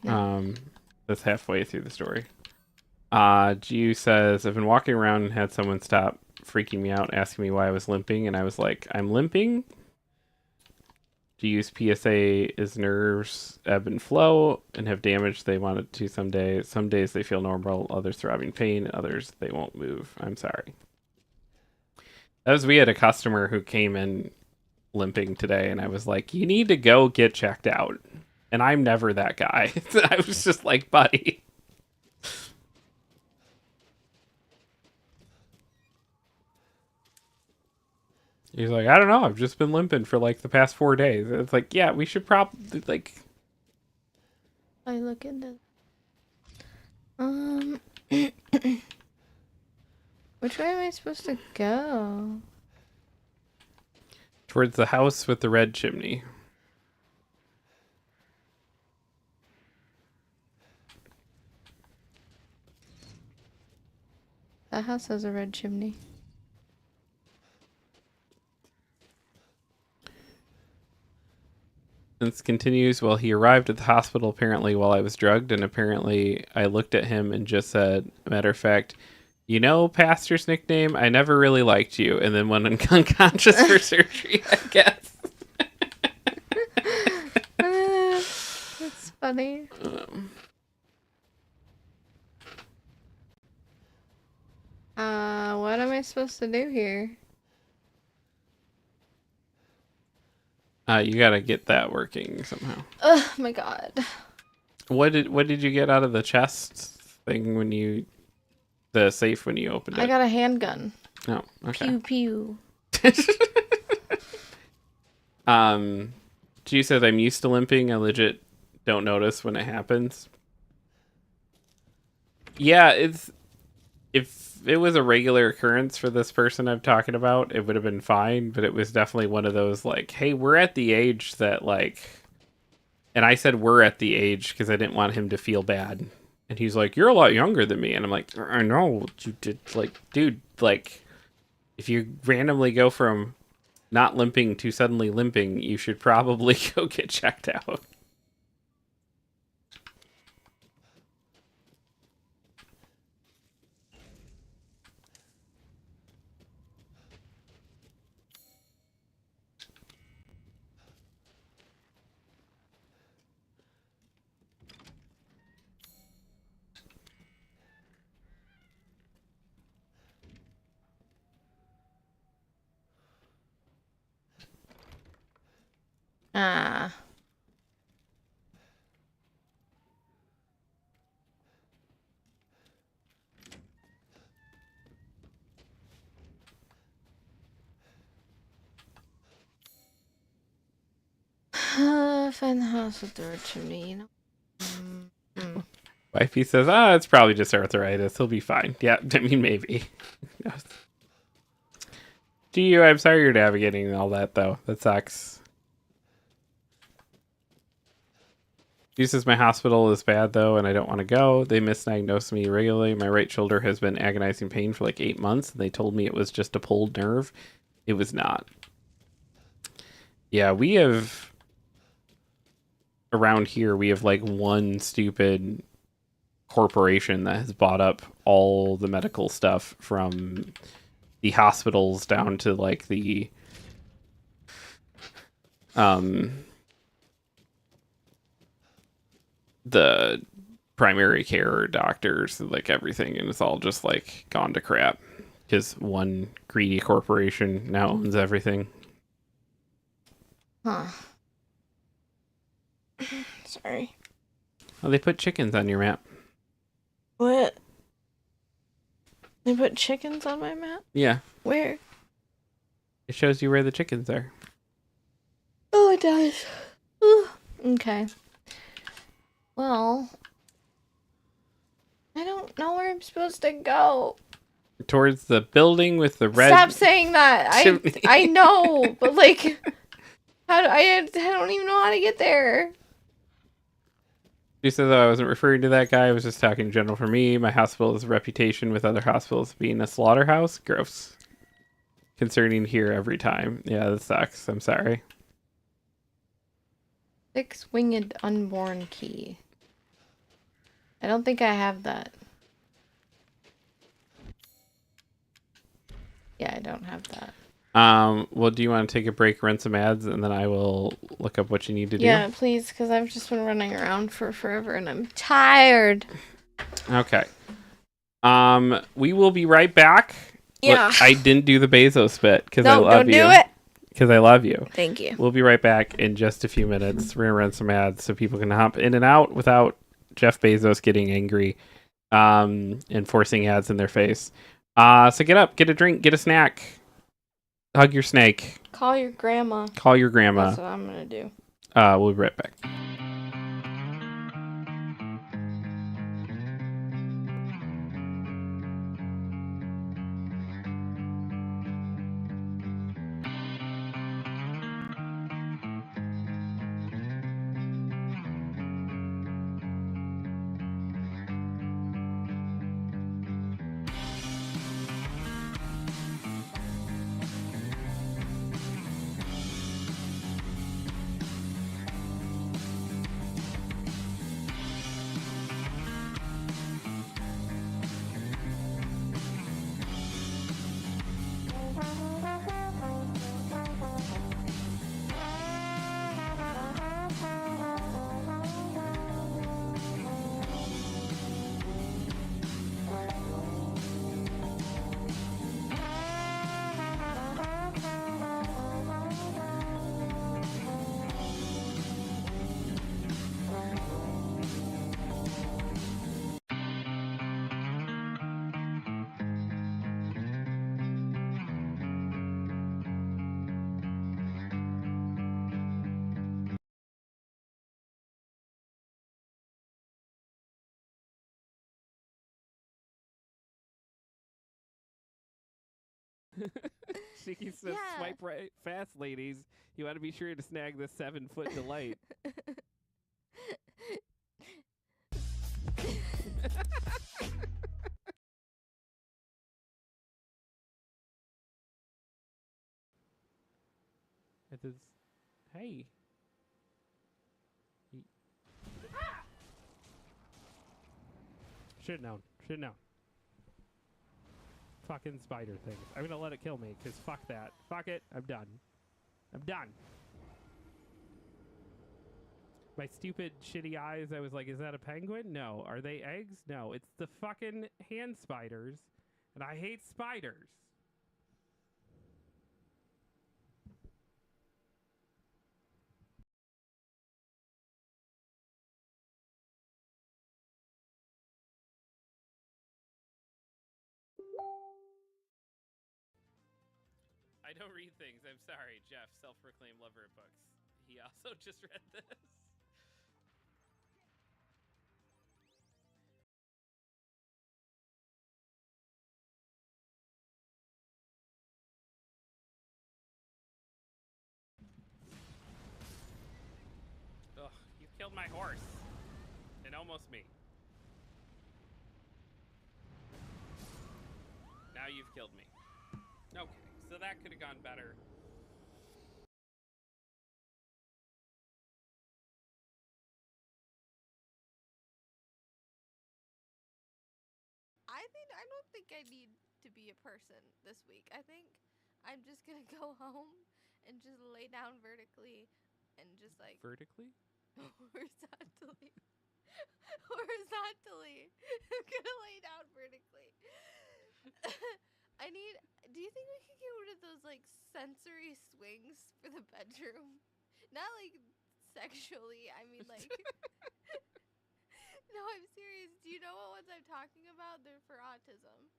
That's halfway through the story. G says, I've been walking around and had someone stop freaking me out, asking me why I was limping, and I was like, I'm limping? to use PSA as nerves ebb and flow and have damage they wanted to some days. Some days they feel normal, others throbbing pain, others they won't move. I'm sorry. We had a customer who came in limping today, and I was like, you need to go get checked out. And I'm never that guy. I was just like, buddy. He's like, I don't know. I've just been limping for like the past 4 days. It's like, yeah, we should probably like. I look into. Which way am I supposed to go? Towards the house with the red chimney. That house has a red chimney. This continues. Well, he arrived at the hospital apparently while I was drugged, and apparently I looked at him and just said, matter of fact, you know, Pastor's nickname, I never really liked you, and then went unconscious for surgery, I guess. That's funny. What am I supposed to do here? You gotta get that working somehow. Oh my god. What did you get out of the chest thing when you the safe when you opened it? I got a handgun. Oh, okay. Pew pew. She says I'm used to limping. I legit don't notice when it happens. Yeah, if it was a regular occurrence for this person I'm talking about, it would have been fine, but it was definitely one of those like, hey, we're at the age that like, and I said we're at the age because I didn't want him to feel bad. And he's like, you're a lot younger than me. And I'm like, I know, you did, like, dude, like, if you randomly go from not limping to suddenly limping, you should probably go get checked out. Ah. Find the house with the red chimney, you know? Wifey says, it's probably just arthritis. He'll be fine. Yeah, I mean, maybe. Yes. Gee, I'm sorry you're navigating all that, though. That sucks. She says my hospital is bad, though, and I don't want to go. They misdiagnosed me regularly. My right shoulder has been agonizing pain for like 8 months, and they told me it was just a pulled nerve. It was not. Yeah, we have... Around here, we have like one stupid corporation that has bought up all the medical stuff from the hospitals down to like the primary care doctors, like everything, and it's all just like gone to crap because one greedy corporation now owns everything. Huh. Sorry. Oh, they put chickens on your map. What? They put chickens on my map? Yeah. Where? It shows you where the chickens are. Oh, it does. Ooh. Okay. Well, I don't know where I'm supposed to go. Towards the building with the red... Stop saying that. chimney. I know, but like, I don't even know how to get there. She said, though, I wasn't referring to that guy. I was just talking in general for me. My hospital has a reputation with other hospitals being a slaughterhouse. Gross. Concerning here every time. Yeah, that sucks. I'm sorry. 6-winged unborn key. I don't think I have that. Yeah, I don't have that. Well, do you want to take a break, run some ads, and then I will look up what you need to do? Yeah, please, because I've just been running around for forever and I'm tired. Okay. We will be right back. Yeah. Look, I didn't do the Bezos bit because I No, love don't you. do it. Because I love you. Thank you. We'll be right back in just a few minutes. We're gonna run some ads so people can hop in and out without Jeff Bezos getting angry, and forcing ads in their face. So get up, get a drink, get a snack, hug your snake, Call your grandma. call your grandma. That's what I'm going to do. We'll be right back. Sticky says, Yeah. "Swipe right fast, ladies. You want to be sure to snag this 7-foot delight." It is. Hey. Should've known. Should've known. Fucking spider things. I'm gonna let it kill me, because fuck that. Fuck it. I'm done. I'm done. My stupid, shitty eyes, I was like, is that a penguin? No. Are they eggs? No. It's the fucking hand spiders, and I hate spiders. I don't read things. I'm sorry, Jeff, self-proclaimed lover of books. He also just read this. Ugh, you killed my horse. And almost me. Now you've killed me. Okay, so that could have gone better. I don't think I need to be a person this week. I think I'm just going to go home and just lay down vertically and just like Vertically? horizontally. Horizontally. I'm going to lay down vertically. Do you think we could get rid of those like sensory swings for the bedroom? Not like sexually, I mean like No, I'm serious. Do you know what ones I'm talking about? They're for autism.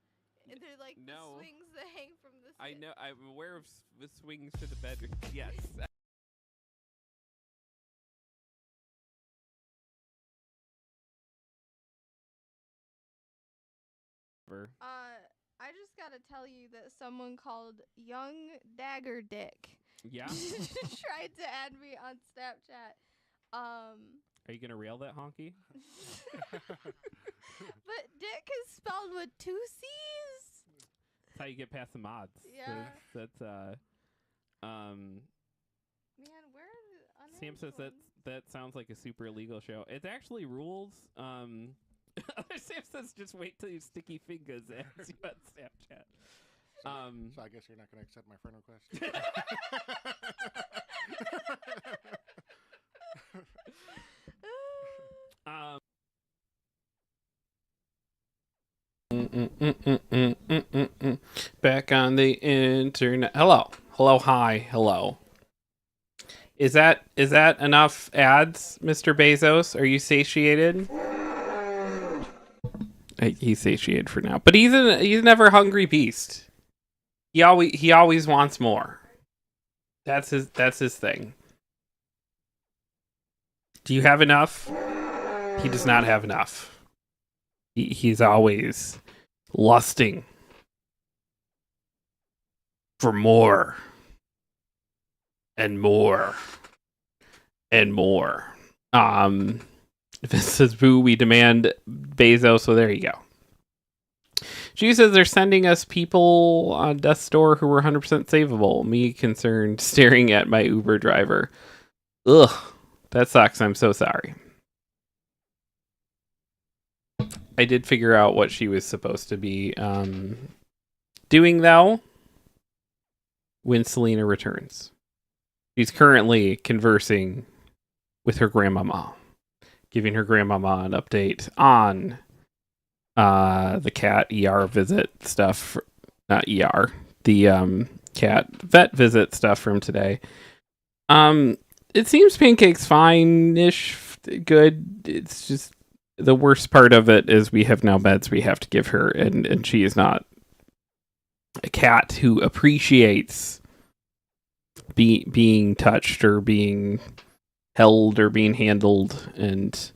They're like the swings that hang from the I know. I'm aware of the swings for the bedroom. Yes. I just gotta tell you that someone called Young Dagger Dick Yeah. tried to add me on Snapchat. Are you gonna rail that honky? But Dick is spelled with 2 C's. That's how you get past the mods. Yeah. That's Man, where are the unnamed Sam says ones? that sounds like a super illegal show. It's actually rules. Sam says just wait till your sticky fingers ads you on Snapchat. So I guess you're not going to accept my friend request. Back on the internet. Hello. Hello, hi, hello. Is that enough ads, Mr. Bezos? Are you satiated? He's satiated for now, but he's never a hungry beast. He always wants more. That's his thing. Do you have enough? He does not have enough. He's always lusting for more and more and more. If it says boo, we demand Bezos. So there you go. She says they're sending us people on Death's Door who were 100% savable. Me concerned, staring at my Uber driver. Ugh, that sucks. I'm so sorry. I did figure out what she was supposed to be doing, though, when Selena returns. She's currently conversing with her grandmama, giving her grandmama an update on the cat ER visit stuff. Not ER, the cat vet visit stuff from today. It seems Pancake's fine-ish, good. It's just the worst part of it is we have now meds we have to give her, and she is not a cat who appreciates being touched or being held or being handled, and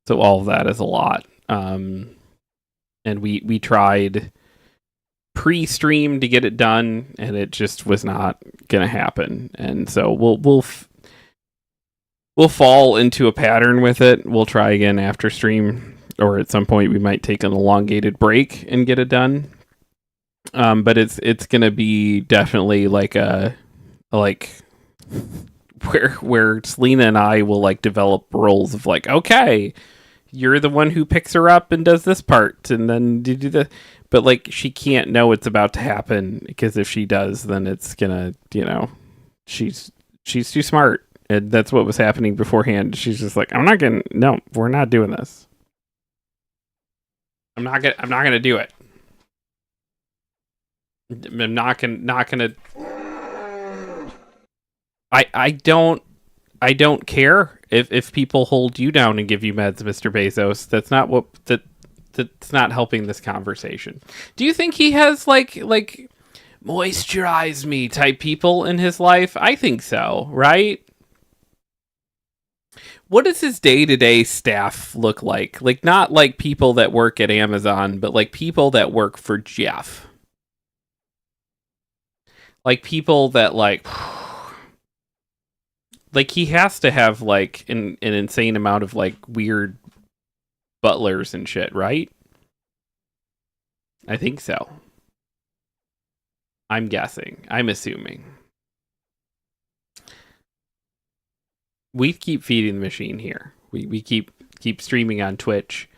so all of that is a lot. And we tried pre-stream to get it done, and it just was not gonna happen. And so we'll fall into a pattern with it. We'll try again after stream, or at some point we might take an elongated break and get it done. But it's gonna be definitely like where Selena and I will like develop roles of like, okay, you're the one who picks her up and does this part, and then you do the. But like she can't know it's about to happen, because if she does, then it's gonna, she's too smart. And that's what was happening beforehand. She's just like, no, we're not doing this. I'm not gonna do it. I'm not gonna. I don't care if people hold you down and give you meds, Mr. Bezos. That's not helping this conversation. Do you think he has like moisturize me type people in his life? I think so, right? What does his day-to-day staff look like? Like, not like people that work at Amazon, but like people that work for Jeff. Like people that like he has to have like an insane amount of like weird butlers and shit, right? I think so. I'm guessing. I'm assuming. We keep feeding the machine here. We keep streaming on Twitch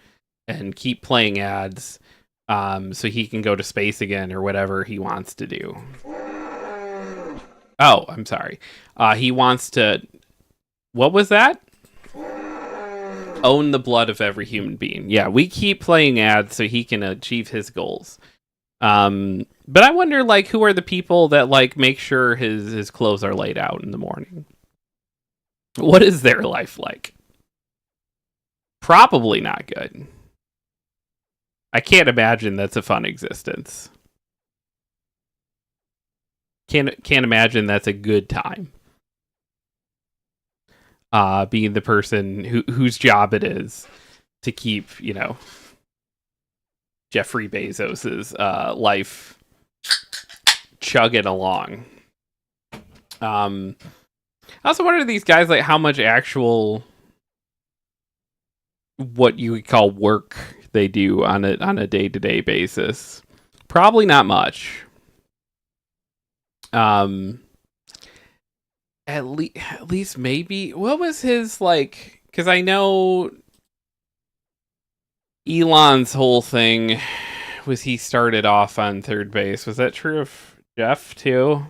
and keep playing ads, so he can go to space again or whatever he wants to do. Oh, I'm sorry. He wants to. What was that? Own the blood of every human being. Yeah, we keep playing ads so he can achieve his goals. But I wonder, like, who are the people that like make sure his clothes are laid out in the morning? What is their life like? Probably not good. I can't imagine that's a fun existence. Can't imagine that's a good time. Being the person whose job it is to keep, Jeffrey Bezos's life chugging along. I also wonder, these guys, like, how much actual what you would call work they do on a day-to-day basis. Probably not much. At least maybe. What was his, like? Because I know Elon's whole thing was he started off on third base. Was that true of Jeff too?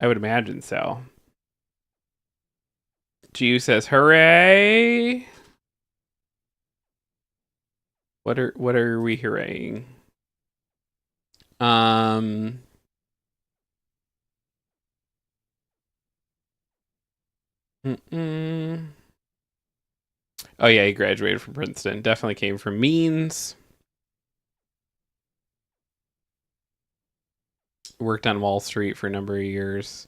I would imagine so. Gio says, "Hooray!" What are we hooraying? Um. Mm-mm. Oh yeah, he graduated from Princeton. Definitely came from means. Worked on Wall Street for a number of years.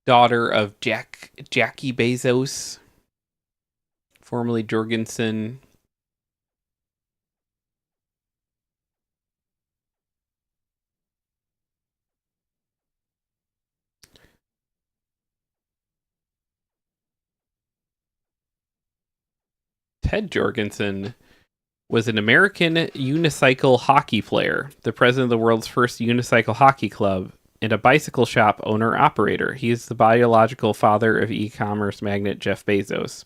Daughter of Jackie Bezos, formerly Jorgensen. Ted Jorgensen was an American unicycle hockey player, the president of the world's first unicycle hockey club, and a bicycle shop owner-operator. He is the biological father of e-commerce magnate Jeff Bezos.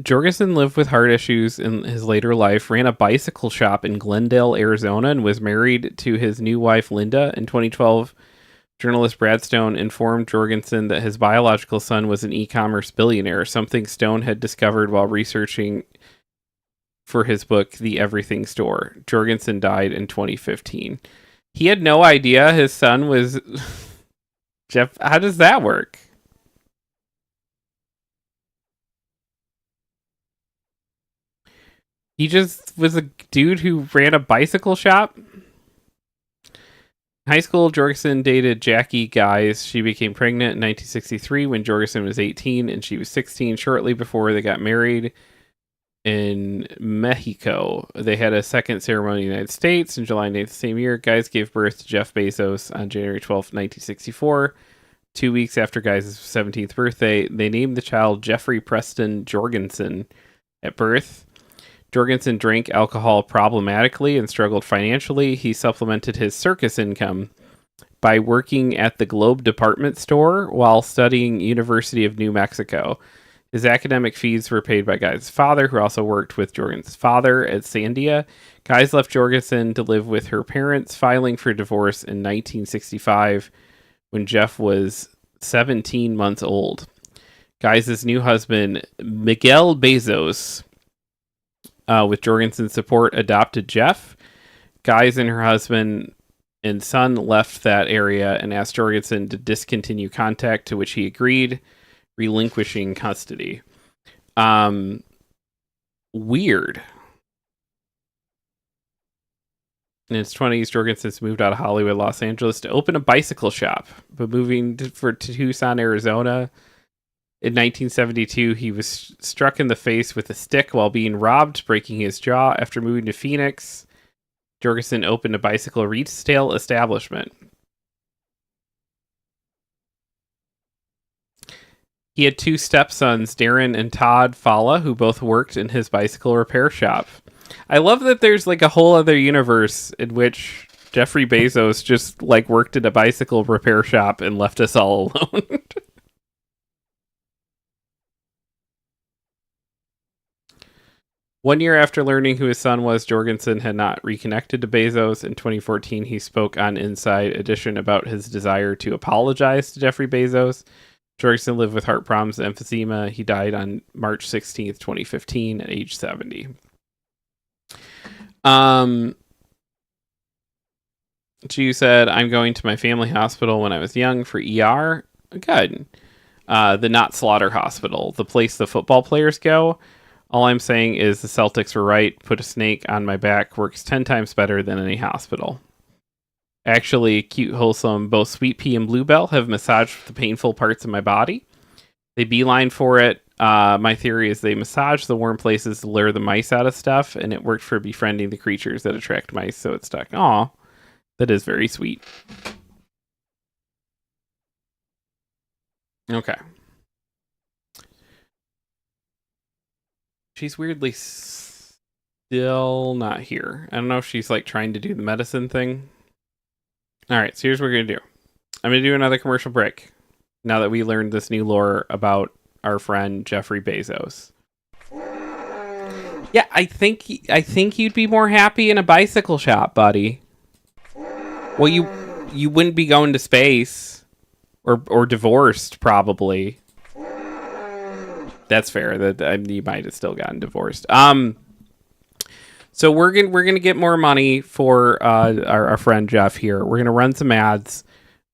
Jorgensen lived with heart issues in his later life, ran a bicycle shop in Glendale, Arizona, and was married to his new wife, Linda. In 2012, journalist Brad Stone informed Jorgensen that his biological son was an e-commerce billionaire, something Stone had discovered while researching for his book, The Everything Store. Jorgensen died in 2015. He had no idea his son was Jeff. How does that work? He just was a dude who ran a bicycle shop. High school, Jorgensen dated Jackie Guys. She became pregnant in 1963 when Jorgensen was 18 and she was 16, shortly before they got married in Mexico. They had a second ceremony in the United States in July 9th the same year. Guys gave birth to Jeff Bezos on January 12th, 1964. 2 weeks after Guys' 17th birthday, they named the child Jeffrey Preston Jorgensen at birth. Jorgensen drank alcohol problematically and struggled financially. He supplemented his circus income by working at the Globe department store while studying University of New Mexico. His academic fees were paid by Guy's father, who also worked with Jorgensen's father at Sandia. Guys left Jorgensen to live with her parents, filing for divorce in 1965 when Jeff was 17 months old. Guys' new husband, Miguel Bezos, with Jorgensen's support, adopted Jeff. Guys and her husband and son left that area and asked Jorgensen to discontinue contact, to which he agreed, relinquishing custody. Weird. In his 20s, Jorgensen's moved out of Hollywood, Los Angeles to open a bicycle shop, but moving to Tucson, Arizona, in 1972, he was struck in the face with a stick while being robbed, breaking his jaw. After moving to Phoenix, Jorgensen opened a bicycle retail establishment. He had two stepsons, Darren and Todd Falla, who both worked in his bicycle repair shop. I love that there's like a whole other universe in which Jeffrey Bezos just like worked in a bicycle repair shop and left us all alone. One year after learning who his son was, Jorgensen had not reconnected to Bezos. In 2014, he spoke on Inside Edition about his desire to apologize to Jeffrey Bezos. Jorgensen lived with heart problems and emphysema. He died on March 16th, 2015, at age 70. Chu said, I'm going to my family hospital when I was young for ER. Good. The Not Slaughter Hospital, the place the football players go. All I'm saying is the Celtics were right. Put a snake on my back works 10 times better than any hospital. Actually, cute, wholesome, both Sweet Pea and Bluebell have massaged the painful parts of my body. They beeline for it. My theory is they massage the warm places to lure the mice out of stuff, and it worked for befriending the creatures that attract mice, so it stuck. Aw, that is very sweet. Okay. She's weirdly still not here. I don't know if she's like trying to do the medicine thing. All right, so here's what we're gonna do. I'm gonna do another commercial break. Now that we learned this new lore about our friend Jeffrey Bezos. Yeah, I think you'd be more happy in a bicycle shop, buddy. Well, you wouldn't be going to space or divorced probably. That's fair. That you might have still gotten divorced. So we're gonna get more money for our friend Jeff here. We're gonna run some ads.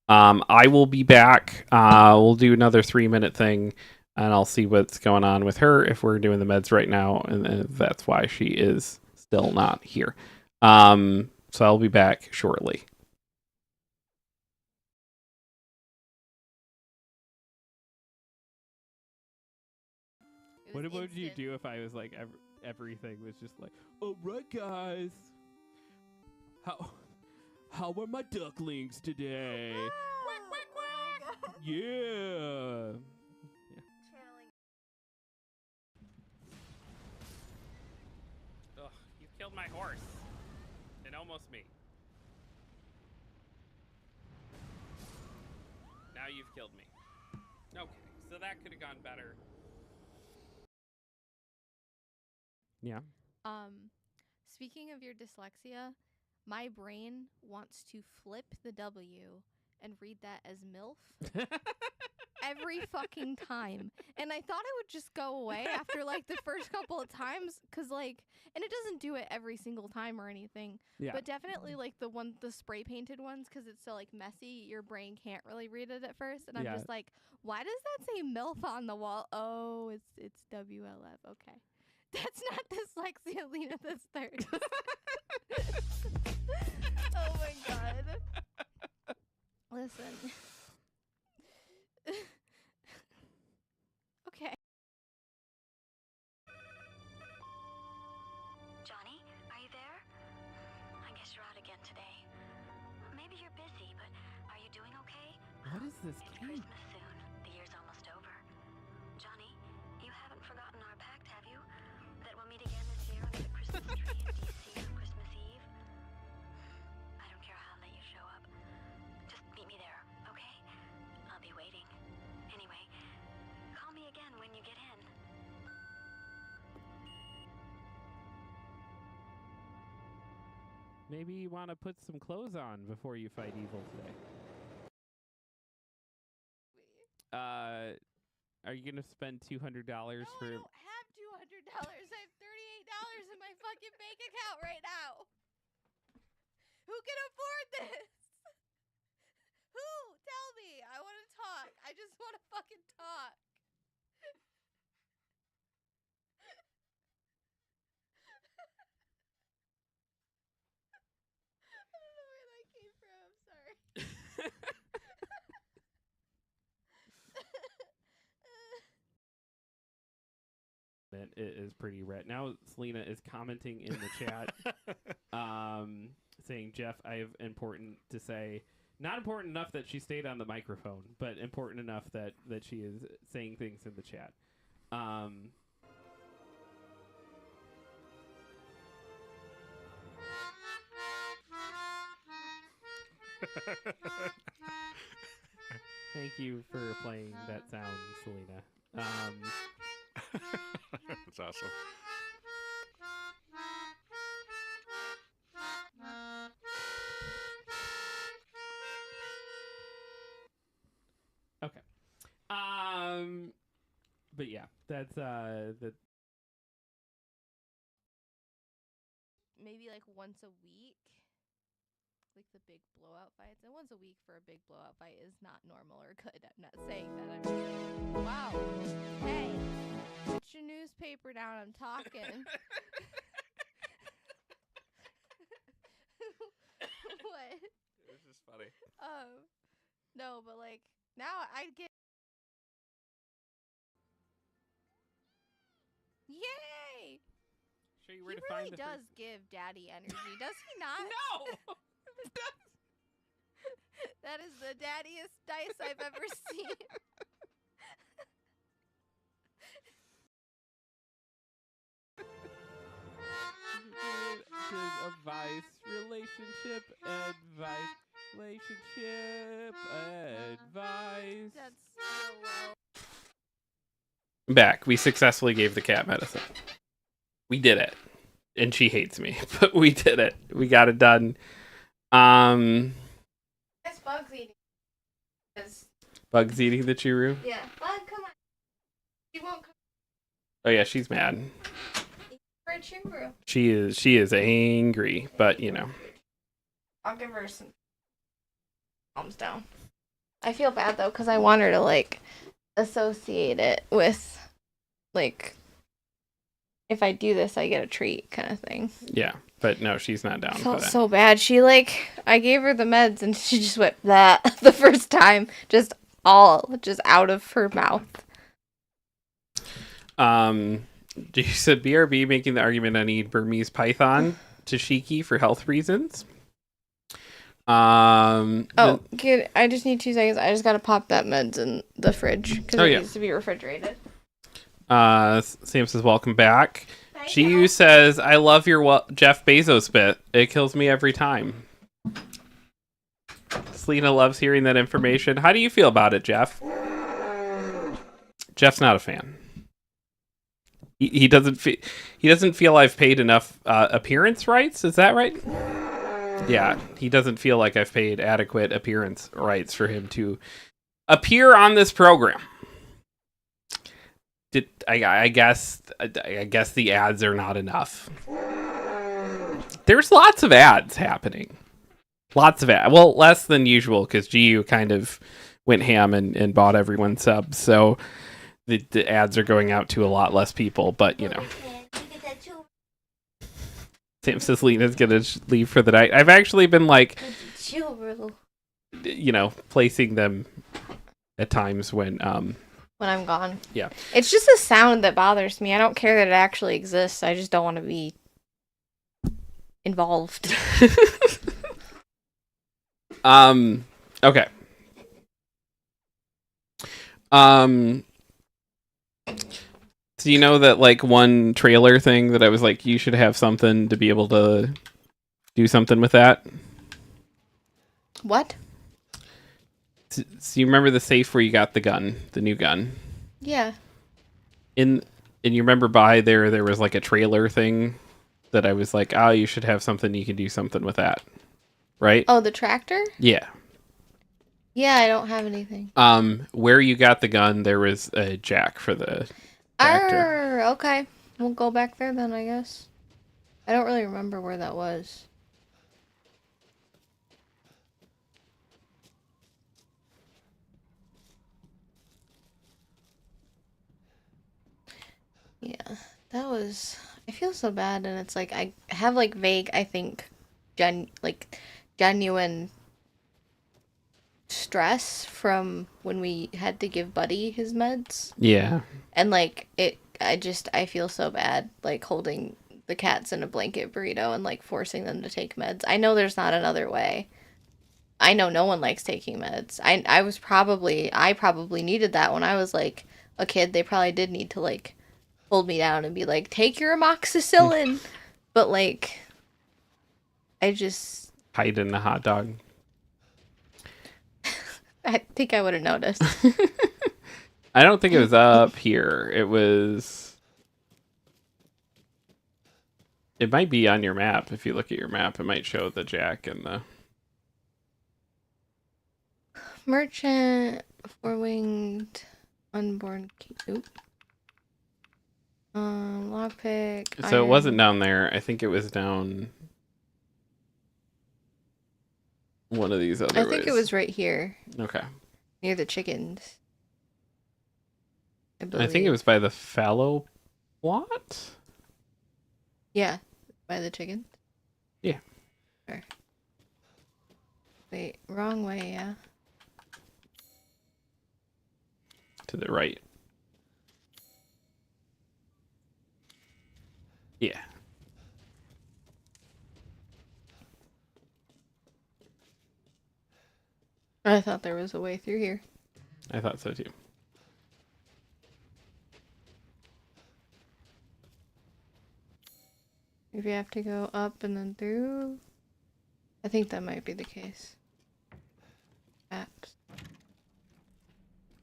I will be back. We'll do another 3-minute thing, and I'll see what's going on with her if we're doing the meds right now, and that's why she is still not here. So I'll be back shortly. What would you do if I was like everything was just like, all right, guys, how are my ducklings today? Yeah. Ugh, you killed my horse. And almost me. Now you've killed me. Okay, so that could have gone better. Yeah. Speaking of your dyslexia, my brain wants to flip the W and read that as MILF every fucking time. And I thought it would just go away after like the first couple of times, cause like, and it doesn't do it every single time or anything. Yeah. But definitely like the spray painted ones, cause it's so like messy, your brain can't really read it at first. And I'm just like, why does that say MILF on the wall? Oh, it's WLF. Okay. That's not dyslexia, Lena. That's third. Oh my god. Listen. Okay. Johnny, are you there? I guess you're out again today. Maybe you're busy, but are you doing okay? What is this It's game? Christmas soon. The year's almost over. Johnny, you haven't forgotten our pact, have you? That we'll meet again this year under the Christmas tree in D.C. on Christmas Eve? I don't care how late you show up. Just meet me there, okay? I'll be waiting. Anyway, call me again when you get in. Maybe you want to put some clothes on before you fight evil today. Are you gonna spend $200 for? I don't have $200. I have $38 in my fucking bank account right now. Who can afford this? Who? Tell me. I want to talk. I just want to fucking talk. I don't know where that came from. I'm sorry. It is pretty red. Now Selena is commenting in the chat, saying, Jeff, I have important to say. Not important enough that she stayed on the microphone, but important enough that she is saying things in the chat. Thank you for playing that sound, Selena. That's awesome. Okay. But yeah, that's that. Maybe like once a week, like the big blowout fights. And once a week for a big blowout fight is not normal or good. I'm not saying that. I'm just like, wow. Hey, put your newspaper down. I'm talking. What? This is funny. No, but like now I get. Yay! Show you where He to find really the does first- give daddy energy, does he not? No. That is the daddiest dice I've ever seen. Relationship advice. Relationship advice. That's so well. Back. We successfully gave the cat medicine. We did it. And she hates me, but we did it. We got it done. It's Bugs eating. 'Cause- Bugs eating the Chiru. Yeah. Bug, come on. She won't come Oh yeah, she's mad. for a churu. She is angry, but you know. I'll give her some palms down. I feel bad though, because I want her to like associate it with like if I do this I get a treat kind of thing. Yeah, but no, she's not down for Felt that. so bad. She like I gave her the meds and she just went that the first time, just out of her mouth. You said BRB making the argument I need Burmese python tashiki for health reasons. Oh, good. I just need 2 seconds. I just gotta pop that meds in the fridge because it needs to be refrigerated. Sam says welcome back. Thank GU you. says I love your Jeff Bezos bit. It kills me every time. Selena loves hearing that information. How do you feel about it, Jeff? Jeff's not a fan. He doesn't feel I've paid enough appearance rights. Is that right? Yeah, he doesn't feel like I've paid adequate appearance rights for him to appear on this program. I guess the ads are not enough. There's lots of ads happening. Lots of ads. Well, less than usual because GU kind of went ham and bought everyone subs. So the ads are going out to a lot less people. But, you know. Sam says Lena's going to leave for the night. I've actually been like, you know, placing them at times when I'm gone. Yeah. It's just the sound that bothers me. I don't care that it actually exists. I just don't want to be involved. Okay. So you know that like one trailer thing that I was like, you should have something to be able to do something with that? What? So you remember the safe where you got the gun, the new gun? Yeah. And you remember there was like a trailer thing that I was like, oh, you should have something you can do something with that. Right? Oh, the tractor? Yeah. Yeah, I don't have anything. Where you got the gun, there was a jack for the tractor. Okay. We'll go back there then, I guess. I don't really remember where that was. Yeah, that was... I feel so bad, and it's like, I have, like, vague, I think, genuine stress from when we had to give Buddy his meds. Yeah. And, like, I feel so bad, like, holding the cats in a blanket burrito and, like, forcing them to take meds. I know there's not another way. I know no one likes taking meds. I probably needed that when I was, like, a kid. They probably did need to, like, hold me down and be like, take your amoxicillin. But, like, I just... Hide in the hot dog. I think I would have noticed. I don't think it was up here. It might be on your map. If you look at your map, it might show the jack and the... Merchant, four-winged, unborn... Oop. Lockpick. So it wasn't down there. I think it was down one of these other I think it ways. was right here, Okay. near the chickens. I think it was by the fallow plot? Yeah, by the chickens. Yeah. Sure. Wait, wrong way, yeah. To the right. Yeah. I thought there was a way through here. I thought so too. Maybe I have to go up and then through. I think that might be the case. Apps.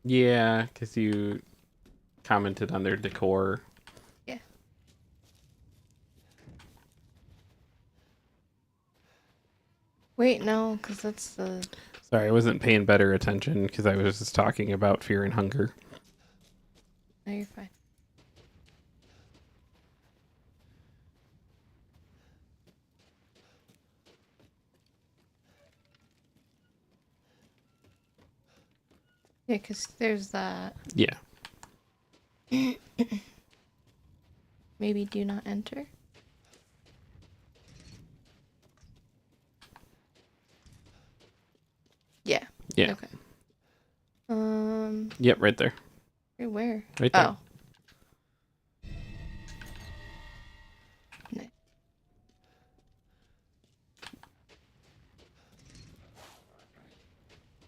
Yeah, because you commented on their decor. Yeah. Wait, no, because that's the... Sorry, I wasn't paying better attention because I was just talking about Fear and Hunger. No, you're fine. Yeah, because there's that. Yeah. Maybe do not enter. Yeah. Yeah. Okay. Yep, right there. Where? Right there. Oh.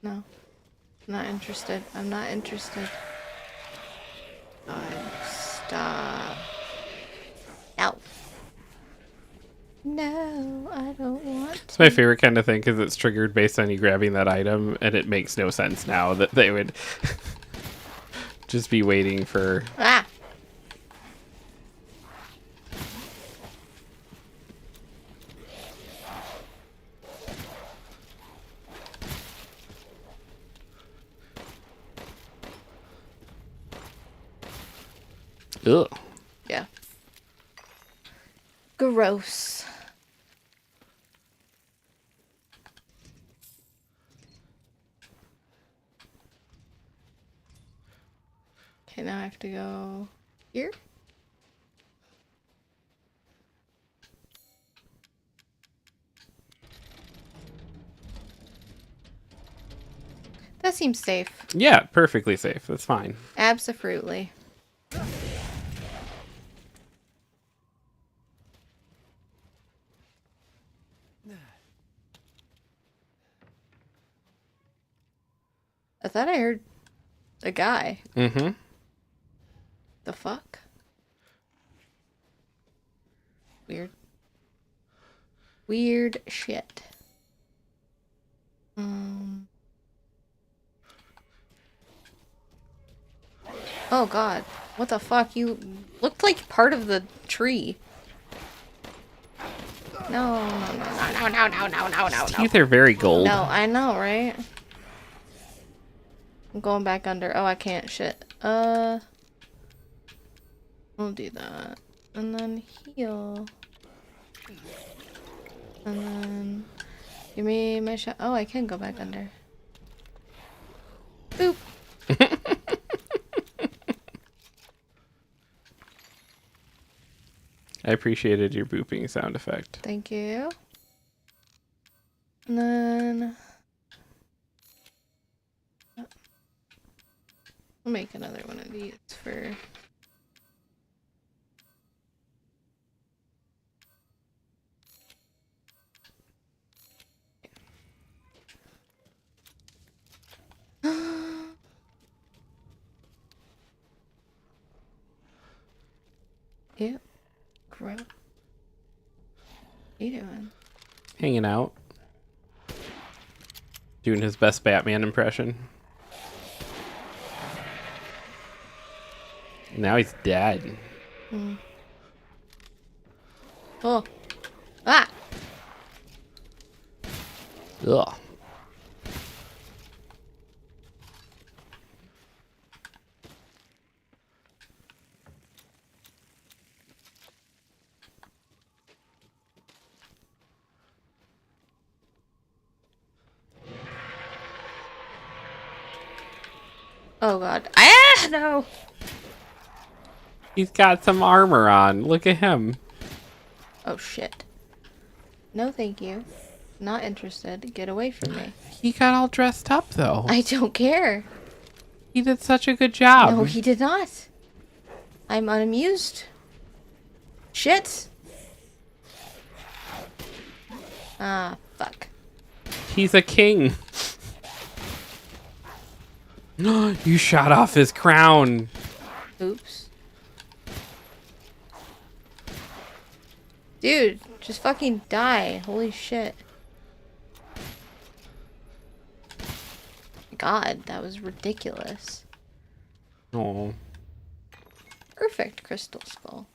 No. Not interested. I'm not interested. God, stop. No. No, I don't want It's my favorite kind of thing because it's triggered based on you grabbing that item, and it makes no sense now that they would just be waiting for... Ah! Ugh. Yeah. Gross. Okay, now I have to go here. That seems safe. Yeah, perfectly safe. That's fine. Absolutely. I thought I heard a guy. Mm-hmm. The fuck? Weird. Weird shit. Oh god. What the fuck? You looked like part of the tree. No, no, no, no, no, no, no, no, no, no. Teeth are very gold. No, I know, right? I'm going back under. Oh, I can't. Shit. I'll do that. And then heal. And then give me my shot. Oh, I can go back under. Boop. I appreciated your booping sound effect. Thank you. And then I'll make another one of these for... Ew. Gross. What are you doing? Hanging out. Doing his best Batman impression. Now he's dead. Oh. Ah! Ugh. Oh god. Ah! No! He's got some armor on. Look at him. Oh shit. No thank you. Not interested. Get away from me. He got all dressed up, though. I don't care. He did such a good job. No, he did not. I'm unamused. Shit! Ah, fuck. He's a king. You shot off his crown. Oops. Dude, just fucking die. Holy shit. god, that was ridiculous. Oh. Perfect crystal skull.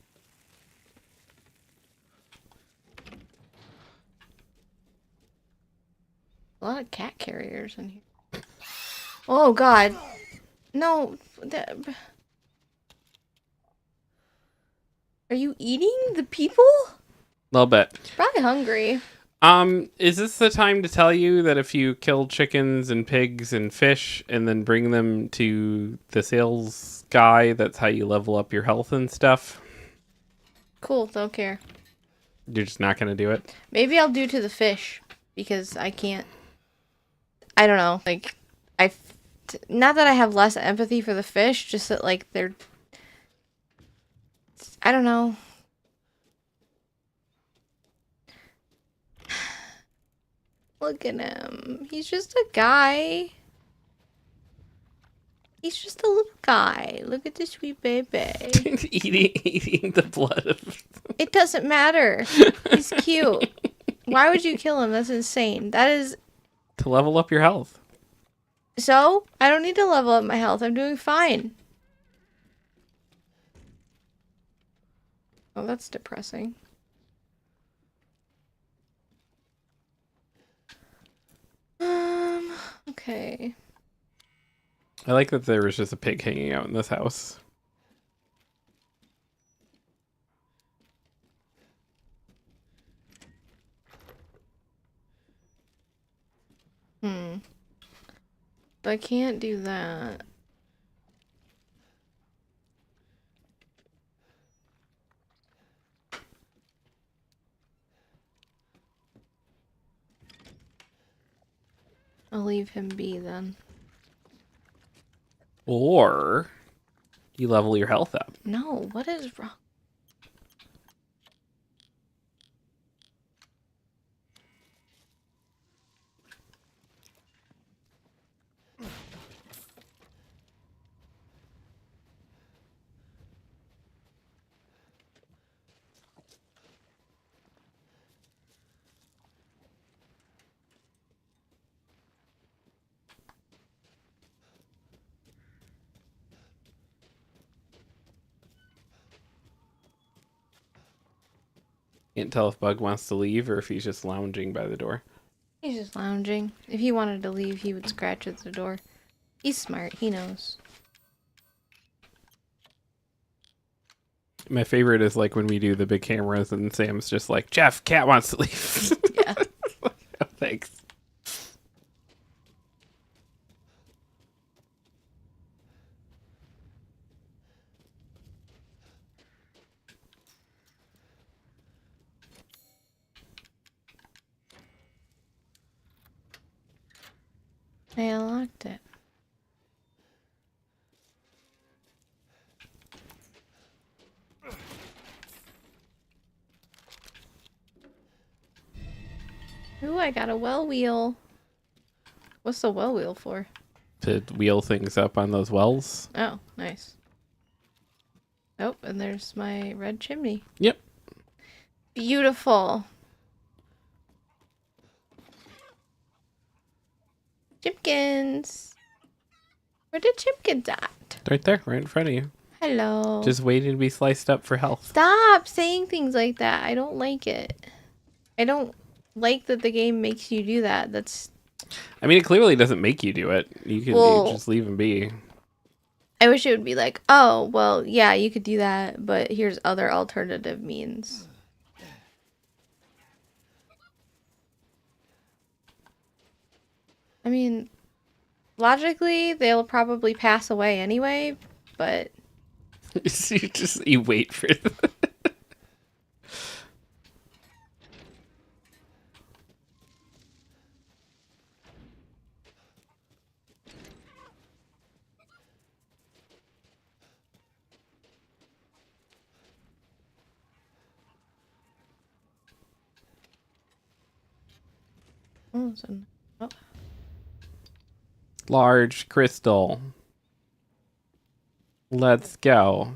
A lot of cat carriers in here. Oh god. No. Are you eating the people? Little bit. Probably hungry. Is this the time to tell you that if you kill chickens and pigs and fish and then bring them to the sales guy, that's how you level up your health and stuff? Cool, don't care. You're just not gonna do it? Maybe I'll do to the fish because I can't. I don't know. Like, not that I have less empathy for the fish, just that like they're. I don't know. Look at him. He's just a guy. He's just a little guy. Look at this sweet baby. eating the blood of... It doesn't matter. He's cute. Why would you kill him? That's insane. That is... To level up your health. So? I don't need to level up my health. I'm doing fine. Oh, that's depressing. Okay. I like that there was just a pig hanging out in this house. But I can't do that. I'll leave him be then. Or you level your health up. No, what is wrong? Can't tell if Bug wants to leave or if he's just lounging by the door. He's just lounging. If he wanted to leave, he would scratch at the door. He's smart. He knows. My favorite is like when we do the big cameras and Sam's just like, Jeff, cat wants to leave. Yeah. Oh, thanks. I unlocked it. Ooh, I got a well wheel. What's the well wheel for? To wheel things up on those wells. Oh, nice. Oh, and there's my red chimney. Yep. Beautiful. Chipkins. Where did Chipkins at? Right there, right in front of you. Hello. Just waiting to be sliced up for health. Stop saying things like that. I don't like it. I don't like that the game makes you do that. That's... I mean, it clearly doesn't make you do it. You can Well, just leave him be. I wish it would be like, oh, well, yeah, you could do that, but here's other alternative means. I mean, logically, they'll probably pass away anyway, but... you wait for it. Oh. Large crystal. Let's go.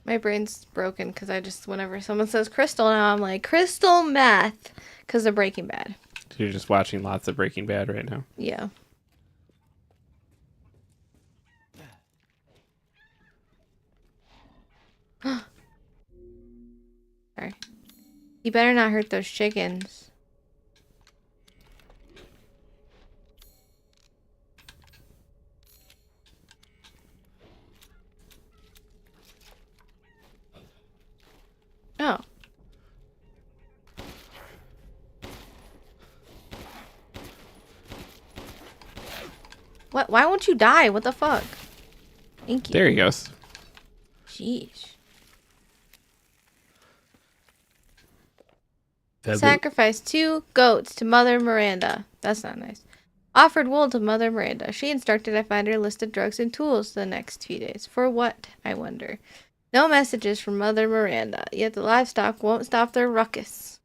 My brain's broken because I just, whenever someone says crystal now, I'm like, crystal meth, because of Breaking Bad. You're just watching lots of Breaking Bad right now. Yeah. Sorry. You better not hurt those chickens. Oh. What? Why won't you die? What the fuck? Thank you. There he goes. Jeez. Babu. Sacrificed 2 goats to Mother Miranda. That's not nice. Offered wool to Mother Miranda. She instructed I find her list of drugs and tools the next few days. For what, I wonder? No messages from Mother Miranda, yet the livestock won't stop their ruckus.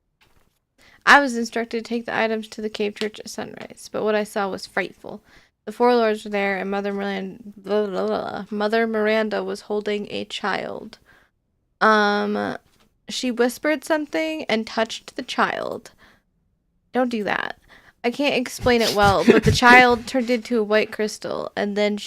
I was instructed to take the items to the cave church at sunrise, but what I saw was frightful. The 4 lords were there, and Mother Miranda was holding a child. She whispered something and touched the child. Don't do that. I can't explain it well, but the child turned into a white crystal, and then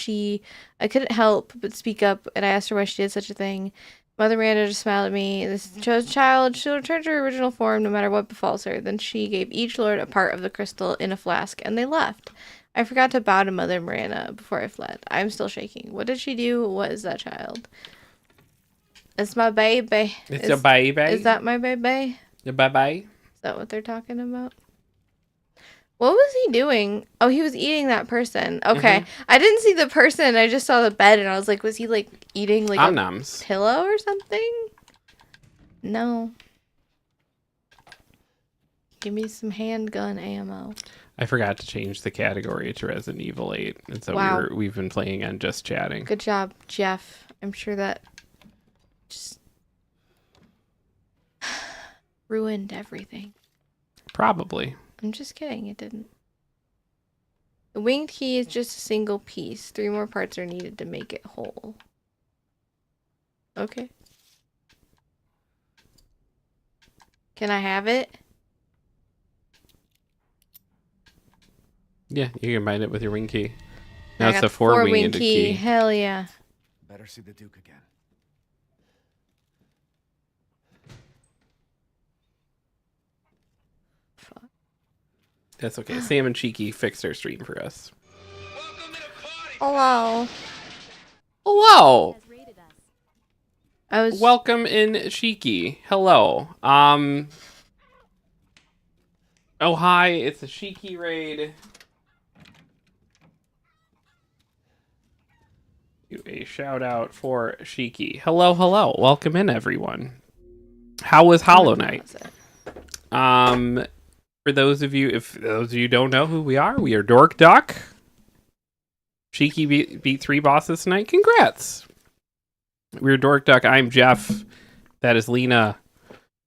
I couldn't help but speak up, and I asked her why she did such a thing. Mother Miranda just smiled at me. This child, she'll return to her original form no matter what befalls her. Then she gave each lord a part of the crystal in a flask, and they left. I forgot to bow to Mother Miranda before I fled. I'm still shaking. What did she do? What is that child? It's my baby. It's a baby. Is that my baby? The baby. Is that what they're talking about? What was he doing? Oh, he was eating that person. Okay. I didn't see the person. I just saw the bed, and I was like, was he, like, eating, like, a pillow or something? No. Give me some handgun ammo. I forgot to change the category to Resident Evil 8, and so we've been playing on just chatting. Good job, Jeff. I'm sure that just ruined everything. Probably. I'm just kidding. It didn't. The winged key is just a single piece. 3 more parts are needed to make it whole. Okay. Can I have it? Yeah, you can bind it with your wing key. Now I it's got a 4-winged key. Hell yeah. Better see the Duke again. Fuck. That's okay. Sam and Cheeky fixed our stream for us. Hello. Hello. I was Welcome in, Cheeky. Hello. Oh, hi. It's a Cheeky raid. Do a shout out for Cheeky. Hello, hello. Welcome in, everyone. How was Hollow Knight? For those of you, if those of you don't know who we are Dork Duck. Cheeky beat 3 bosses tonight. Congrats. We're Dork Duck. I'm Jeff. That is Lena.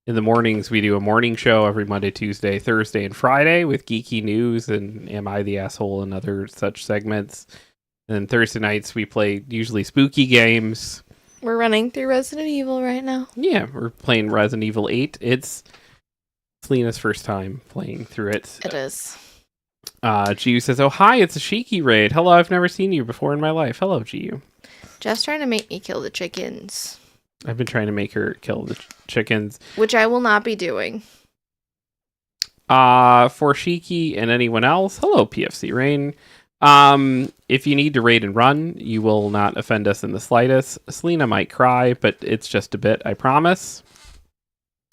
In the mornings, we do a morning show every Monday, Tuesday, Thursday, and Friday with geeky news and Am I the Asshole and other such segments. And then Thursday nights, we play usually spooky games. We're running through Resident Evil right now. Yeah, we're playing Resident Evil 8. It's Lena's first time playing through it. It is. Giu says, oh, hi, it's a Shiki raid. Hello, I've never seen you before in my life. Hello, Giu. Just trying to make me kill the chickens. I've been trying to make her kill the chickens. Which I will not be doing. For Shiki and anyone else, hello, PFC Rain. If you need to raid and run, you will not offend us in the slightest. Selena might cry, but it's just a bit, I promise.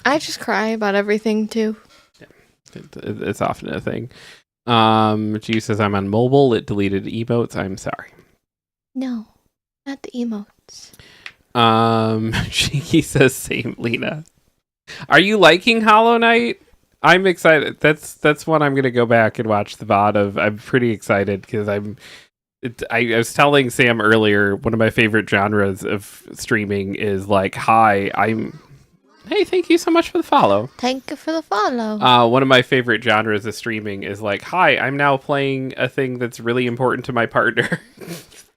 I just cry about everything, too. It's often a thing. G says, I'm on mobile. It deleted emotes. I'm sorry. No, not the emotes. Shiki says, same, Lena. Are you liking Hollow Knight? I'm excited. That's one I'm going to go back and watch the VOD of. I'm pretty excited because I was telling Sam earlier, one of my favorite genres of streaming is like, hey, thank you so much for the follow. Thank you for the follow. One of my favorite genres of streaming is like, hi, I'm now playing a thing that's really important to my partner,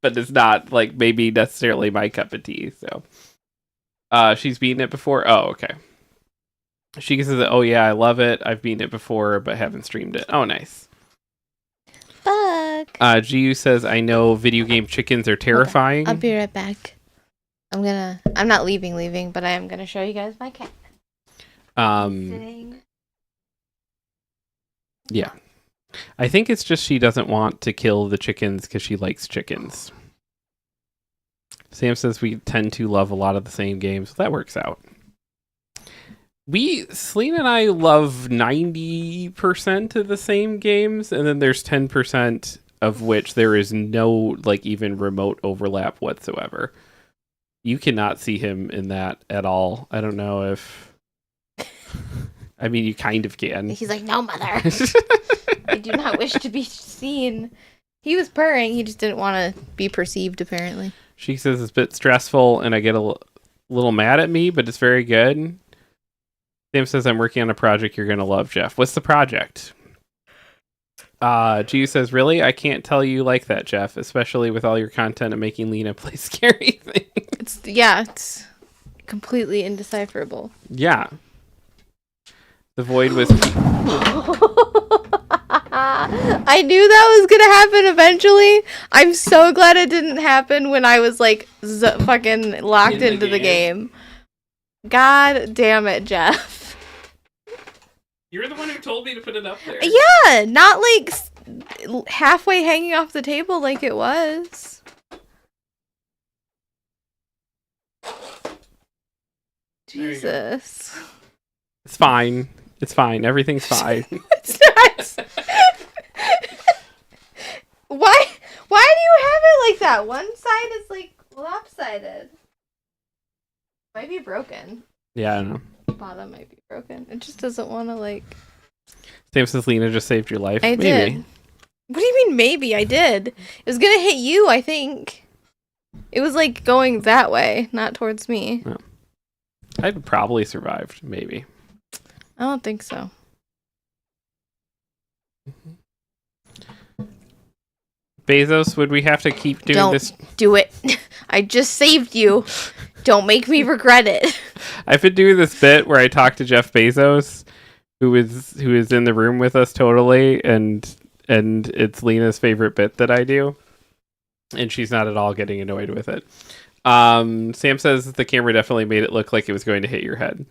but it's not like maybe necessarily my cup of tea. So, she's beaten it before. Oh, okay. She says, oh yeah, I love it. I've beaten it before, but haven't streamed it. Oh, nice. Fuck. Giu says, I know video game chickens are terrifying. I'll be right back. I'm not leaving, but I am gonna show you guys my cat. Sitting. Yeah. I think it's just she doesn't want to kill the chickens because she likes chickens. Sam says we tend to love a lot of the same games. That works out. Selena and I love 90% of the same games, and then there's 10% of which there is no, like, even remote overlap whatsoever. You cannot see him in that at all. I don't know if... I mean, you kind of can. He's like, no, mother. I do not wish to be seen. He was purring. He just didn't want to be perceived, apparently. She says it's a bit stressful, and I get a little mad at me, but it's very good. Sam says, I'm working on a project you're going to love, Jeff. What's the project? G says, really? I can't tell you like that, Jeff, especially with all your content and making Lena play scary things. It's completely indecipherable. Yeah. The void was... I knew that was gonna happen eventually. I'm so glad it didn't happen when I was like fucking locked into the game. God damn it, Jeff. You're the one who told me to put it up there. Yeah, not like halfway hanging off the table like it was. Jesus. It's fine. It's fine. Everything's fine. It's not. Why do you have it like that? One side is like lopsided. Might be broken. Yeah, I don't know. Bottom might be broken. It just doesn't want to like. Sam says Lena just saved your life. I Maybe. did. What do you mean maybe? I did. It was gonna hit you, I think. It was like going that way, not towards me. Oh. I'd probably survived, maybe. I don't think so. Bezos, would we have to keep doing this? Don't do it. I just saved you. Don't make me regret it. I've been doing this bit where I talk to Jeff Bezos, who is in the room with us totally, and it's Lena's favorite bit that I do, and she's not at all getting annoyed with it. Sam says the camera definitely made it look like it was going to hit your head.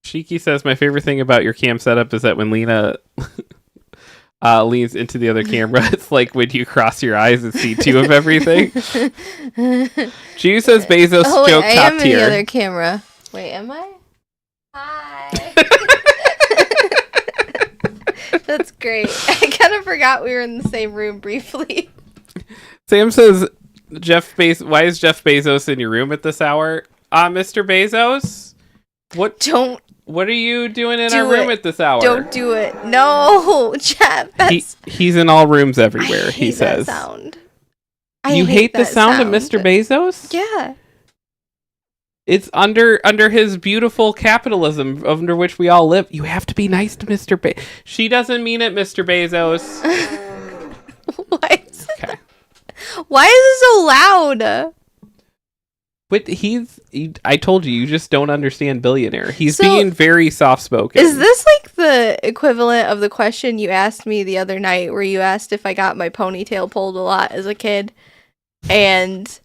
Shiki says my favorite thing about your cam setup is that when Lena leans into the other camera, it's like when you cross your eyes and see two of everything. Ju says Bezos joke I top am tier. in the other camera. Wait, am I? Hi. That's great. I kind of forgot we were in the same room briefly. Sam says, why is Jeff Bezos in your room at this hour? Mr. Bezos? What are you doing in our room at this hour? Don't do it. No, Jeff. He's in all rooms everywhere, he says. That sound. You hate the sound of Mr. Bezos? Yeah. It's under his beautiful capitalism under which we all live. You have to be nice to Mr. Bezos. She doesn't mean it, Mr. Bezos. Okay. Why is it so loud? But I told you just don't understand billionaire. He's being very soft-spoken. Is this like the equivalent of the question you asked me the other night where you asked if I got my ponytail pulled a lot as a kid? And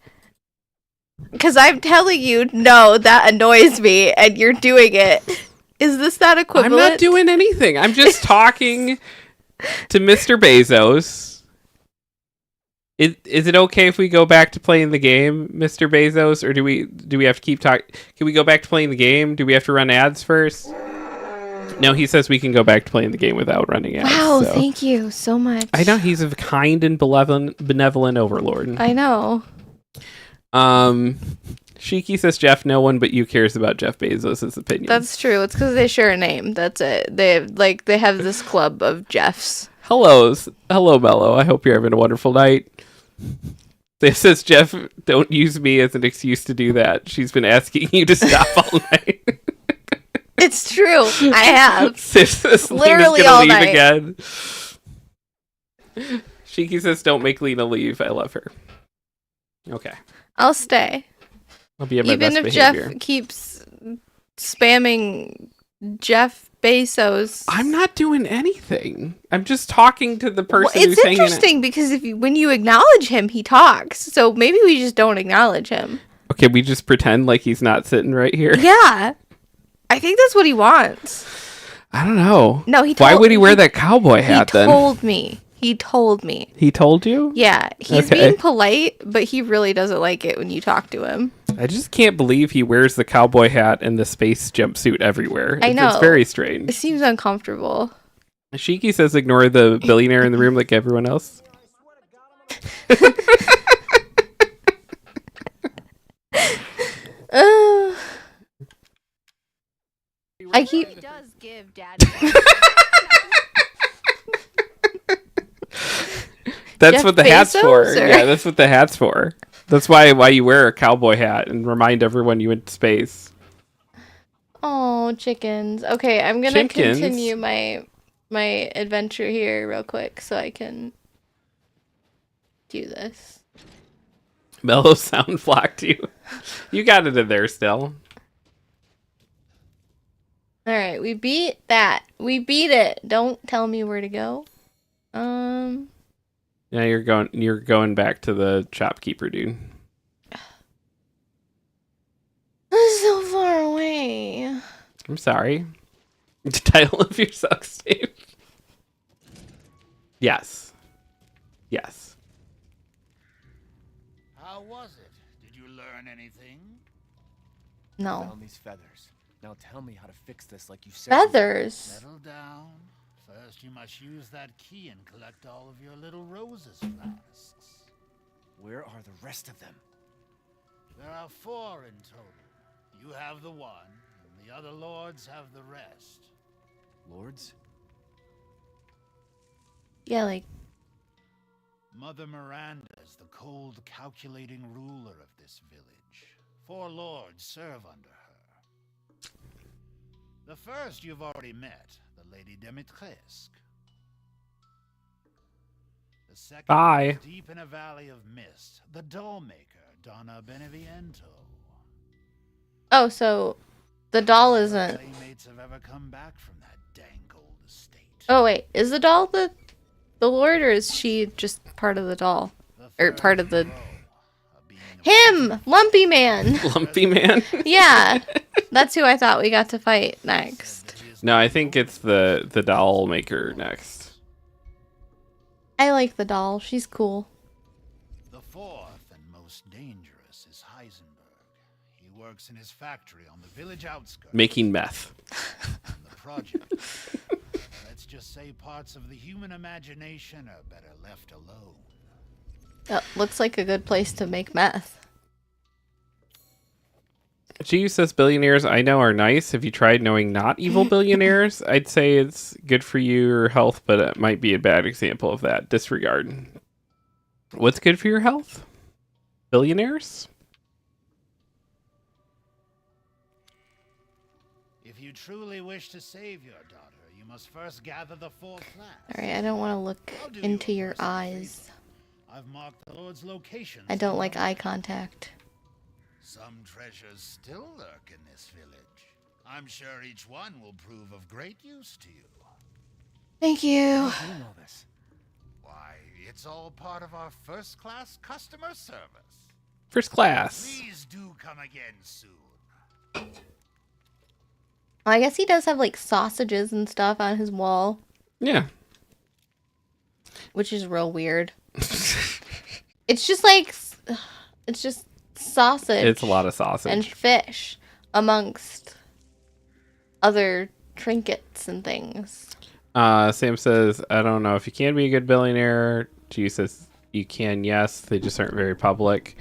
because I'm telling you, no, that annoys me, and you're doing it. Is this that equivalent? I'm not doing anything. I'm just talking to Mr. Bezos. Is it okay if we go back to playing the game, Mr. Bezos, or do we have to keep talking? Can we go back to playing the game? Do we have to run ads first? No, he says we can go back to playing the game without running ads. Wow, thank you so much. I know he's a kind and benevolent overlord. I know. Shiki says Jeff, no one but you cares about Jeff Bezos' opinion. That's true. It's because they share a name. That's it. They have this club of Jeffs. Hello, Mello. I hope you're having a wonderful night. This says, Jeff, don't use me as an excuse to do that. She's been asking you to stop all night. It's true. I have. Sis, literally all night. Again. Shiki says, don't make Lena leave. I love her. Okay. I'll stay. I'll be at my best behavior. behavior. Jeff keeps spamming Jeff Bezos. I'm not doing anything. I'm just talking to the person Well, who's it's hanging out. interesting because when you acknowledge him, he talks. So maybe we just don't acknowledge him. Okay, we just pretend like he's not sitting right here. Yeah. I think that's what he wants. I don't know. No, he Why told- would he wear he- that cowboy hat He then? told me. He told me. He told you? Yeah, he's Okay. being polite, but he really doesn't like it when you talk to him. I just can't believe he wears the cowboy hat and the space jumpsuit everywhere. I know. It's very It strange. seems uncomfortable. Shiki says ignore the billionaire in the room like everyone else. I keep. He does give Daddy. That's Jeff what the hat's for. Bezos, or- Yeah, that's what the hat's for. That's why you wear a cowboy hat and remind everyone you went to space. Oh, chickens. Okay, I'm gonna Chickens? continue my adventure here real quick so I can do this. Mellow sound blocked you. You got it in there still. All right, we beat that. We beat it. Don't tell me where to go. Yeah, you're going back to the shopkeeper, dude. This is so far away. I'm sorry. The title of your sex tape. Yes. Yes. How was it? Did you learn anything? No. Found these feathers. Now tell me how to fix this like you said. Feathers. Settle down. First, you must use that key and collect all of your little roses flasks. Where are the rest of them? There are 4 in total. You have the one, and the other lords have the rest. Lords? Yeah, like Mother Miranda is the cold, calculating ruler of this village. 4 lords serve under her. The first you've already met, the Lady Demetresque. The second Bye. lives deep in a valley of mist, the doll maker, Donna Beneviento. oh, so the doll isn't. Playmates have ever come back from that dang gold estate. Oh wait, is the doll the lord, or is she just part of the doll, The or third part of the hero, a being of him, Lumpy Man? Lumpy man. Yeah, that's who I thought we got to fight next. that he is No, I think it's the doll maker next. I like the doll. She's cool. The 4th and most dangerous is Heisenberg. He works in his factory on the village outskirts. Making meth. And the project. Let's just say parts of the human imagination are better left alone. That looks like a good place to make meth. G says billionaires I know are nice. Have you tried knowing not evil billionaires? I'd say it's good for your health, but it might be a bad example of that. Disregard. What's good for your health? Billionaires? If you truly wish to save your daughter, you must first gather the 4 flags. All right, I don't want to look I'll do you into a your personal eyes. favor. I've marked the Lord's location. I don't like eye contact. Some treasures still lurk in this village. I'm sure each one will prove of great use to you. Thank you. Doing all this. Why, it's all part of our first-class customer service. First class. Please do come again soon. I guess he does have like sausages and stuff on his wall, Yeah. which is real weird. It's just like, it's just sausage. It's a lot of sausage. and fish amongst other trinkets and things. Sam says, I don't know if you can be a good billionaire. G says, you can, yes. They just aren't very public.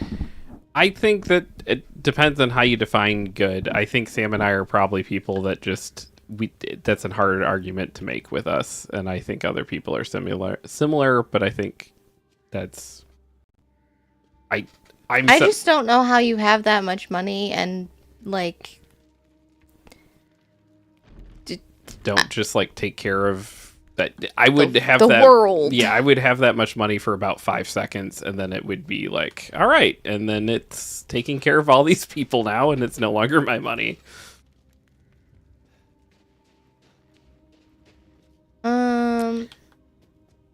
I think that it depends on how you define good. I think Sam and I are probably people that just... that's a hard argument to make with us. And I think other people are similar, but I think that's... I just don't know how you have that much money and like don't just like take care of that. I would have the that world. Yeah, I would have that much money for about 5 seconds, and then it would be like, all right, and then it's taking care of all these people now, and it's no longer my money.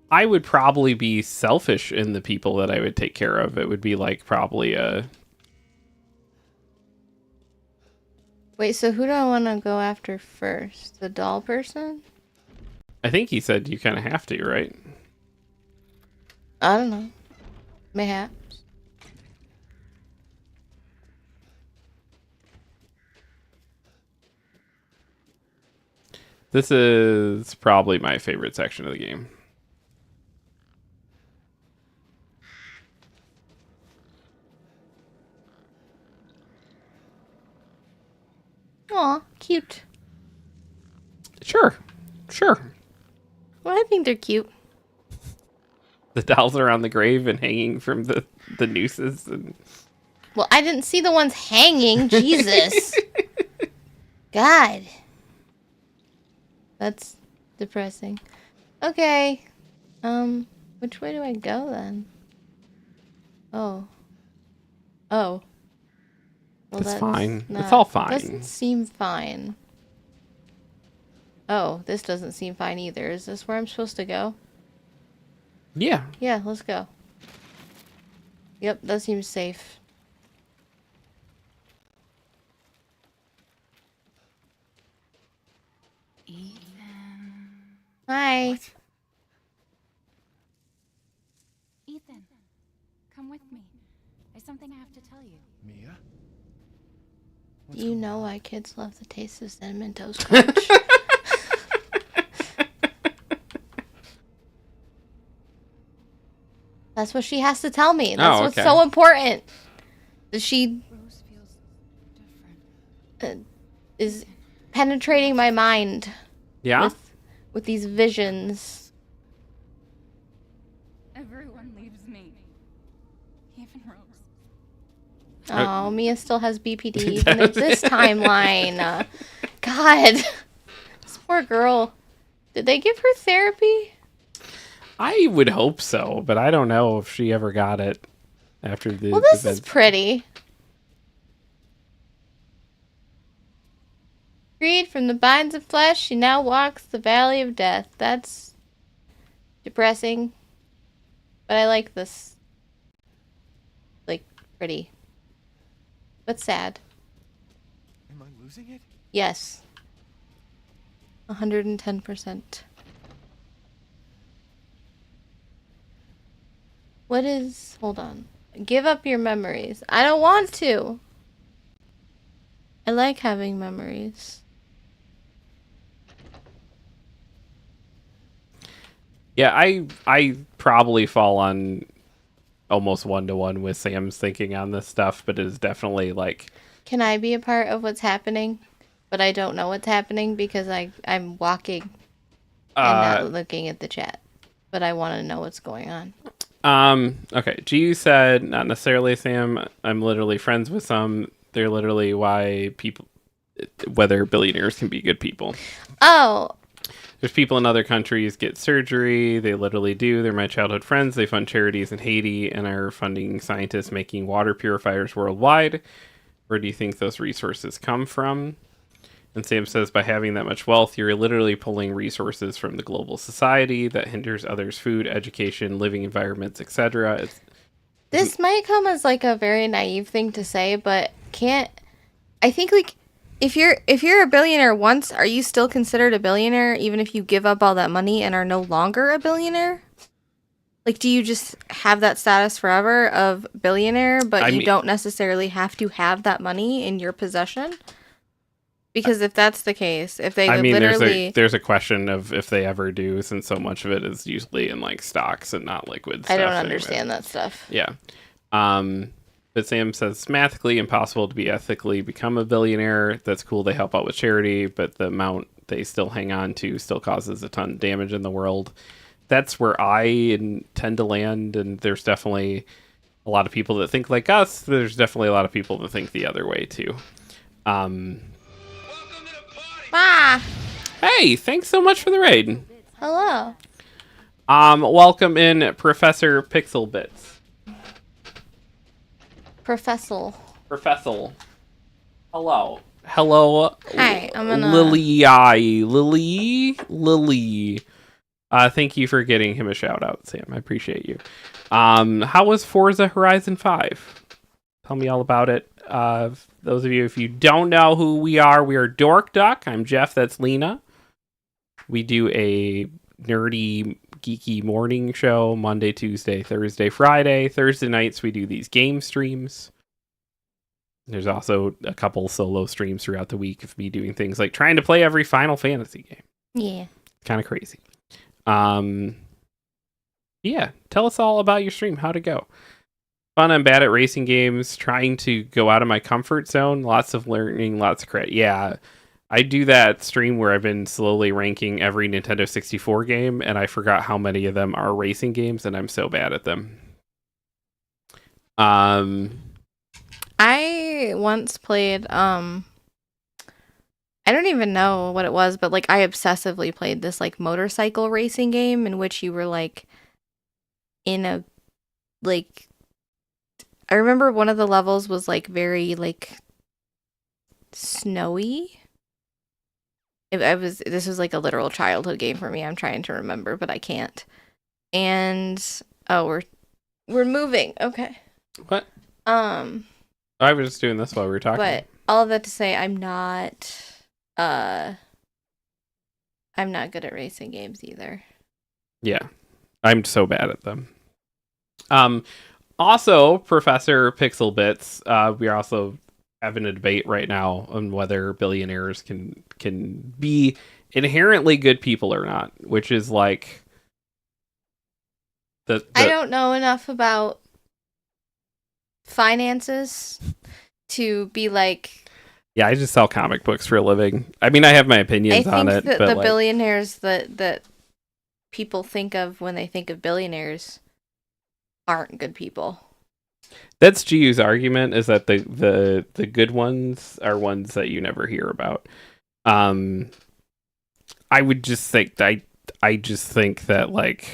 I would probably be selfish in the people that I would take care of. It would be like probably a... Wait, so who do I want to go after first? The doll person? I think he said you kind of have to, right? I don't know. Mayhaps. This is probably my favorite section of the game. Aw, cute. Sure. Well, I think they're cute. The dolls are on the grave and hanging from the nooses. And... Well, I didn't see the ones hanging. Jesus. God. That's depressing. Okay. Which way do I go then? Oh. Well, It's fine. It's not- all fine. Doesn't seem fine. Oh, this doesn't seem fine either. Is this where I'm supposed to go? Yeah. Yeah, let's go. Yep, that seems safe. Hi. Ethan, come with me. There's something I have to tell you. Mia? You know why kids love the taste of Cinnamon Toast Crunch. That's what she has to tell me. That's what's so important. That she Rose feels different. is penetrating my mind Yeah? with these visions. Everyone leaves me. Even Rose. Oh, Mia still has BPD even in this timeline. God. This poor girl. Did they give her therapy? I would hope so, but I don't know if she ever got it after the Well, this event. is pretty. Freed from the binds of flesh, she now walks the valley of death. That's depressing. But I like this. Like, pretty. But sad. Am I losing it? Yes. 110%. What is... Hold on. Give up your memories. I don't want to. I like having memories. Yeah, I probably fall on almost 1-to-1 with Sam's thinking on this stuff, but it is definitely like... Can I be a part of what's happening? But I don't know what's happening because I'm walking and not looking at the chat. But I want to know what's going on. Okay, G said, not necessarily Sam, I'm literally friends with some. They're literally why people, whether billionaires can be good people. Oh. There's people in other countries get surgery. They literally do. They're my childhood friends. They fund charities in Haiti and are funding scientists making water purifiers worldwide. Where do you think those resources come from? And Sam says, by having that much wealth, you're literally pulling resources from the global society that hinders others' food, education, living environments, etc. This might come as like a very naive thing to say, but I think like if you're a billionaire once, are you still considered a billionaire even if you give up all that money and are no longer a billionaire? Like, do you just have that status forever of billionaire, but you don't necessarily have to have that money in your possession? Because if that's the case, if they literally... there's a question of if they ever do, since so much of it is usually in like stocks and not liquid stuff. I don't understand that stuff. Yeah. But Sam says it's mathematically impossible to be ethically become a billionaire. That's cool. They help out with charity, but the amount they still hang on to still causes a ton of damage in the world. That's where I tend to land, and there's definitely a lot of people that think like us. There's definitely a lot of people that think the other way too. Ah! Hey, thanks so much for the raid. Hello. Welcome in Professor Pixel Bits. Professor. Hello. Hi, I'm gonna... Lily. Thank you for getting him a shout out, Sam. I appreciate you. How was Forza Horizon 5? Tell me all about it. Those of you, if you don't know who we are Dork Duck. I'm Jeff. That's Lena. We do a nerdy, geeky morning show Monday, Tuesday, Thursday, Friday. Thursday nights, we do these game streams. There's also a couple solo streams throughout the week of me doing things like trying to play every Final Fantasy game. Yeah. Kind of crazy. Yeah, tell us all about your stream. How'd it go? Fun. I'm bad at racing games. Trying to go out of my comfort zone. Lots of learning. Lots of credit. Yeah, I do that stream where I've been slowly ranking every Nintendo 64 game, and I forgot how many of them are racing games, and I'm so bad at them. I once played I don't even know what it was, but like I obsessively played this like motorcycle racing game in which you were like in a like I remember one of the levels was like very like snowy. This was like a literal childhood game for me. I'm trying to remember, but I can't. And we're moving. Okay. What? I was just doing this while we were talking. But all of that to say, I'm not good at racing games either. Yeah, I'm so bad at them. Also, Professor Pixel Bits, we are also having a debate right now on whether billionaires can be inherently good people or not, which is like I don't know enough about finances to be like. Yeah, I just sell comic books for a living. I mean, I have my opinions on it. That but the like, billionaires that people think of when they think of billionaires aren't good people. That's GU's argument, is that the good ones are ones that you never hear about. I would just think I just think that like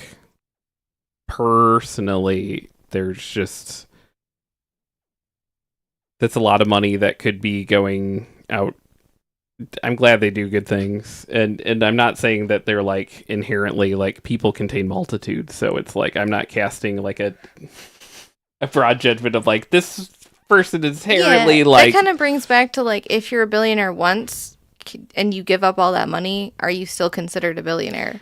personally there's just that's a lot of money that could be going out. I'm glad they do good things, and I'm not saying that they're like inherently like people contain multitudes, so it's like I'm not casting like a broad judgment of like this person is inherently like. That kind of brings back to like if you're a billionaire once and you give up all that money, are you still considered a billionaire?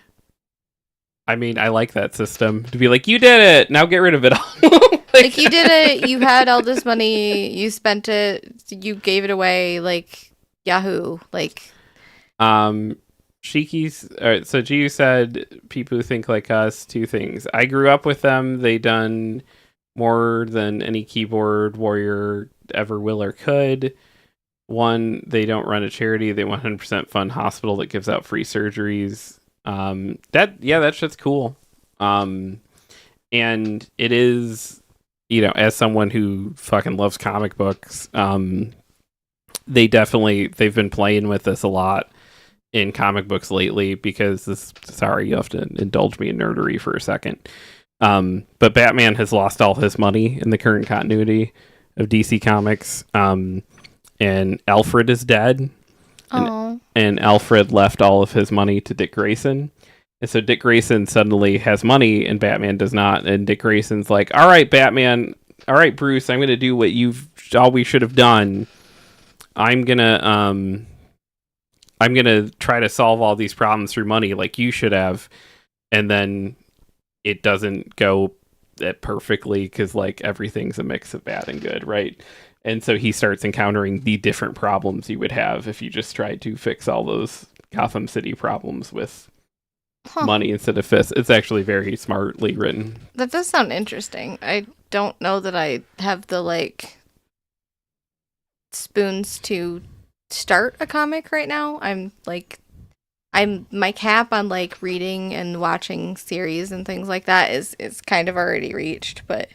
I mean, I like that system to be like, you did it, now get rid of it all. Like you did it, you had all this money, you spent it, you gave it away, like Yahoo, like. Shiki's. So GU said people who think like us, two things. I grew up with them. They done more than any keyboard warrior ever will or could. One, they don't run a charity. They 100% fund hospital that gives out free surgeries. That shit's cool. And it is, as someone who fucking loves comic books, they've been playing with this a lot in comic books lately because sorry, you have to indulge me in nerdery for a second. But Batman has lost all his money in the current continuity of DC Comics. And Alfred is dead. And Alfred left all of his money to Dick Grayson. And so Dick Grayson suddenly has money and Batman does not. And Dick Grayson's like, all right, Batman. All right, Bruce, I'm going to do what you've always should have done. I'm going to try to solve all these problems through money like you should have. And then it doesn't go that perfectly because like everything's a mix of bad and good, right? And so he starts encountering the different problems you would have if you just tried to fix all those Gotham City problems with money instead of fists. It's actually very smartly written. That does sound interesting. I don't know that I have the like spoons to start a comic right now. I'm my cap on like reading and watching series and things like that is kind of already reached, but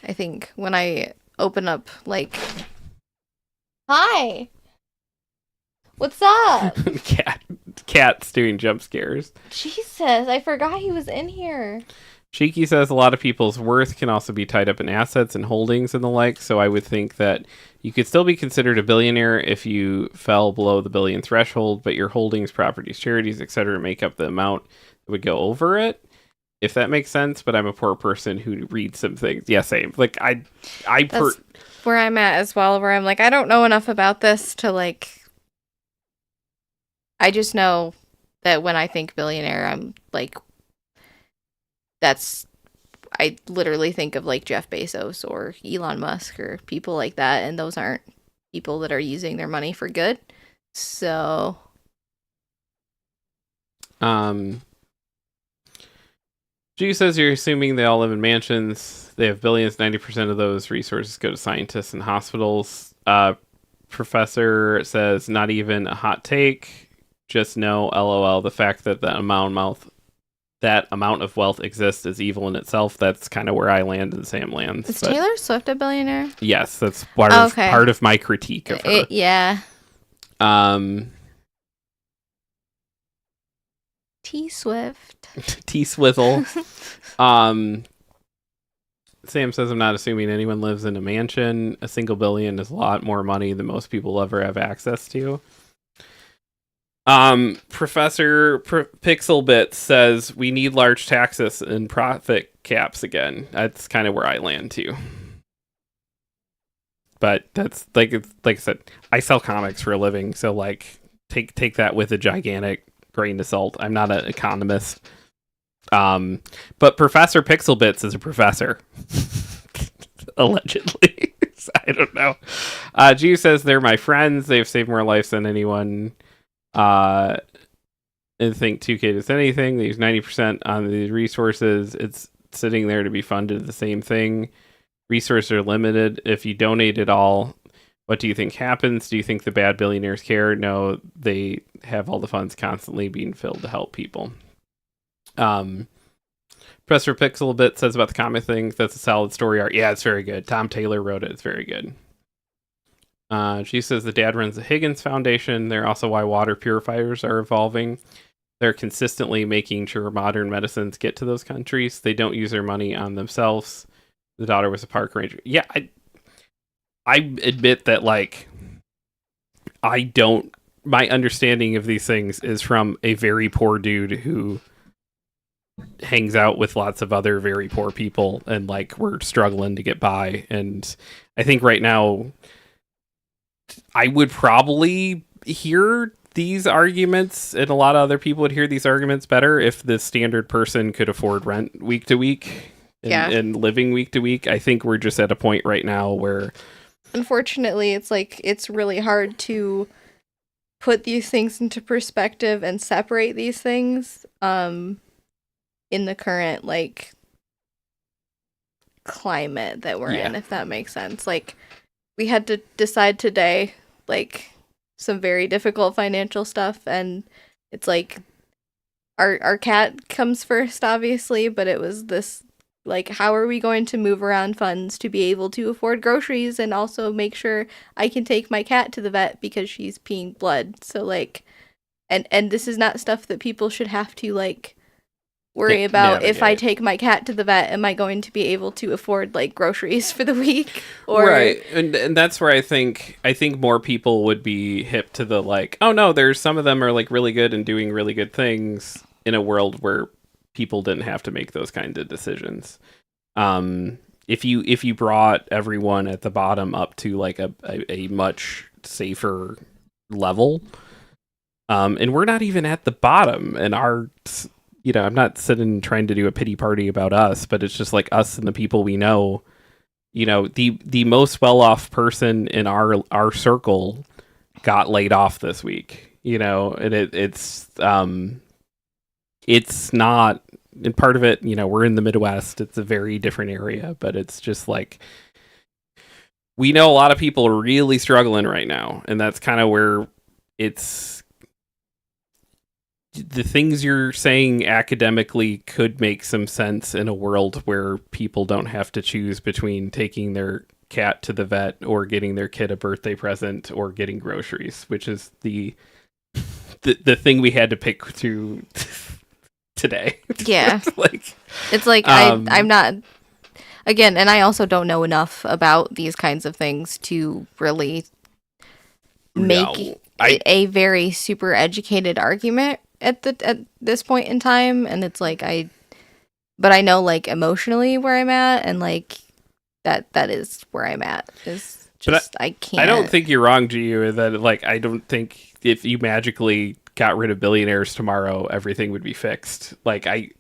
I think when I open up like hi, what's up? Cat's doing jump scares. Jesus, I forgot he was in here. Shiki says a lot of people's worth can also be tied up in assets and holdings and the like, so I would think that you could still be considered a billionaire if you fell below the billion threshold, but your holdings, properties, charities, etc. make up the amount would go over it, if that makes sense. But I'm a poor person who reads some things. Yeah, same. Like That's where I'm at as well, where I'm like, I don't know enough about this to like. I just know that when I think billionaire, I'm like, I literally think of like Jeff Bezos or Elon Musk or people like that, and those aren't people that are using their money for good. So, G says you're assuming they all live in mansions. They have billions. 90% of those resources go to scientists and hospitals. Professor says not even a hot take. Just no, lol. The fact that that amount of wealth exists is evil in itself. That's kind of where I land and Sam lands. is Taylor Swift a billionaire? Yes, that's part of my critique of her. Yeah. T Swift. T Swizzle. Sam says I'm not assuming anyone lives in a mansion. A single billion is a lot more money than most people ever have access to. Professor Pixelbit says we need large taxes and profit caps again. That's kind of where I land too. But that's like I said, I sell comics for a living, so like take that with a gigantic grain of salt. I'm not an economist. But Professor Pixelbits is a professor. Allegedly. I don't know. G says they're my friends. They've saved more lives than anyone. I think 2K does anything. They use 90% on the resources. It's sitting there to be funded the same thing. Resources are limited. If you donate it all, what do you think happens? Do you think the bad billionaires care? No, they have all the funds constantly being filled to help people. Professor Pixelbit says about the comic thing, that's a solid story art. Yeah, it's very good. Tom Taylor wrote it. It's very good. She says the dad runs the Higgins Foundation. They're also why water purifiers are evolving. They're consistently making sure modern medicines get to those countries. They don't use their money on themselves. The daughter was a park ranger. Yeah, I admit that, like, my understanding of these things is from a very poor dude who hangs out with lots of other very poor people, and like we're struggling to get by. And I think right now I would probably hear these arguments, and a lot of other people would hear these arguments better if the standard person could afford rent week to week and living week to week. I think we're just at a point right now where unfortunately it's like it's really hard to put these things into perspective and separate these things in the current like climate that we're in, if that makes sense. Like we had to decide today like some very difficult financial stuff, and it's like our cat comes first obviously, but it was this like, how are we going to move around funds to be able to afford groceries and also make sure I can take my cat to the vet because she's peeing blood. So like and this is not stuff that people should have to like worry about. If I take my cat to the vet, am I going to be able to afford like groceries for the week? Or right, and that's where I think more people would be hip to the like, oh no, there's some of them are like really good and doing really good things in a world where people didn't have to make those kinds of decisions. If you brought everyone at the bottom up to like a much safer level, and we're not even at the bottom, and our, you know, I'm not sitting trying to do a pity party about us, but it's just like us and the people we know. You know, the most well-off person in our circle got laid off this week. You know, and it's not, and part of it, you know, we're in the Midwest. It's a very different area, but it's just like we know a lot of people are really struggling right now, and that's kind of where it's the things you're saying academically could make some sense in a world where people don't have to choose between taking their cat to the vet or getting their kid a birthday present or getting groceries, which is the thing we had to pick through today. Yeah. Like it's like I'm not, again, and I also don't know enough about these kinds of things to really make a very super educated argument at this point in time, and it's like but I know like emotionally where I'm at, and like that is where I'm at. Is just I can't. I don't think you're wrong, Giu, that like I don't think if you magically got rid of billionaires tomorrow, everything would be fixed. Like I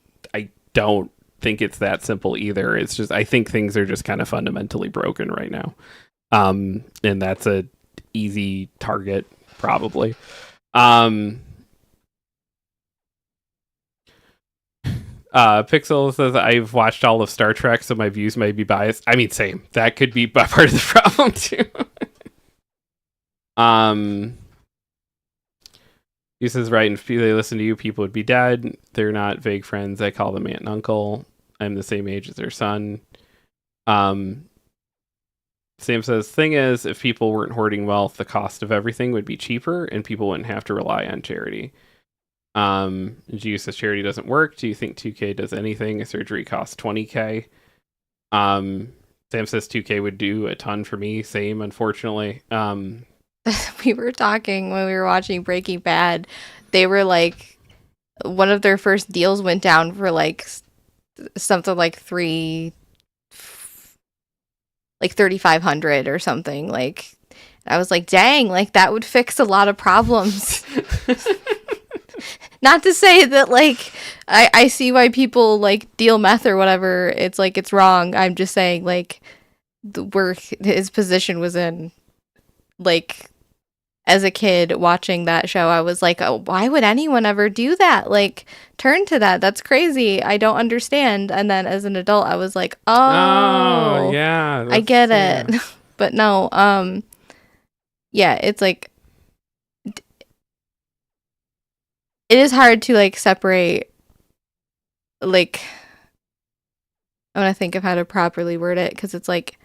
don't think it's that simple either. It's just I think things are just kind of fundamentally broken right now. And that's a easy target probably. Pixel says I've watched all of Star Trek, so my views may be biased. I mean, same. That could be part of the problem too. He says, right, if they listen to you, people would be dead. They're not vague friends. I call them aunt and uncle. I'm the same age as their son. Sam says, thing is, if people weren't hoarding wealth, the cost of everything would be cheaper and people wouldn't have to rely on charity. Gio says charity doesn't work. Do you think 2K does anything? A surgery costs $20K. Sam says 2K would do a ton for me. Same, unfortunately. We were talking when we were watching Breaking Bad. They were like, one of their first deals went down for like something like 3,500 or something. Like, I was like, dang, like that would fix a lot of problems. Not to say that like I see why people like deal meth or whatever. It's like it's wrong. I'm just saying like where his position was in. Like as a kid watching that show, I was like, oh, why would anyone ever do that? Like turn to that. That's crazy. I don't understand. And then as an adult, I was like, oh yeah, I get it. But no, yeah, it's like it is hard to like separate, like I want to think of how to properly word it, because it's like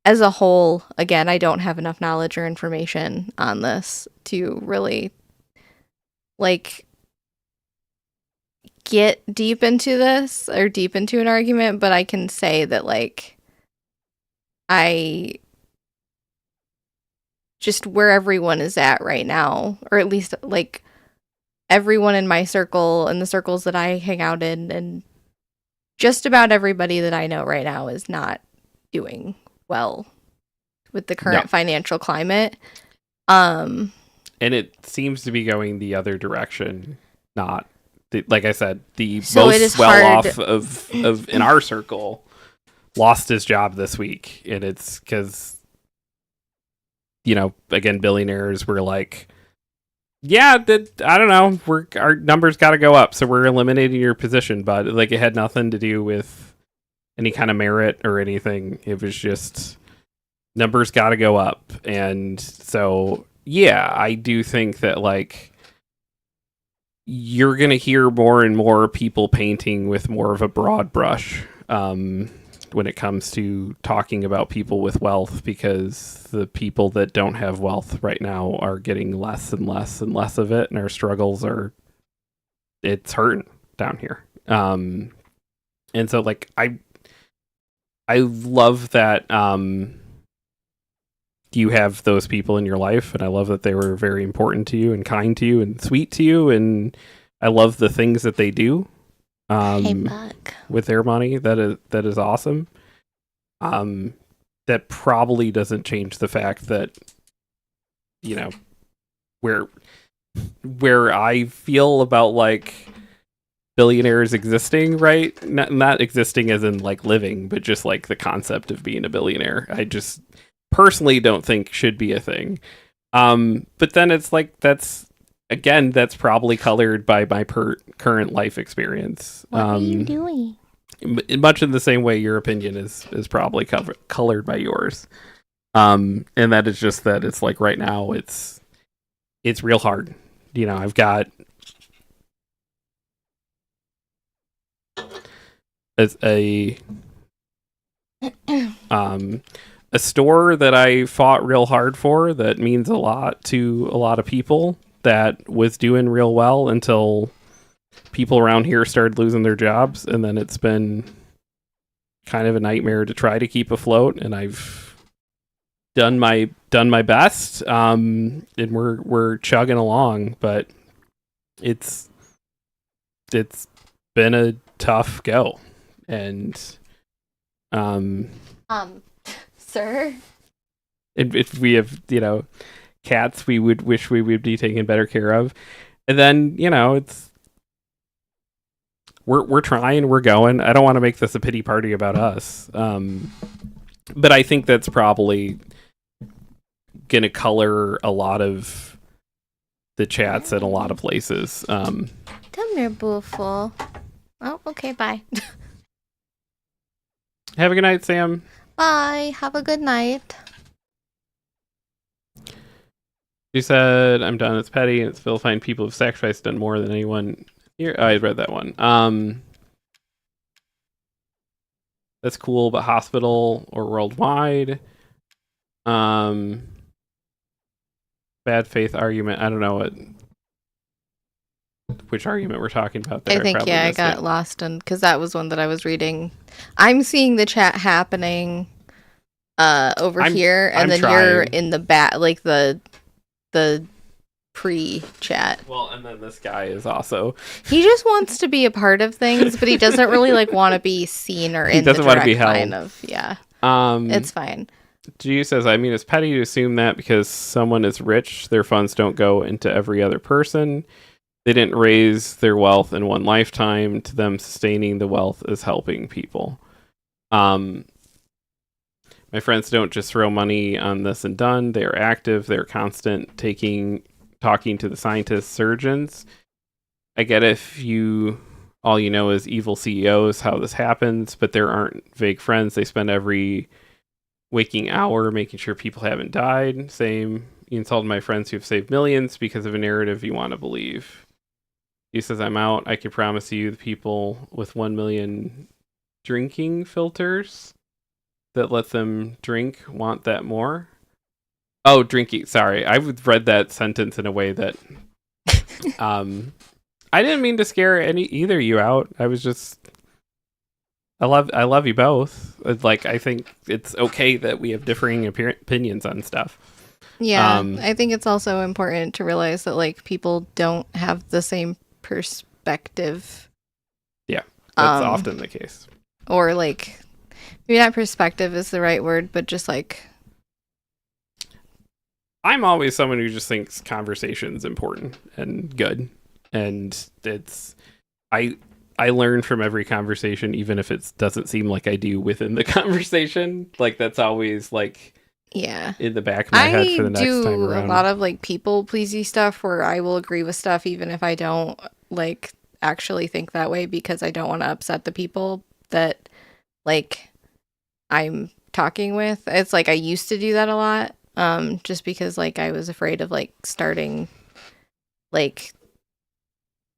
as a whole, again, I don't have enough knowledge or information on this to really like get deep into this or deep into an argument, but I can say that like I just where everyone is at right now, or at least like everyone in my circle and the circles that I hang out in, and just about everybody that I know right now is not doing well with the current financial climate. And it seems to be going the other direction. Not like I said, the most well off of in our circle lost his job this week, and it's because again, billionaires were like, yeah, I don't know, our numbers got to go up, so we're eliminating your position. But like, it had nothing to do with any kind of merit or anything. It was just numbers got to go up. And so, yeah, I do think that like you're going to hear more and more people painting with more of a broad brush when it comes to talking about people with wealth, because the people that don't have wealth right now are getting less and less and less of it, and our struggles it's hurting down here. And so like I love that you have those people in your life, and I love that they were very important to you and kind to you and sweet to you, and I love the things that they do with their money. That is awesome. That probably doesn't change the fact that where I feel about like billionaires existing, right? Not existing as in like living, but just like the concept of being a billionaire. I just personally don't think should be a thing. But then it's like that's probably colored by my current life experience. What are you doing? Much in the same way your opinion is probably colored by yours. And that is just that it's like right now it's real hard. I've got a store that I fought real hard for that means a lot to a lot of people, that was doing real well until people around here started losing their jobs, and then it's been kind of a nightmare to try to keep afloat, and I've done my best, and we're chugging along, but it's it's been a tough go, and Sir? if we have, cats we would wish we would be taken better care of. And then, it's we're trying, we're going. I don't want to make this a pity party about us. But I think that's probably going to color a lot of the chats at a lot of places. Come here, beautiful. Oh, okay, bye. Have a good night, Sam. Bye. Have a good night. She said, I'm done. It's petty and it's vilifying people who've sacrificed, done more than anyone here. Oh, I read that one. That's cool, but hospital or worldwide. Bad faith argument. I don't know which argument we're talking about there. I think, probably I missed got it. lost because that was one that I was reading. I'm seeing the chat happening over here, and I'm then trying. you're in the back, like the pre-chat. Well, and then this guy is also... He just wants to be a part of things, but he doesn't really want to be seen or He in the doesn't want to direct be held. line of, yeah. It's fine. G says, I mean, it's petty to assume that because someone is rich, their funds don't go into every other person. They didn't raise their wealth in one lifetime. To them, sustaining the wealth is helping people. My friends don't just throw money on this and done. They are active. They're constant, talking to the scientists, surgeons. I get if all you know is evil CEOs, how this happens, but there aren't vague friends. They spend every waking hour making sure people haven't died. Same, you insulted my friends who have saved millions because of a narrative you want to believe. He says, I'm out. I can promise you the people with 1 million drinking filters that let them drink want that more. Oh, drinking. Sorry. I read that sentence in a way that I didn't mean to scare either of you out. I was just I love you both. I think it's okay that we have differing opinions on stuff. Yeah, I think it's also important to realize that people don't have the same perspective. Yeah, that's often the case. Or maybe not perspective is the right word, but just I'm always someone who just thinks conversation's important and good, and I learn from every conversation, even if it doesn't seem like I do within the conversation. That's always yeah, in the back of my head for the next time around. I do a lot of people pleasy stuff where I will agree with stuff even if I don't actually think that way, because I don't want to upset the people that I'm talking with. It's I used to do that a lot, just because I was afraid of starting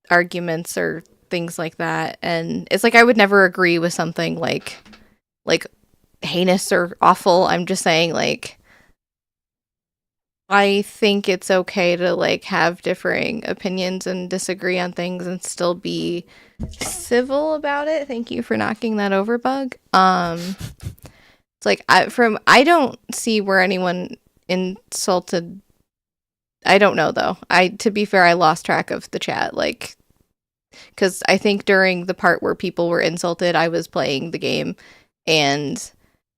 arguments or things like that, and it's I would never agree with something like heinous or awful. I'm just saying I think it's okay to have differing opinions and disagree on things and still be civil about it. Thank you for knocking that over, Bug. It's I don't see where anyone insulted. I don't know though. To be fair, I lost track of the chat because I think during the part where people were insulted, I was playing the game, and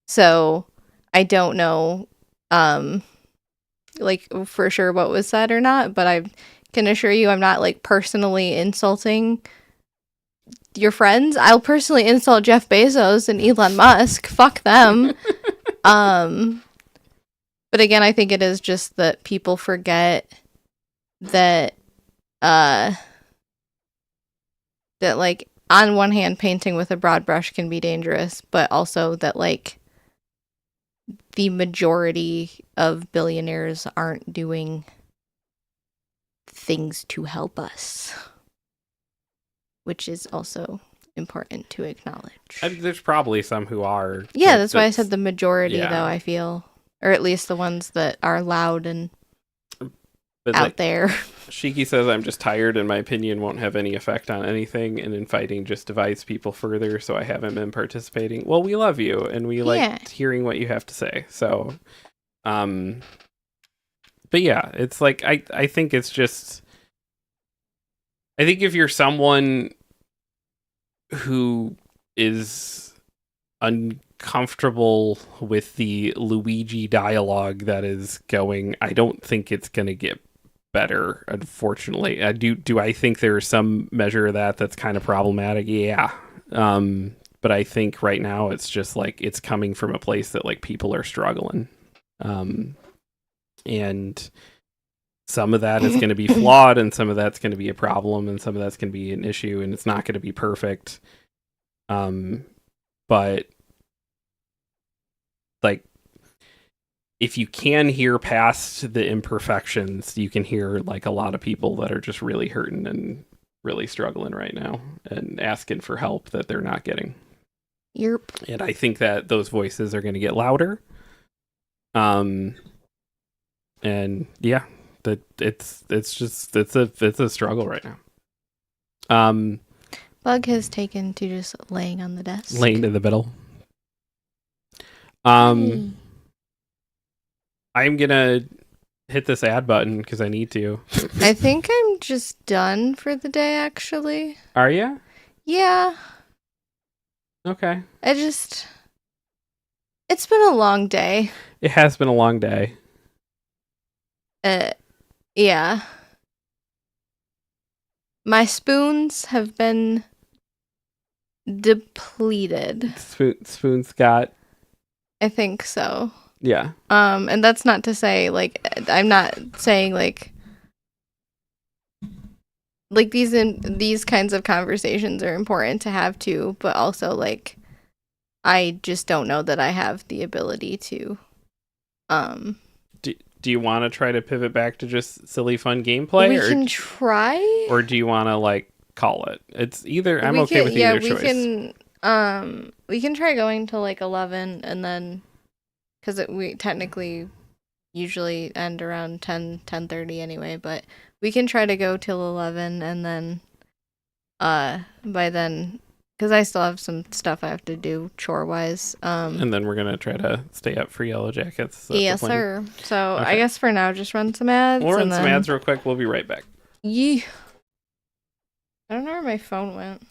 so I don't know for sure what was said or not, but I can assure you I'm not personally insulting your friends. I'll personally insult Jeff Bezos and Elon Musk. Fuck them. But again, I think it is just that people forget that that on one hand, painting with a broad brush can be dangerous, but also that the majority of billionaires aren't doing things to help us, which is also important to acknowledge. There's probably some who are. Yeah, that's why I said the majority, yeah. though, I feel. Or at least the ones that are loud and But out there. Shiki says, I'm just tired and my opinion won't have any effect on anything, and infighting just divides people further, so I haven't been participating. Well, we love you and we like hearing what you have to say. So, but yeah, it's I think it's just, I think if you're someone who is uncomfortable with the Luigi dialogue that is going. I don't think it's going to get better, unfortunately. Do I think there's some measure of that that's kind of problematic? Yeah. But I think right now it's just like it's coming from a place that like people are struggling. And some of that is going to be flawed, and some of that's going to be a problem, and some of that's going to be an issue, and it's not going to be perfect. But like, if you can hear past the imperfections, you can hear like a lot of people that are just really hurting and really struggling right now and asking for help that they're not getting. Yerp. And I think that those voices are going to get louder. And yeah, that it's a struggle right now. Bug has taken to just laying on the desk. Laying in the middle. Hey. I'm gonna hit this add button because I need to. I think I'm just done for the day, actually. Are you? Yeah. Okay. It's been a long day. It has been a long day. Yeah. My spoons have been depleted. Spoon's got. I think so. Yeah. And that's not to say like I'm not saying like these kinds of conversations are important to have too, but also like I just don't know that I have the ability to Do you want to try to pivot back to just silly fun gameplay? We can try. Or do you want to like call it? It's either. I'm okay with either choice. We can try going to like 11 and then because we technically usually end around 10:30 anyway, but we can try to go till 11 and then by then because I still have some stuff I have to do chore wise. And then we're gonna try to stay up for Yellow Jackets. Yes, sir. So okay. I guess for now, just run some ads. We'll run some ads real quick. We'll be right back. Yeah. I don't know where my phone went.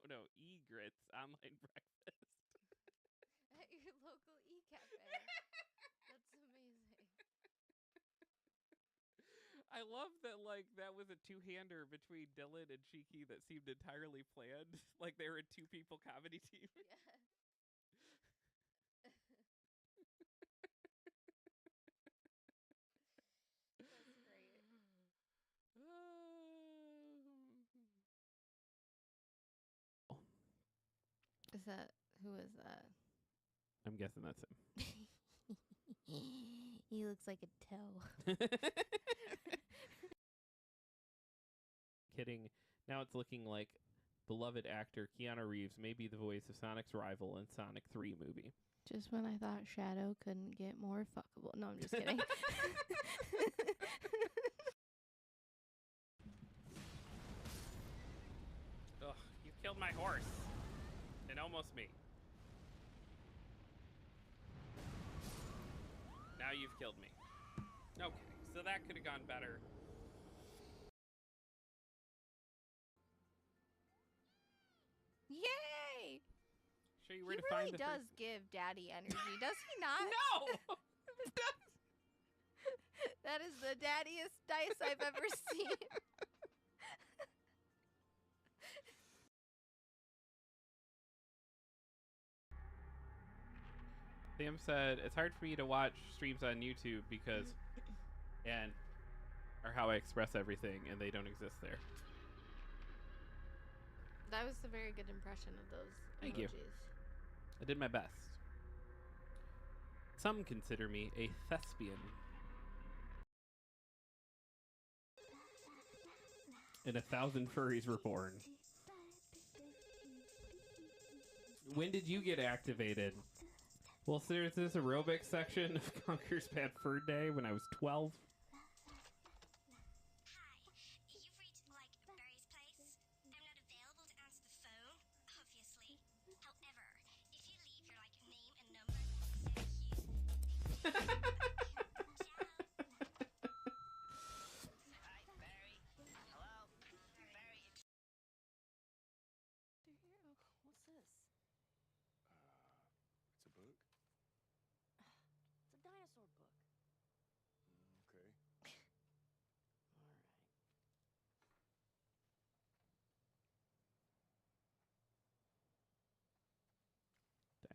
No, Egrets online breakfast. At your local e-cafe. That's amazing. I love that, like, that was a two-hander between Dylan and Cheeky that seemed entirely planned. Like, they were a two-people comedy team. Yeah. That's great. Who is that? I'm guessing that's him. He looks like a toe. Kidding. Now it's looking like beloved actor Keanu Reeves may be the voice of Sonic's rival in Sonic 3 movie. Just when I thought Shadow couldn't get more fuckable. No, I'm just kidding. Ugh, you killed my horse. And almost me. Now you've killed me. Okay, so that could have gone better. Yay! Show you where to find the He really does give daddy energy, does he not? No! That is the daddiest dice I've ever seen. Sam said, it's hard for me to watch streams on YouTube because, or how I express everything, and they don't exist there. That was a very good impression of those Thank emojis. you. I did my best. Some consider me a thespian. And 1,000 furries were born. When did you get activated? Well, so there's this aerobics section of Conker's Bad Fur Day when I was 12. You've reached, Barry's place. I'm not available to answer the phone, obviously. However, if you leave your, name and number,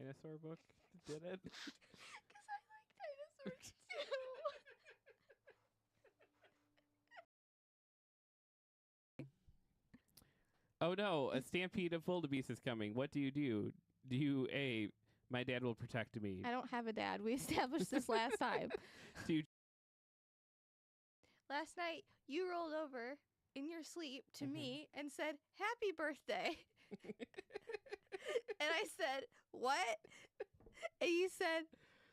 dinosaur book did it. Because I like dinosaurs too. Oh no, a stampede of wildebeest is coming. What do you do? Do you A, my dad will protect me. I don't have a dad. We established this last time. Do you, Last night, you rolled over in your sleep to me and said, "Happy birthday." And I said, "What?" And you said,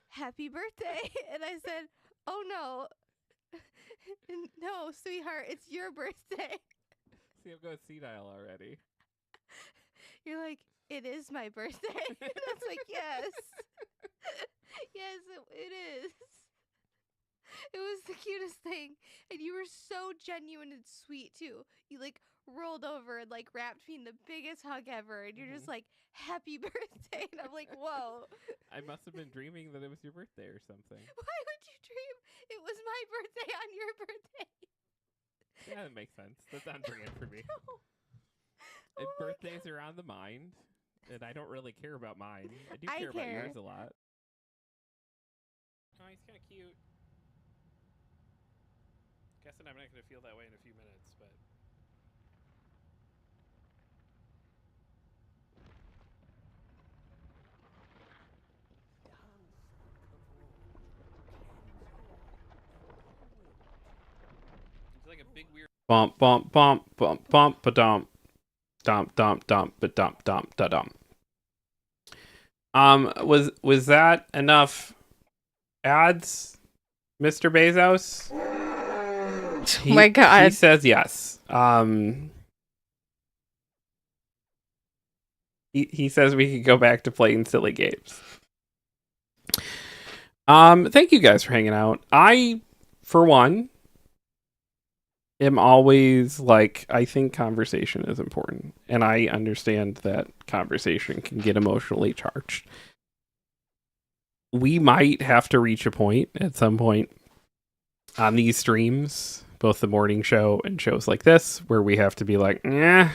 "Happy birthday." And I said, "Oh no." No, sweetheart, it's your birthday. see, I'm going senile already. You're like, "It is my birthday." And I was like, "Yes." Yes, it is. It was the cutest thing. And you were so genuine and sweet too. You like rolled over and like wrapped me in the biggest hug ever. And you're just like, "Happy birthday." And I'm like, whoa. I must have been dreaming that it was your birthday or something. Why would you dream it was my birthday on your birthday? Yeah, that makes sense. That's on brand for me. No. And Oh my birthdays are on the mind, and I don't really care about mine. I do I care about care. yours a lot. Oh, he's kind of cute. Guessing I'm not going to feel that way in a few minutes, but... It's like a big weird... Bump, bump, bump, bump, bump, ba-dump. Dump, dump, dump, ba-dump, dump, da-dump. Was that enough ads, Mr. Bezos? Oh my God. He says yes. He says we could go back to playing silly games. Thank you guys for hanging out. I, for one, am always like, I think conversation is important, and I understand that conversation can get emotionally charged. We might have to reach a point at some point on these streams, both the morning show and shows like this, where we have to be like, not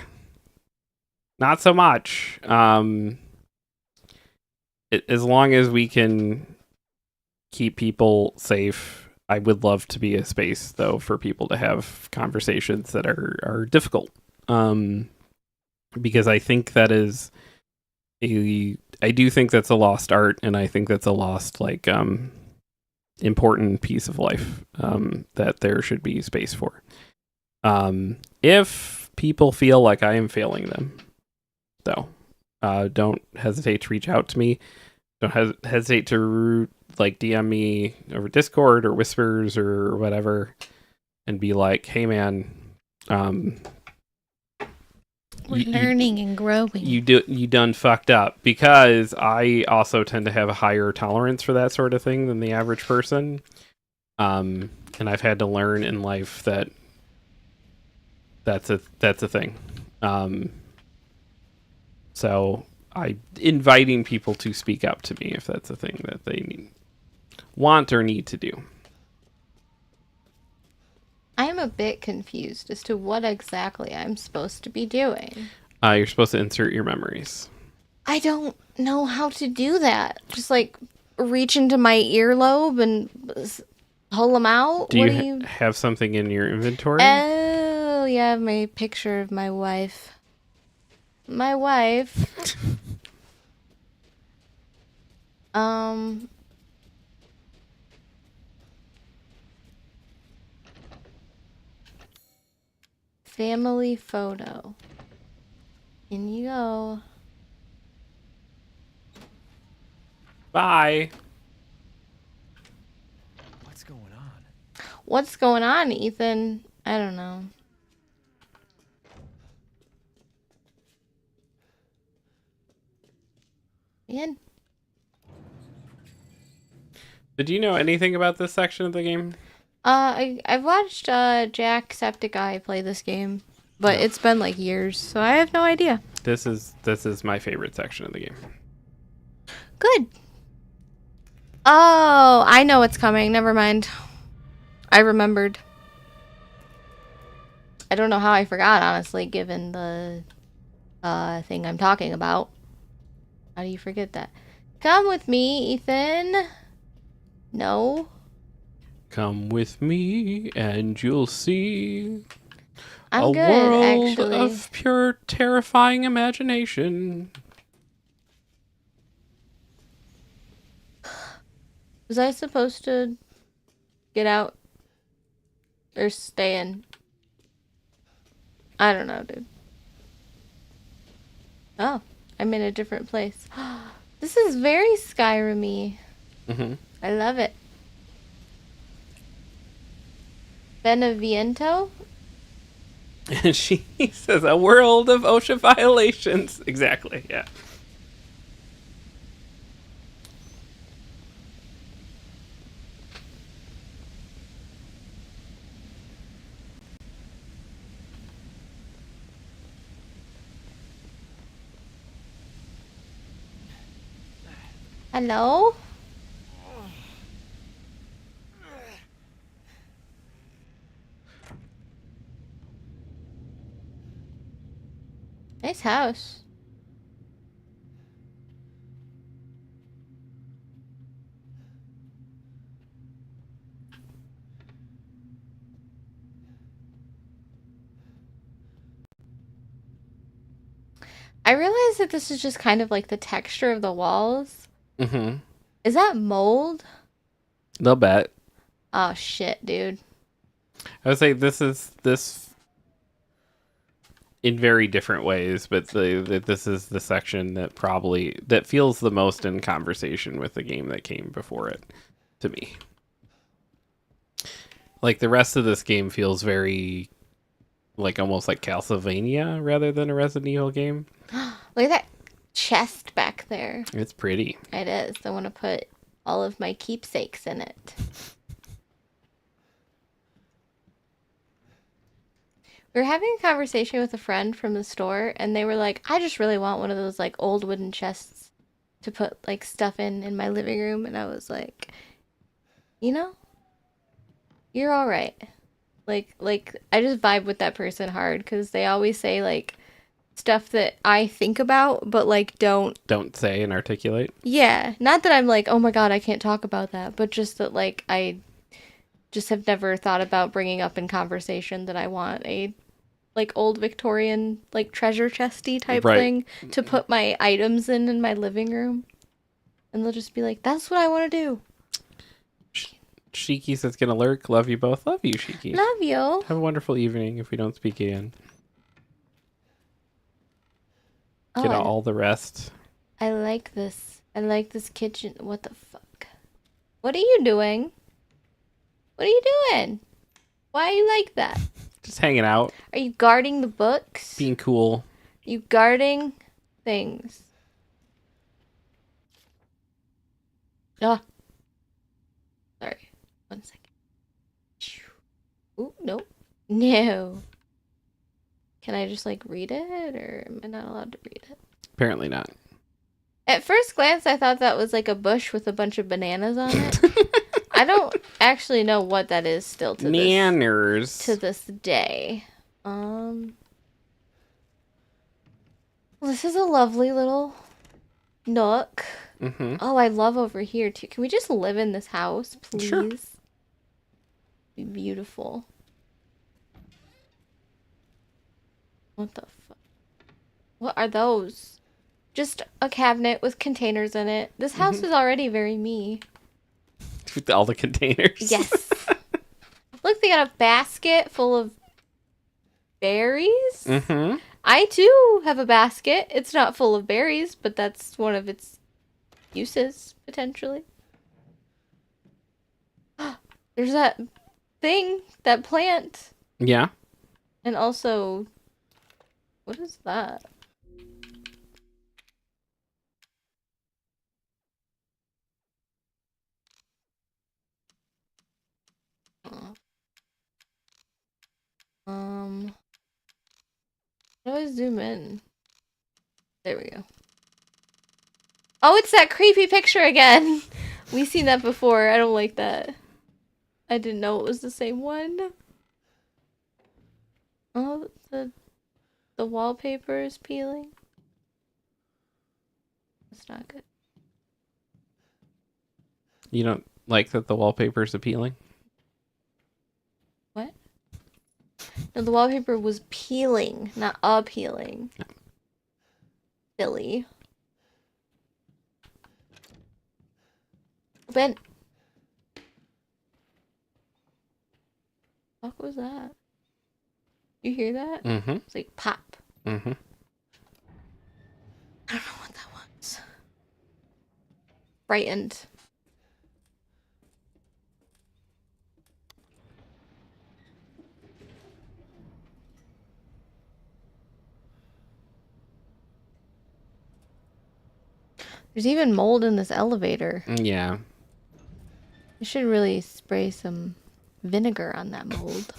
so much. As long as we can keep people safe, I would love to be a space, though, for people to have conversations that are difficult. Because I think that is I do think that's a lost art, and I think that's a lost, like, important piece of life that there should be space for. If people feel like I am failing them, though, don't hesitate to reach out to me. Don't hesitate to like DM me over Discord or Whispers or whatever, and be like, "Hey, man, We're learning and growing. You done fucked up," because I also tend to have a higher tolerance for that sort of thing than the average person. And I've had to learn in life that that's a thing. So I inviting people to speak up to me if that's a thing that they want or need to do. I am a bit confused as to what exactly I'm supposed to be doing. You're supposed to insert your memories. I don't know how to do that. Just like reach into my earlobe and pull them out. Do you have something in your inventory? Oh, yeah, I have my picture of my wife. My wife. Family photo. In you go. Bye. What's going on? What's going on, Ethan? I don't know. Man. Did you know anything about this section of the game? I've watched Jacksepticeye play this game, but it's been like years, so I have no idea. This is my favorite section of the game. Good. Oh, I know what's coming. Never mind. I remembered. I don't know how I forgot, honestly, given the thing I'm talking about. How do you forget that? Come with me, Ethan. No. Come with me and you'll see I'm a good, world actually. of pure, terrifying imagination. Was I supposed to get out or stay in? I don't know, dude. Oh, I'm in a different place. This is very Skyrim-y. Mm-hmm. I love it. Beneviento? And she says, a world of OSHA violations. Exactly, yeah. Hello? Nice house. I realize that this is just kind of like the texture of the walls. Mm-hmm. Is that mold? They'll bet. Oh shit, dude. I would say this in very different ways, but this is the section that feels the most in conversation with the game that came before it to me. Like the rest of this game feels very like almost like Castlevania rather than a Resident Evil game. Look at that chest back there. It's pretty. It is. I want to put all of my keepsakes in it. We were having a conversation with a friend from the store, and they were like, I just really want one of those, like, old wooden chests to put, like, stuff in my living room. And I was like, you know, you're all right. Like, I just vibe with that person hard, because they always say, like, stuff that I think about, but, like, don't say and articulate. Yeah, not that I'm like, oh my god, I can't talk about that, but just that, like, I just have never thought about bringing up in conversation that I want a, like, old Victorian, like, treasure chesty type thing to put my items in my living room. And they'll just be like, that's what I want to do. Shiki says gonna lurk. Love you both. Love you, Shiki. Love you. Have a wonderful evening if we don't speak again. Get Oh, all the rest. I like this. I like this kitchen. What the fuck? What are you doing? What are you doing? Why are you like that? Just hanging out. Are you guarding the books? Being cool. You guarding things. Ah. Sorry. 1 second. Ooh, nope. No. Can I just, like, read it? Or am I not allowed to read it? Apparently not. At first glance, I thought that was, like, a bush with a bunch of bananas on it. I don't actually know what that is still to this day. Well, this is a lovely little nook. Mm-hmm. Oh, I love over here, too. Can we just live in this house, please? Sure. Be beautiful. What the fuck? What are those? Just a cabinet with containers in it. This house is already very me. With all the containers. Yes. Look, they got a basket full of berries. Mm-hmm. I, too, have a basket. It's not full of berries, but that's one of its uses, potentially. There's that thing, that plant. Yeah. And also, what is that? How do I zoom in? There we go. Oh, it's that creepy picture again. We've seen that before. I don't like that. I didn't know it was the same one. Oh, the wallpaper is peeling. That's not good. You don't like that the wallpaper's appealing? What? No, the wallpaper was peeling, not appealing. Yeah. Silly. Ben. What was that? You hear that? Mm-hmm. It's like pop. Mm-hmm. I don't know what that was. Frightened. There's even mold in this elevator. Yeah. I should really spray some vinegar on that mold.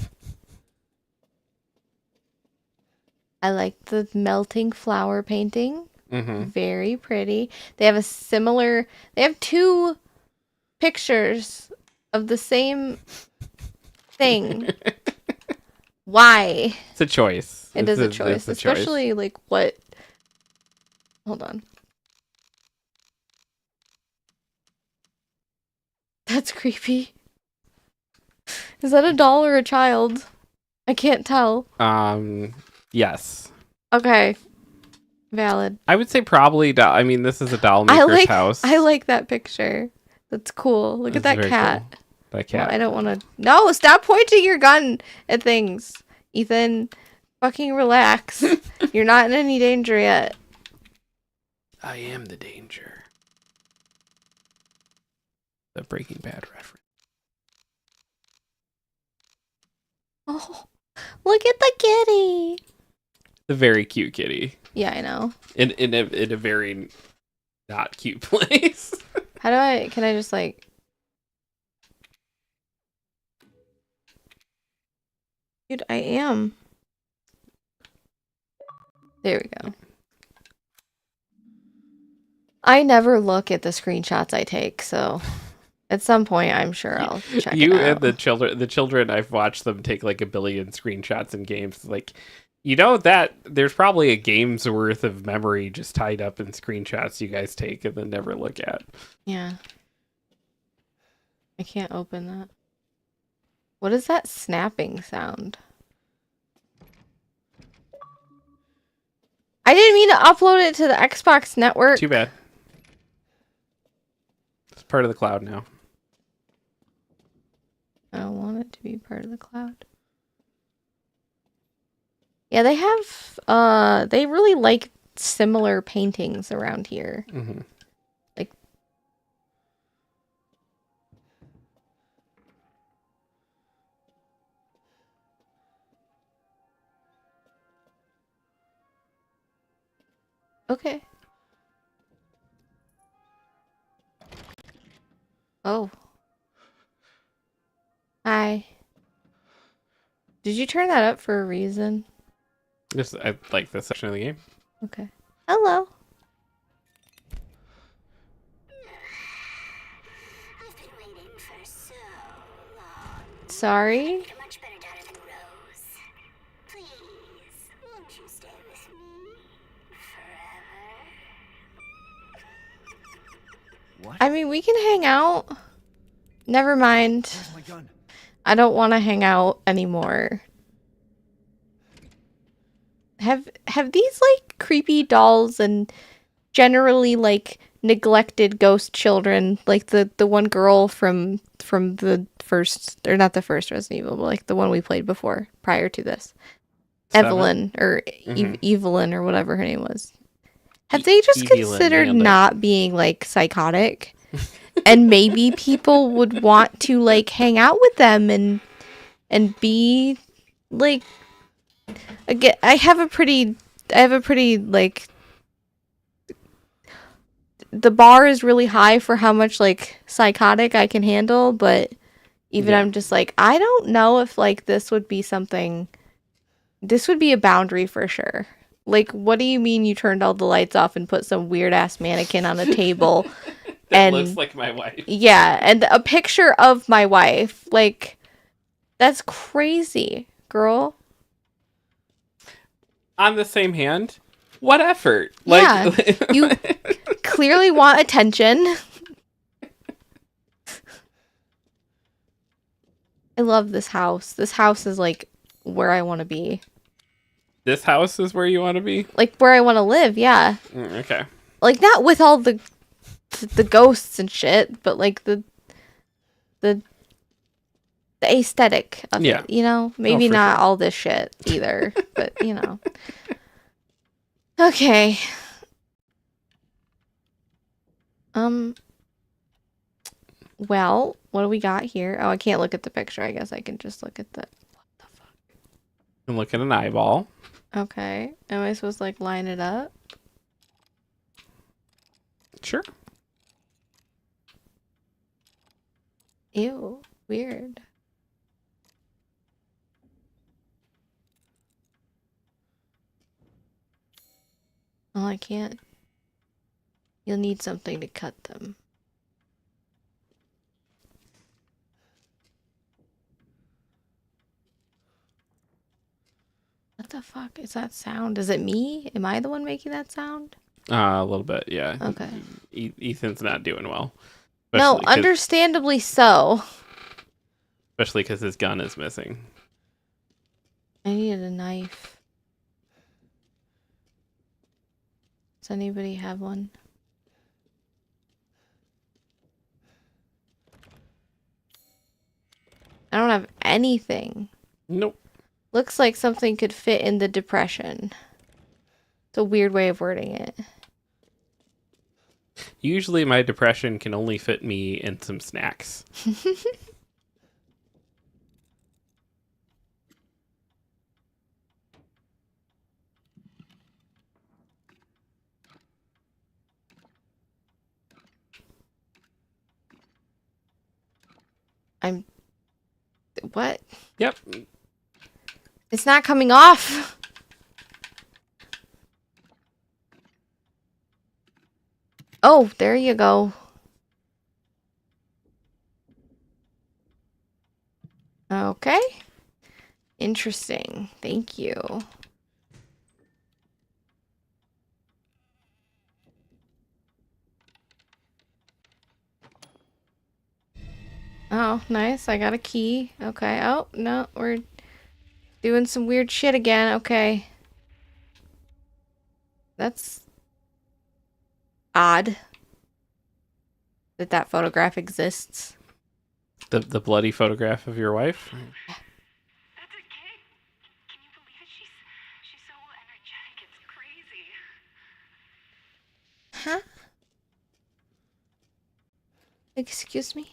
I like the melting flower painting. Mm-hmm. Very pretty. They have they have two pictures of the same thing. Why? It's a choice. It is a choice. It's a choice. Especially like what? Hold on. That's creepy. Is that a doll or a child? I can't tell. Yes. Okay. Valid. I would say probably I mean, this is a doll maker's house. I like that picture. That's cool. Look at That's that very cat. cool. That cat. Well, I don't want to. No, stop pointing your gun at things. Ethan, fucking relax. You're not in any danger yet. I am the danger. The Breaking Bad reference. Oh, look at the kitty. The very cute kitty. Yeah, I know. In a very not cute place. Can I just like... Dude, I am. There we go. I never look at the screenshots I take, so at some point I'm sure I'll check it out. And the children, I've watched them take like a billion screenshots in games. Like, you know that there's probably a game's worth of memory just tied up in screenshots you guys take and then never look at. Yeah. I can't open that. What is that snapping sound? I didn't mean to upload it to the Xbox network. Too bad. It's part of the cloud now. I don't want it to be part of the cloud. Yeah, they have, they really like similar paintings around here. Mm-hmm. Like, okay. Oh. Hi. Did you turn that up for a reason? I like this section of the game. Okay. Hello. I've been waiting for so long. Sorry? A much better daughter than Rose. Please, won't you stay with me forever? What? I mean, we can hang out. Never mind. Where's my gun? I don't want to hang out anymore. Have these like creepy dolls and generally like neglected ghost children, like the one girl from the first, or not the first Resident Evil, but like the one we played before prior to this, 7? Evelyn or Mhm. Evelyn or whatever her name was. Have they just Evelyn, considered nailed it. not being like psychotic? And maybe people would want to like hang out with them and be like, again, I have a pretty like, the bar is really high for how much like psychotic I can handle, but even Yeah. I'm just like, I don't know if like this would be a boundary for sure. Like, what do you mean you turned all the lights off and put some weird ass mannequin on a table? That And looks like my wife. yeah, and a picture of my wife. Like, that's crazy, girl. On the same hand, what effort? Yeah, you clearly want attention. I love this house. This house is like where I want to be. This house is where you want to be? Like where I want to live, yeah. Okay. Like not with all the ghosts and shit, but like the aesthetic of Yeah. it, you know? Maybe for not sure. all this shit either, but you know. Okay. Well, what do we got here? Oh, I can't look at the picture. I guess I can just look at the... What the fuck? And look at an eyeball. Okay. Am I supposed to, like, line it up? Sure. Ew. Weird. Oh, I can't. You'll need something to cut them. What the fuck is that sound? Is it me? Am I the one making that sound? A little bit, yeah. Okay. Ethan's not doing well. No, Especially 'cause- understandably so. Especially because his gun is missing. I needed a knife. Does anybody have one? I don't have anything. Nope. Looks like something could fit in the depression. It's a weird way of wording it. Usually my depression can only fit me in some snacks. What? Yep. It's not coming off. Oh, there you go. Okay. Interesting. Thank you. Oh, nice. I got a key. Okay. Oh, no. We're doing some weird shit again. Okay. That's odd that that photograph exists. The bloody photograph of your wife? That's a kid. Can you believe it? She's so energetic. It's crazy. Huh? Excuse me?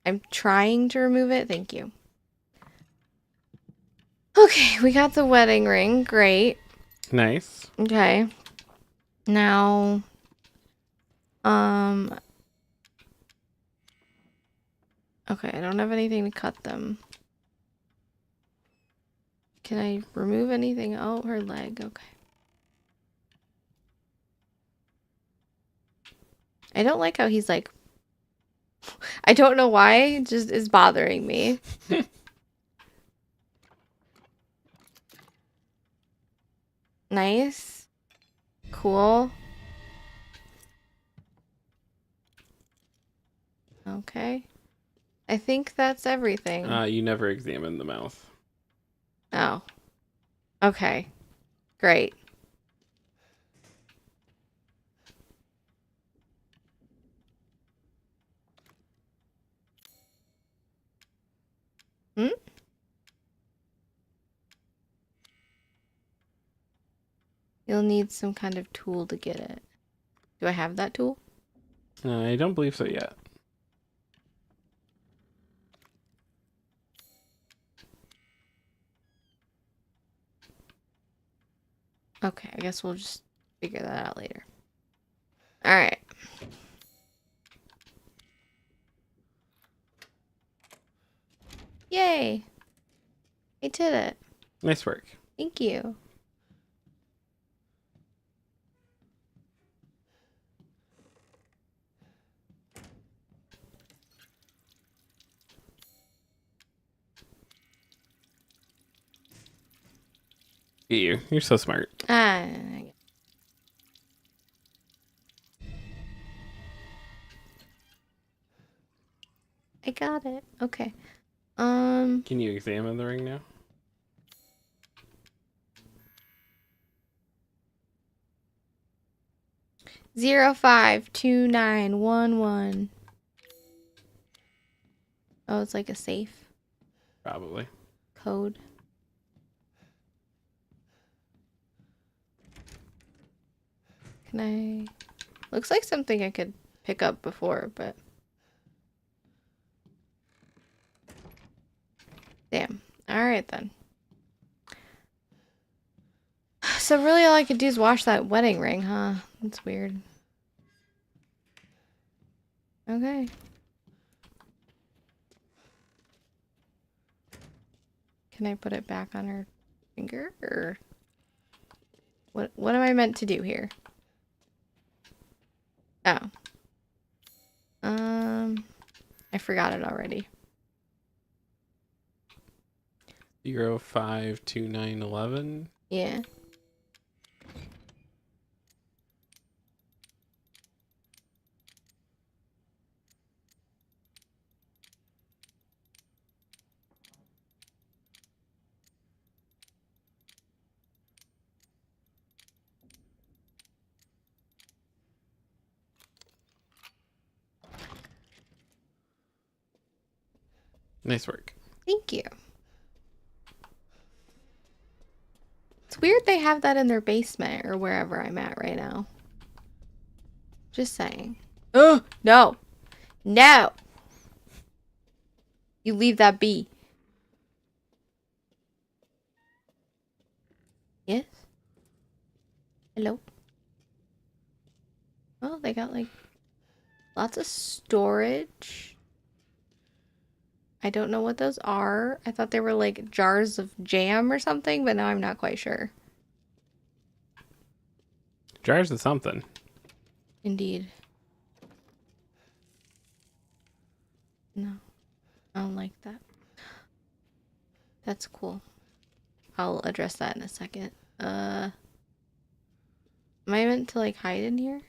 I'm trying to remove it. Thank you. Okay, we got the wedding ring. Great. Nice. Okay. Now, okay, I don't have anything to cut them. Can I remove anything? Oh, her leg. Okay. I don't like how he's like, I don't know why, it just is bothering me. Nice. Cool. Okay. I think that's everything. You never examined the mouth. Oh. Okay. Great. Hmm? You'll need some kind of tool to get it. Do I have that tool? I don't believe so yet. Okay, I guess we'll just figure that out later. Alright. Yay! I did it. Nice work. Thank you. You. You're so smart. Ah. got it. Okay. Can you examine the ring now? 052911. Oh, it's like a safe Probably. code. Can I... Looks like something I could pick up before, but... Damn. Alright then. So really all I could do is wash that wedding ring, huh? That's weird. Okay. Can I put it back on her finger, or... What am I meant to do here? Oh. I forgot it already. 052911. Yeah. Nice work. Thank you. It's weird they have that in their basement or wherever I'm at right now. Just saying. Oh, no. No. You leave that be. Yes? Hello? Oh, they got like lots of storage. I don't know what those are. I thought they were like jars of jam or something, but now I'm not quite sure. Jars of something. Indeed. No. I don't like that. That's cool. I'll address that in a second. Am I meant to like hide in here?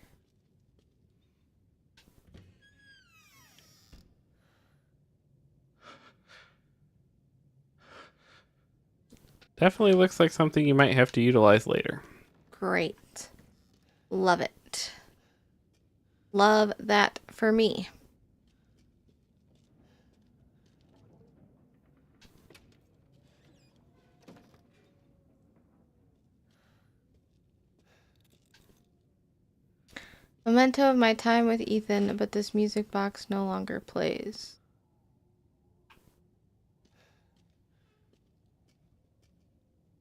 Definitely looks like something you might have to utilize later. Great. Love it. Love that for me. Memento of my time with Ethan, but this music box no longer plays.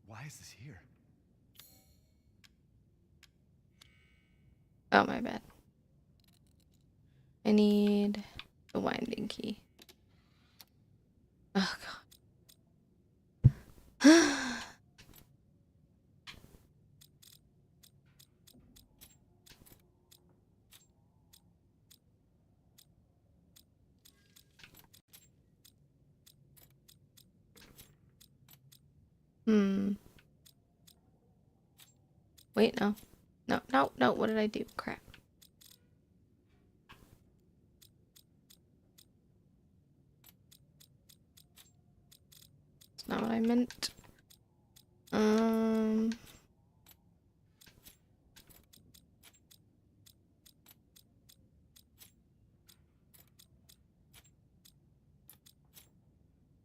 Why is this here? Oh, my bad. I need the winding key. Oh, God. Wait, no. No, no, no. What did I do? Crap. That's not what I meant.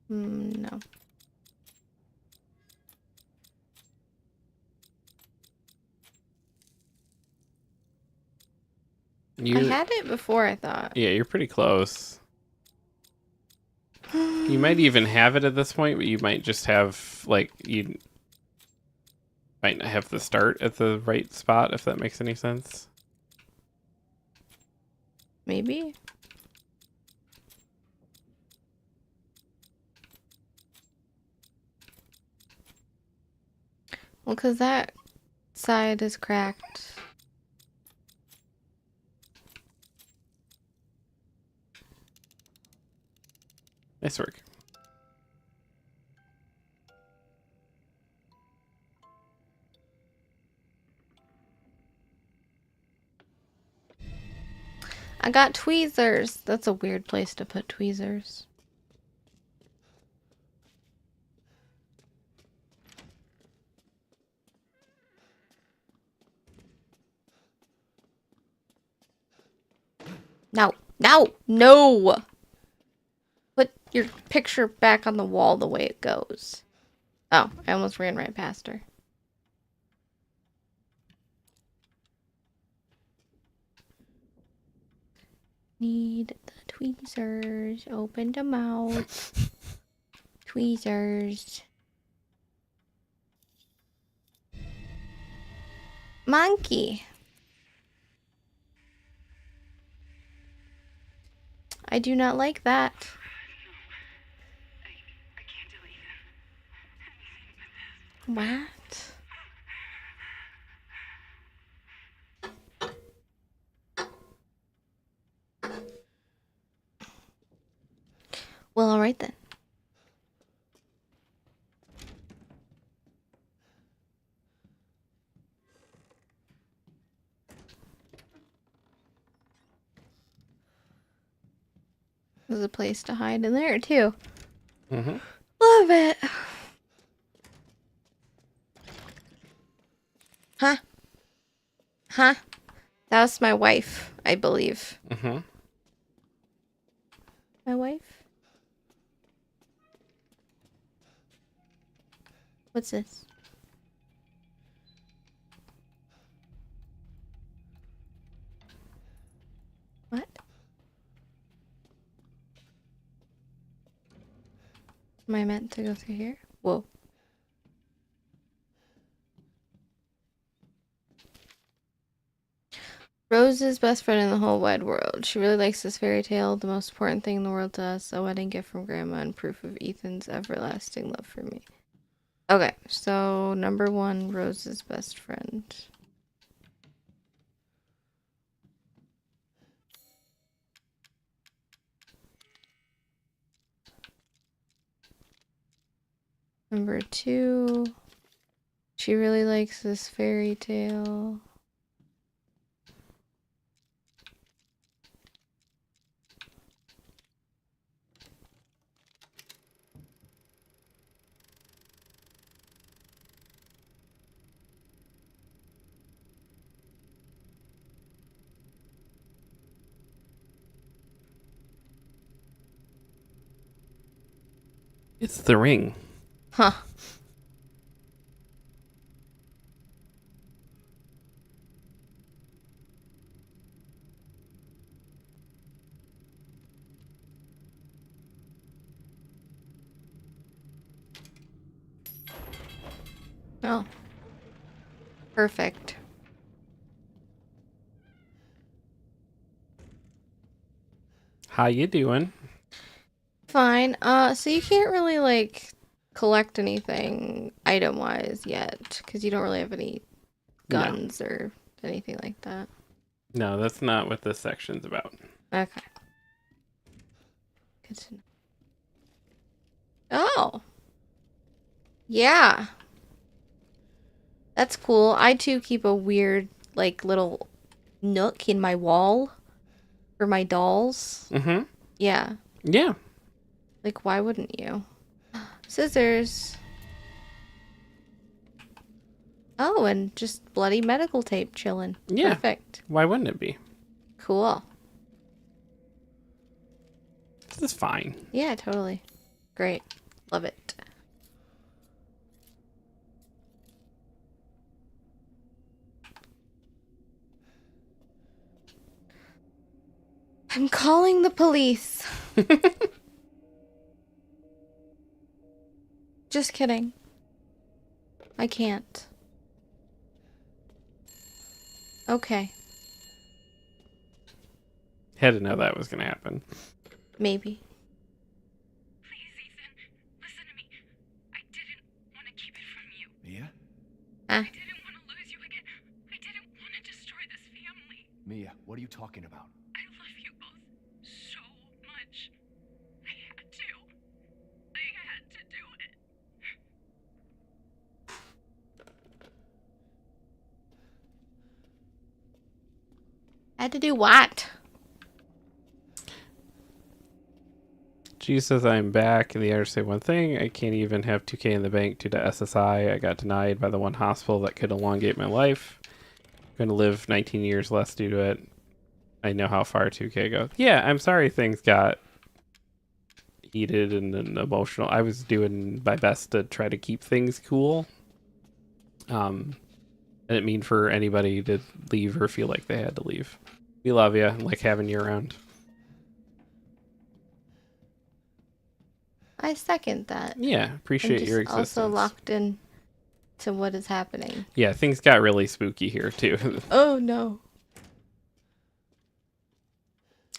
No. I had it before, I thought. Yeah, you're pretty close. You might even have it at this point, but you might just have, like, you might not have the start at the right spot, if that makes any sense. Maybe? Well, because that side is cracked. Nice work. I got tweezers. That's a weird place to put tweezers. No, no, no! Put your picture back on the wall the way it goes. Oh, I almost ran right past her. Need the tweezers. Open the mouth. Tweezers. Monkey. I do not like that. I can't do anything but this. What? Well, alright then. There's a place to hide in there, too. Mm-hmm. Love it. Huh? Huh? That was my wife, I believe. Mm-hmm. My wife? What's this? What? Am I meant to go through here? Whoa. Rose's best friend in the whole wide world. She really likes this fairy tale, the most important thing in the world to us, a wedding gift from Grandma and proof of Ethan's everlasting love for me. Okay, so number 1, Rose's best friend. Number 2, she really likes this fairy tale. It's the ring. Huh. Oh. Perfect. How you doing? Fine. So you can't really, like, collect anything item-wise yet, because you don't really have any guns or anything like that. No, that's not what this section's about. Okay. Good to know. Oh. Yeah. That's cool. I too keep a weird, like, little nook in my wall for my dolls. Mm-hmm. Yeah. Yeah. Like, why wouldn't you? Scissors. Oh, and just bloody medical tape chilling. Yeah. Perfect. Why wouldn't it be? Cool. This is fine. Yeah, totally. Great. Love it. I'm calling the police. Just kidding. I can't. Okay. Had to know that was going to happen. Maybe. Please, Ethan, listen to me. I didn't want to keep it from you. Mia? Ah. I didn't want to lose you again. I didn't want to destroy this family. Mia, what are you talking about? I love you both so much. I had to. I had to do it. Had to do what? G says I'm back. The others say one thing. I can't even have 2K in the bank due to SSI. I got denied by the one hospital that could elongate my life. I'm going to live 19 years less due to it. I know how far 2K goes. Yeah, I'm sorry things got heated and emotional. I was doing my best to try to keep things cool. I didn't mean for anybody to leave or feel like they had to leave. We love you. Like having you around. I second that. Yeah, appreciate I'm your just existence. also locked in to what is happening. Yeah, things got really spooky here too. Oh no.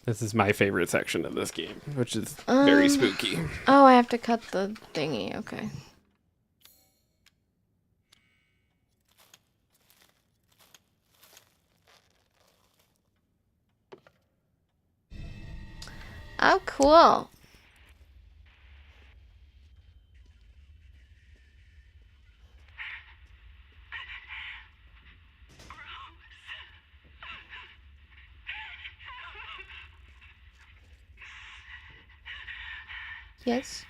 This is my favorite section of this game, which is very spooky. Oh, I have to cut the thingy. Okay. Oh, cool. Yes.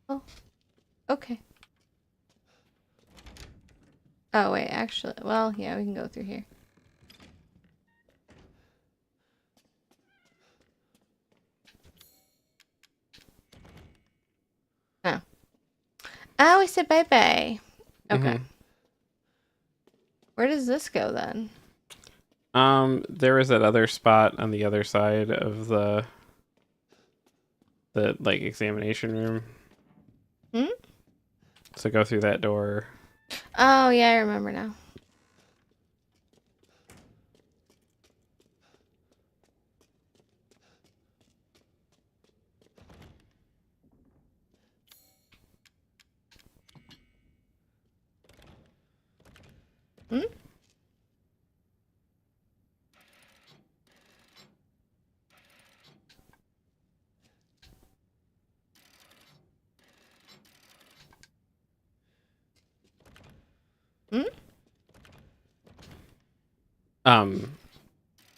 Oh. Okay. Oh, wait, actually, well, yeah, we can go through here. Oh. Oh, we said bye-bye. Okay. Where does this go then? There was that other spot on the other side of the like examination room. Hmm? So go through that door. Oh, yeah, I remember now. Hmm? Hmm?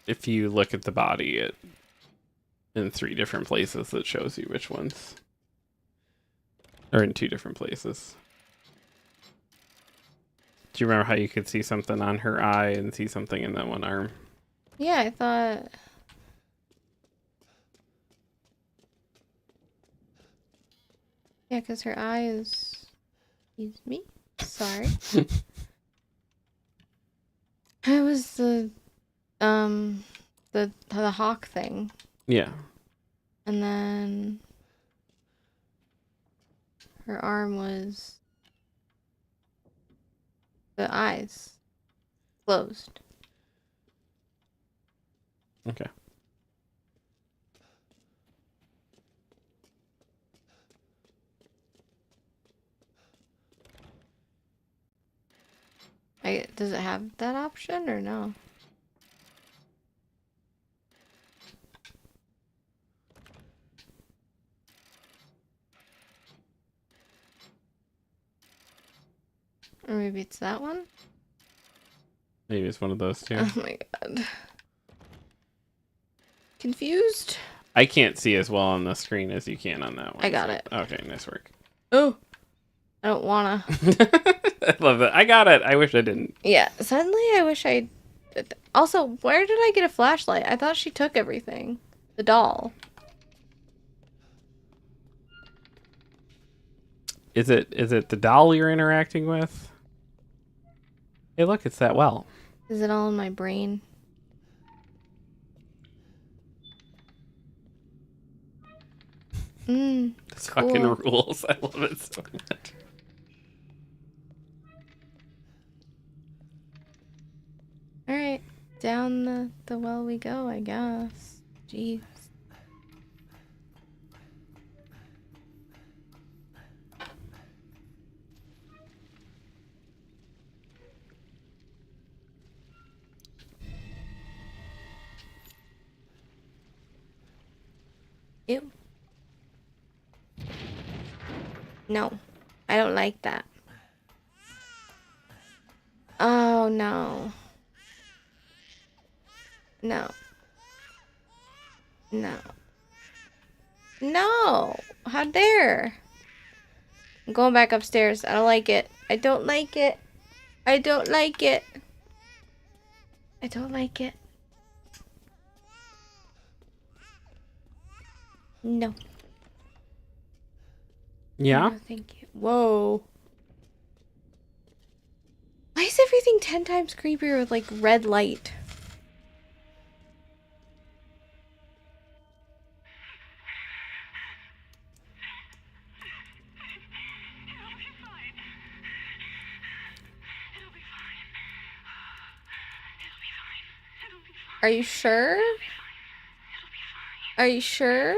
If you look at the body in 3 different places, it shows you which ones. Or in 2 different places. Do you remember how you could see something on her eye and see something in that one arm? Yeah, I thought... Yeah, because her eye is... Excuse me? Sorry. It was the hawk thing. Yeah. And then... Her arm was... The eyes. Closed. Okay. Does it have that option or no? Or maybe it's that one? Maybe it's one of those 2. Oh my god. Confused? I can't see as well on the screen as you can on that one. I got it. Okay, nice work. Oh. I don't wanna. I love that. I got it. I wish I didn't. Yeah, suddenly I wish I... Also, where did I get a flashlight? I thought she took everything. The doll. Is it the doll you're interacting with? Hey, look, it's that well. Is it all in my brain? This Cool. fucking rules. I love it so much. Alright, down the well we go, I guess. Jeez. Ew. No, I don't like that. Oh, no. No. No. No! How dare! I'm going back upstairs. I don't like it. I don't like it. I don't like it. I don't like it. No. Yeah? No, thank you. Whoa. Why is everything 10 times creepier with like red light? Are you sure? Are you sure?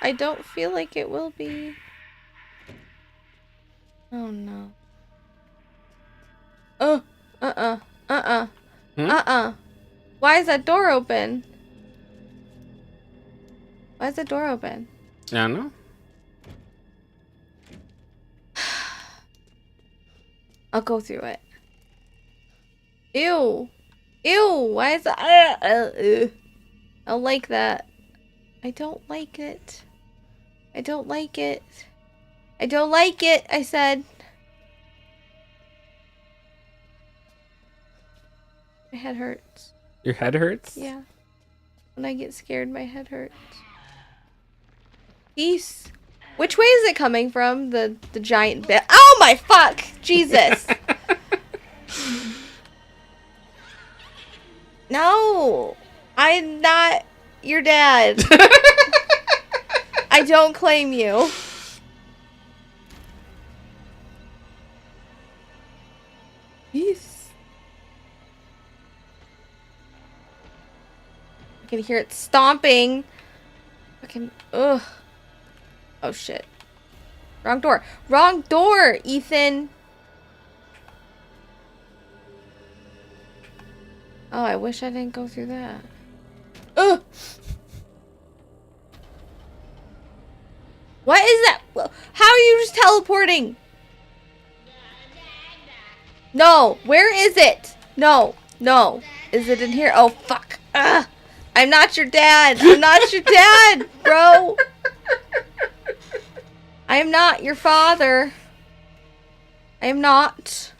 I don't feel like it will be. Oh no. Oh, uh-uh, uh-uh, Hmm? uh-uh. Why is that door open? Why is the door open? I don't know. I'll go through it. Ew. Ew, why is that? I don't like that. I don't like it. I don't like it. I don't like it, I said. My head hurts. Your head hurts? Yeah. When I get scared, my head hurts. Peace. Which way is it coming from? The giant bit. Oh my fuck! Jesus! No! I'm not your dad. I don't claim you. Peace. I can hear it stomping. Fucking ugh. Oh shit. Wrong door. Wrong door, Ethan. Oh, I wish I didn't go through that. Ugh. What is that? How are you just teleporting? No. Where is it? No. No. Is it in here? Oh, fuck. Ugh. I'm not your dad. I'm not your dad, bro. I am not your father. I am not.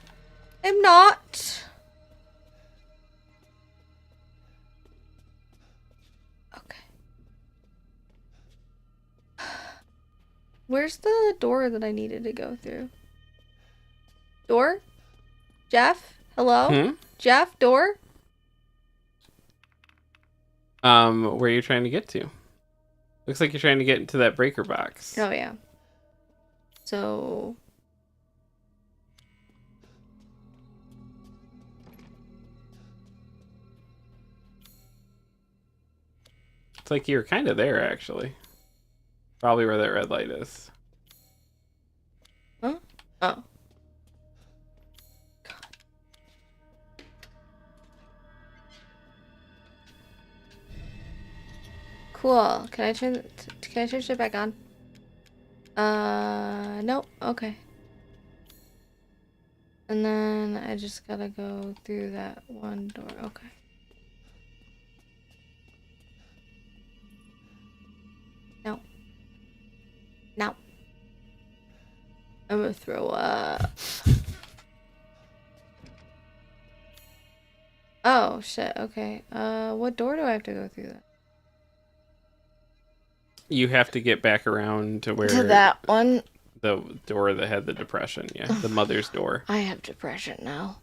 I'm not. Okay. Where's the door that I needed to go through? Door? Jeff? Hello? Hmm? Jeff? Door? Where are you trying to get to? Looks like you're trying to get into that breaker box. Oh, yeah. So... It's like you're kind of there, actually. Probably where that red light is. Huh? Oh. God. Cool. Can I turn it back on? Nope. Okay. And then I just gotta go through that one door. Okay. No. No. I'm gonna throw up. Oh, shit. Okay. What door do I have to go through then? You have to get back around to where... To that one. The door that had the depression, yeah. The mother's door. I have depression now.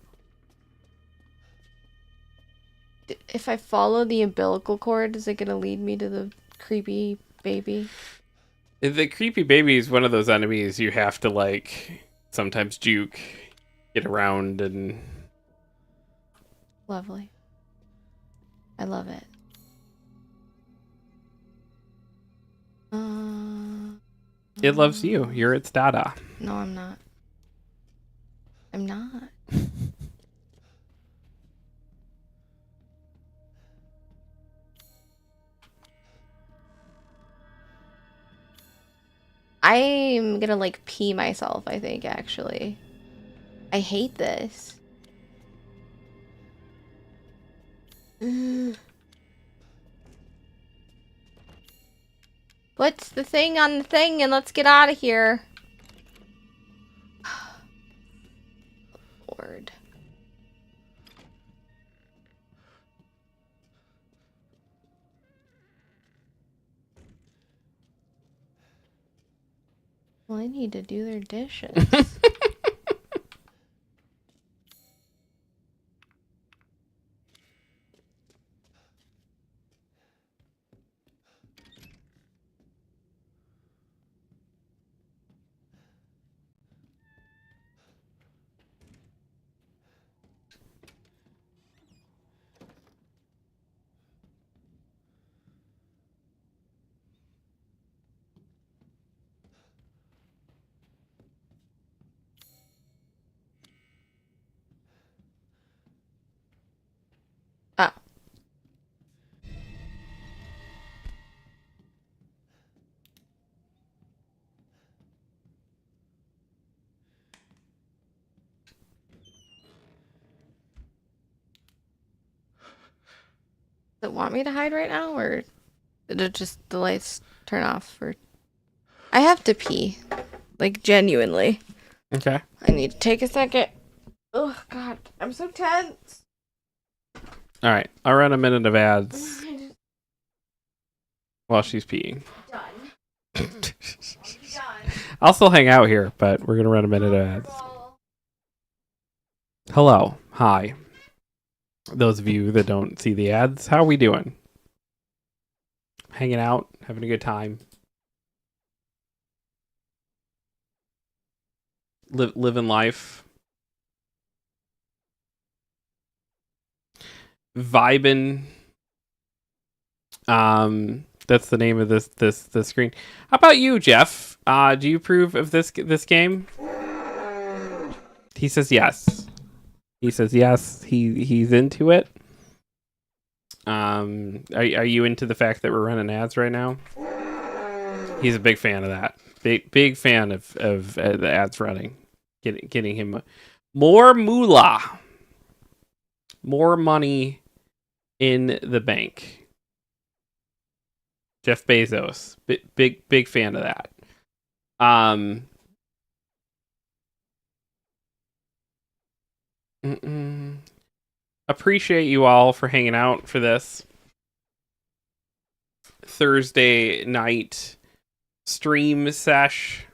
If I follow the umbilical cord, is it gonna lead me to the creepy baby? The creepy baby is one of those enemies you have to, like, sometimes juke, get around, and... Lovely. I love it. It loves you. You're its dada. No, I'm not. I'm not. I'm gonna like pee myself, I think, actually. I hate this. What's the thing on the thing and let's get out of here. Lord. Well, I need to do their dishes. Oh. Does it want me to hide right now, or did it just the lights turn off? For I have to pee, like genuinely. Okay. I need to take a second. Oh God, I'm so tense. All right. I'll run a minute of ads while she's peeing. Done. I'll Done. still hang out here, but we're gonna run a minute of ads. Hello. Hi. Those of you that don't see the ads, how are we doing? Hanging out, having a good time. Living life. Vibin'. That's the name of this screen. How about you, Jeff? Do you approve of this game? He says yes. He says yes. He's into it. Are you into the fact that we're running ads right now? He's a big fan of that. Big fan of the ads running. Getting him more moolah. More money in the bank. Jeff Bezos. Big fan of that. Appreciate you all for hanging out for this Thursday night stream sesh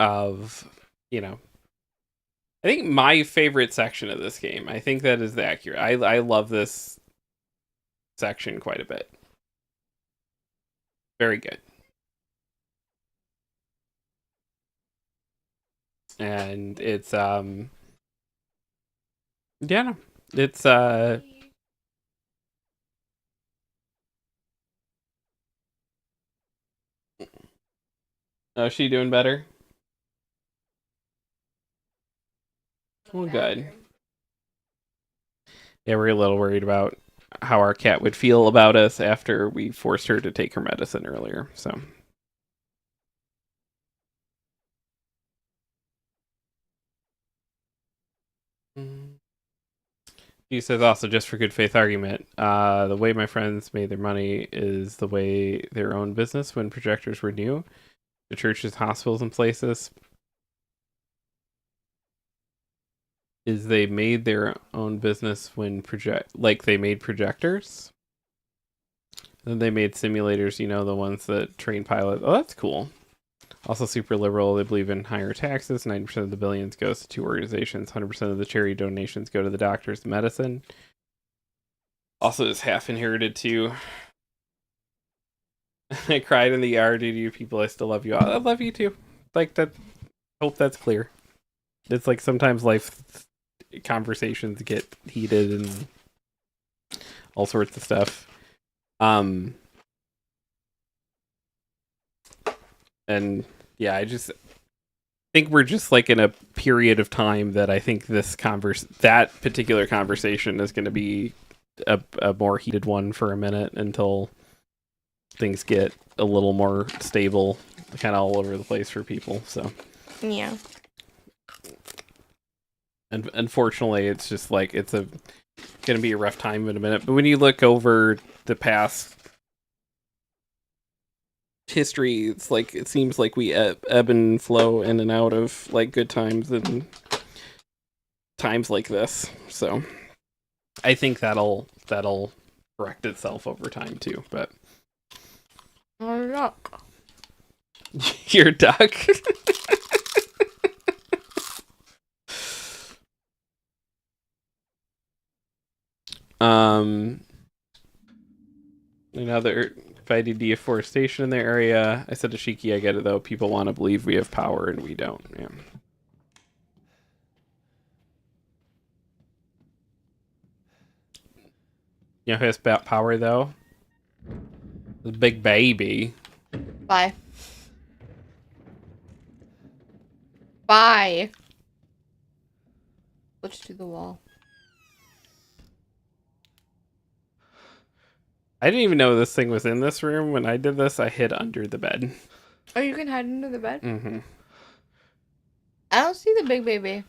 of, I think my favorite section of this game. I think that is accurate. I love this section quite a bit. Very good. And it's yeah, it's oh, is she doing better? Well, good. Yeah, we're a little worried about how our cat would feel about us after we forced her to take her medicine earlier, so. He says also, just for good faith argument, the way my friends made their money is the way their own business when projectors were new. The churches, hospitals, and places is they made their own business when they made projectors. Then they made simulators, the ones that train pilots. Oh, that's cool. Also super liberal. They believe in higher taxes. 90% of the billions goes to two organizations. 100% of the charity donations go to the doctors and medicine. Also is half inherited too. I cried in the yard due to you people. I still love you all. I love you too. Like that. Hope that's clear. It's like sometimes life conversations get heated and all sorts of stuff. And yeah, I just think we're just like in a period of time that I think that particular conversation is going to be a more heated one for a minute until things get a little more stable, kind of all over the place for people. So yeah. And unfortunately, it's just like it's going to be a rough time in a minute. But when you look over the past history, it's like it seems like we ebb and flow in and out of like good times and times like this. So I think that'll correct itself over time too. But Oh, look. your duck. Now they're fighting deforestation in their area. I said to Shiki, I get it though. People want to believe we have power and we don't. Yeah. You know who has power though? The big baby. Bye. Bye. Switch to the wall. I didn't even know this thing was in this room. When I did this, I hid under the bed. Oh, you can hide under the bed? Mm-hmm. I don't see the big baby.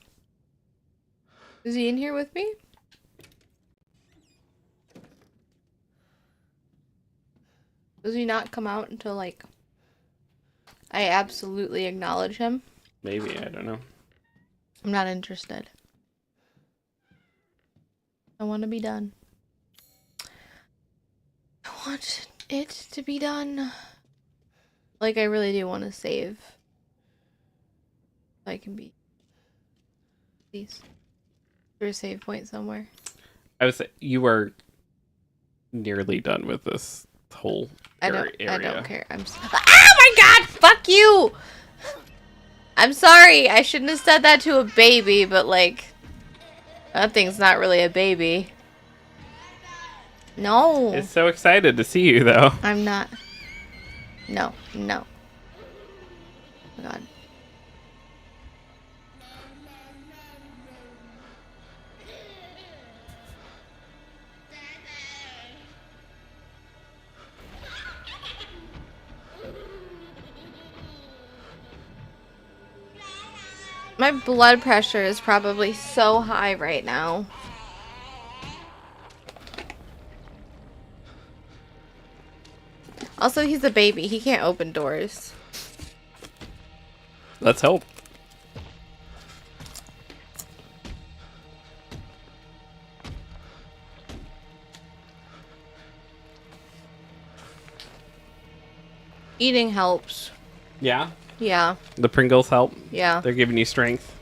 Is he in here with me? Does he not come out until, like, I absolutely acknowledge him? Maybe, I don't know. I'm not interested. I want to be done. I want it to be done. Like, I really do want to save. So I can be... Please. There's a save point somewhere. I would say you are nearly done with this whole area. I don't care. Oh my god! Fuck you! I'm sorry. I shouldn't have said that to a baby, but like... That thing's not really a baby. No. It's so excited to see you, though. I'm not. No. No. Oh my god. My blood pressure is probably so high right now. Also, he's a baby. He can't open doors. Let's hope. Eating helps. Yeah? Yeah. The Pringles help? Yeah. They're giving you strength?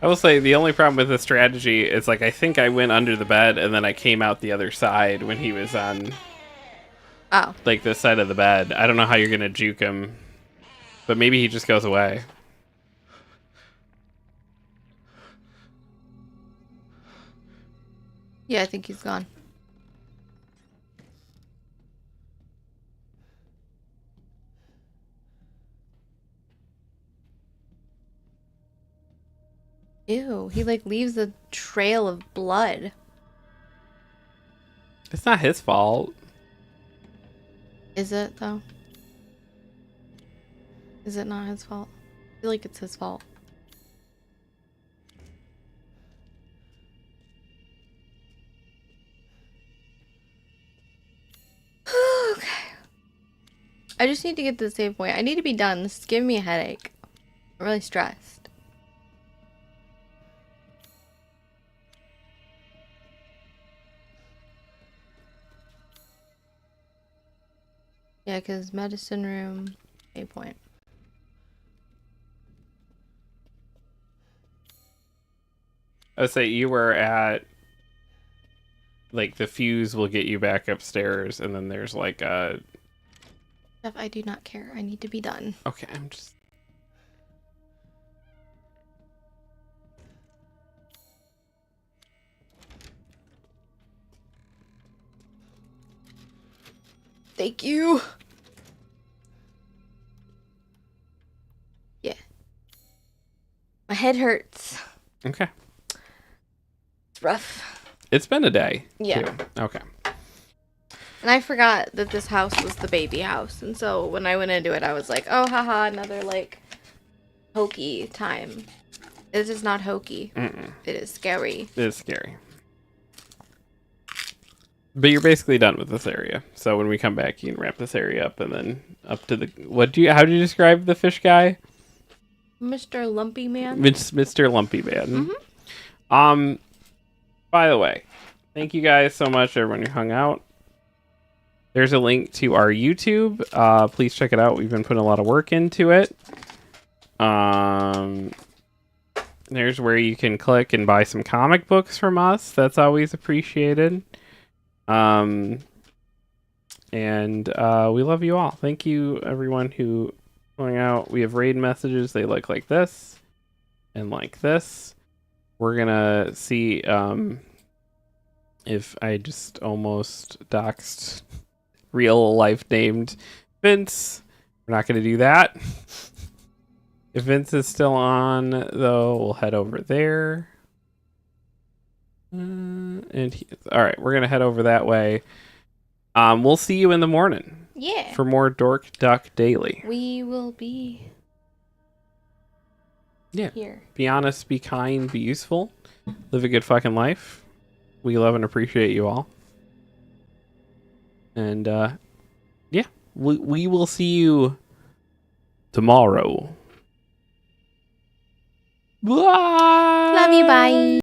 I will say the only problem with this strategy is like I think I went under the bed and then I came out the other side when he was on like this side of the bed. I don't know how you're gonna juke him, but maybe he just goes away. Yeah, I think he's gone. Ew, he like leaves a trail of blood. It's not his fault. Is it though? Is it not his fault? I feel like it's his fault. Okay. I just need to get to the save point. I need to be done. This is giving me a headache. I'm really stressed. Yeah, because medicine room, save point. I would say you were at like the fuse will get you back upstairs, and then there's like a. Jeff, I do not care. I need to be done. Okay, I'm just. Thank you. Yeah. My head hurts. Okay. It's rough. It's been a day. Yeah. Too. Okay. And I forgot that this house was the baby house. And so when I went into it, I was like, oh, haha, another, like, hokey time. This is not hokey. Mm-mm. It is scary. It is scary. But you're basically done with this area. So when we come back, you can wrap this area up and then up to the... How do you describe the fish guy? Mr. Lumpy Man? It's Mr. Lumpy Man. Mm-hmm. By the way, thank you guys so much, everyone who hung out. There's a link to our YouTube. Please check it out. We've been putting a lot of work into it. There's where you can click and buy some comic books from us. That's always appreciated. And we love you all. Thank you, everyone who hung out. We have raid messages. They look like this and like this. We're gonna see if I just almost doxed real life named Vince. We're not gonna do that. If Vince is still on, though, we'll head over there. All right, we're gonna head over that way. We'll see you in the morning. Yeah. For more Dork Duck Daily. We will be here. Be honest, be kind, be useful. Live a good fucking life. We love and appreciate you all. And we will see you tomorrow. Bye. Love you, bye.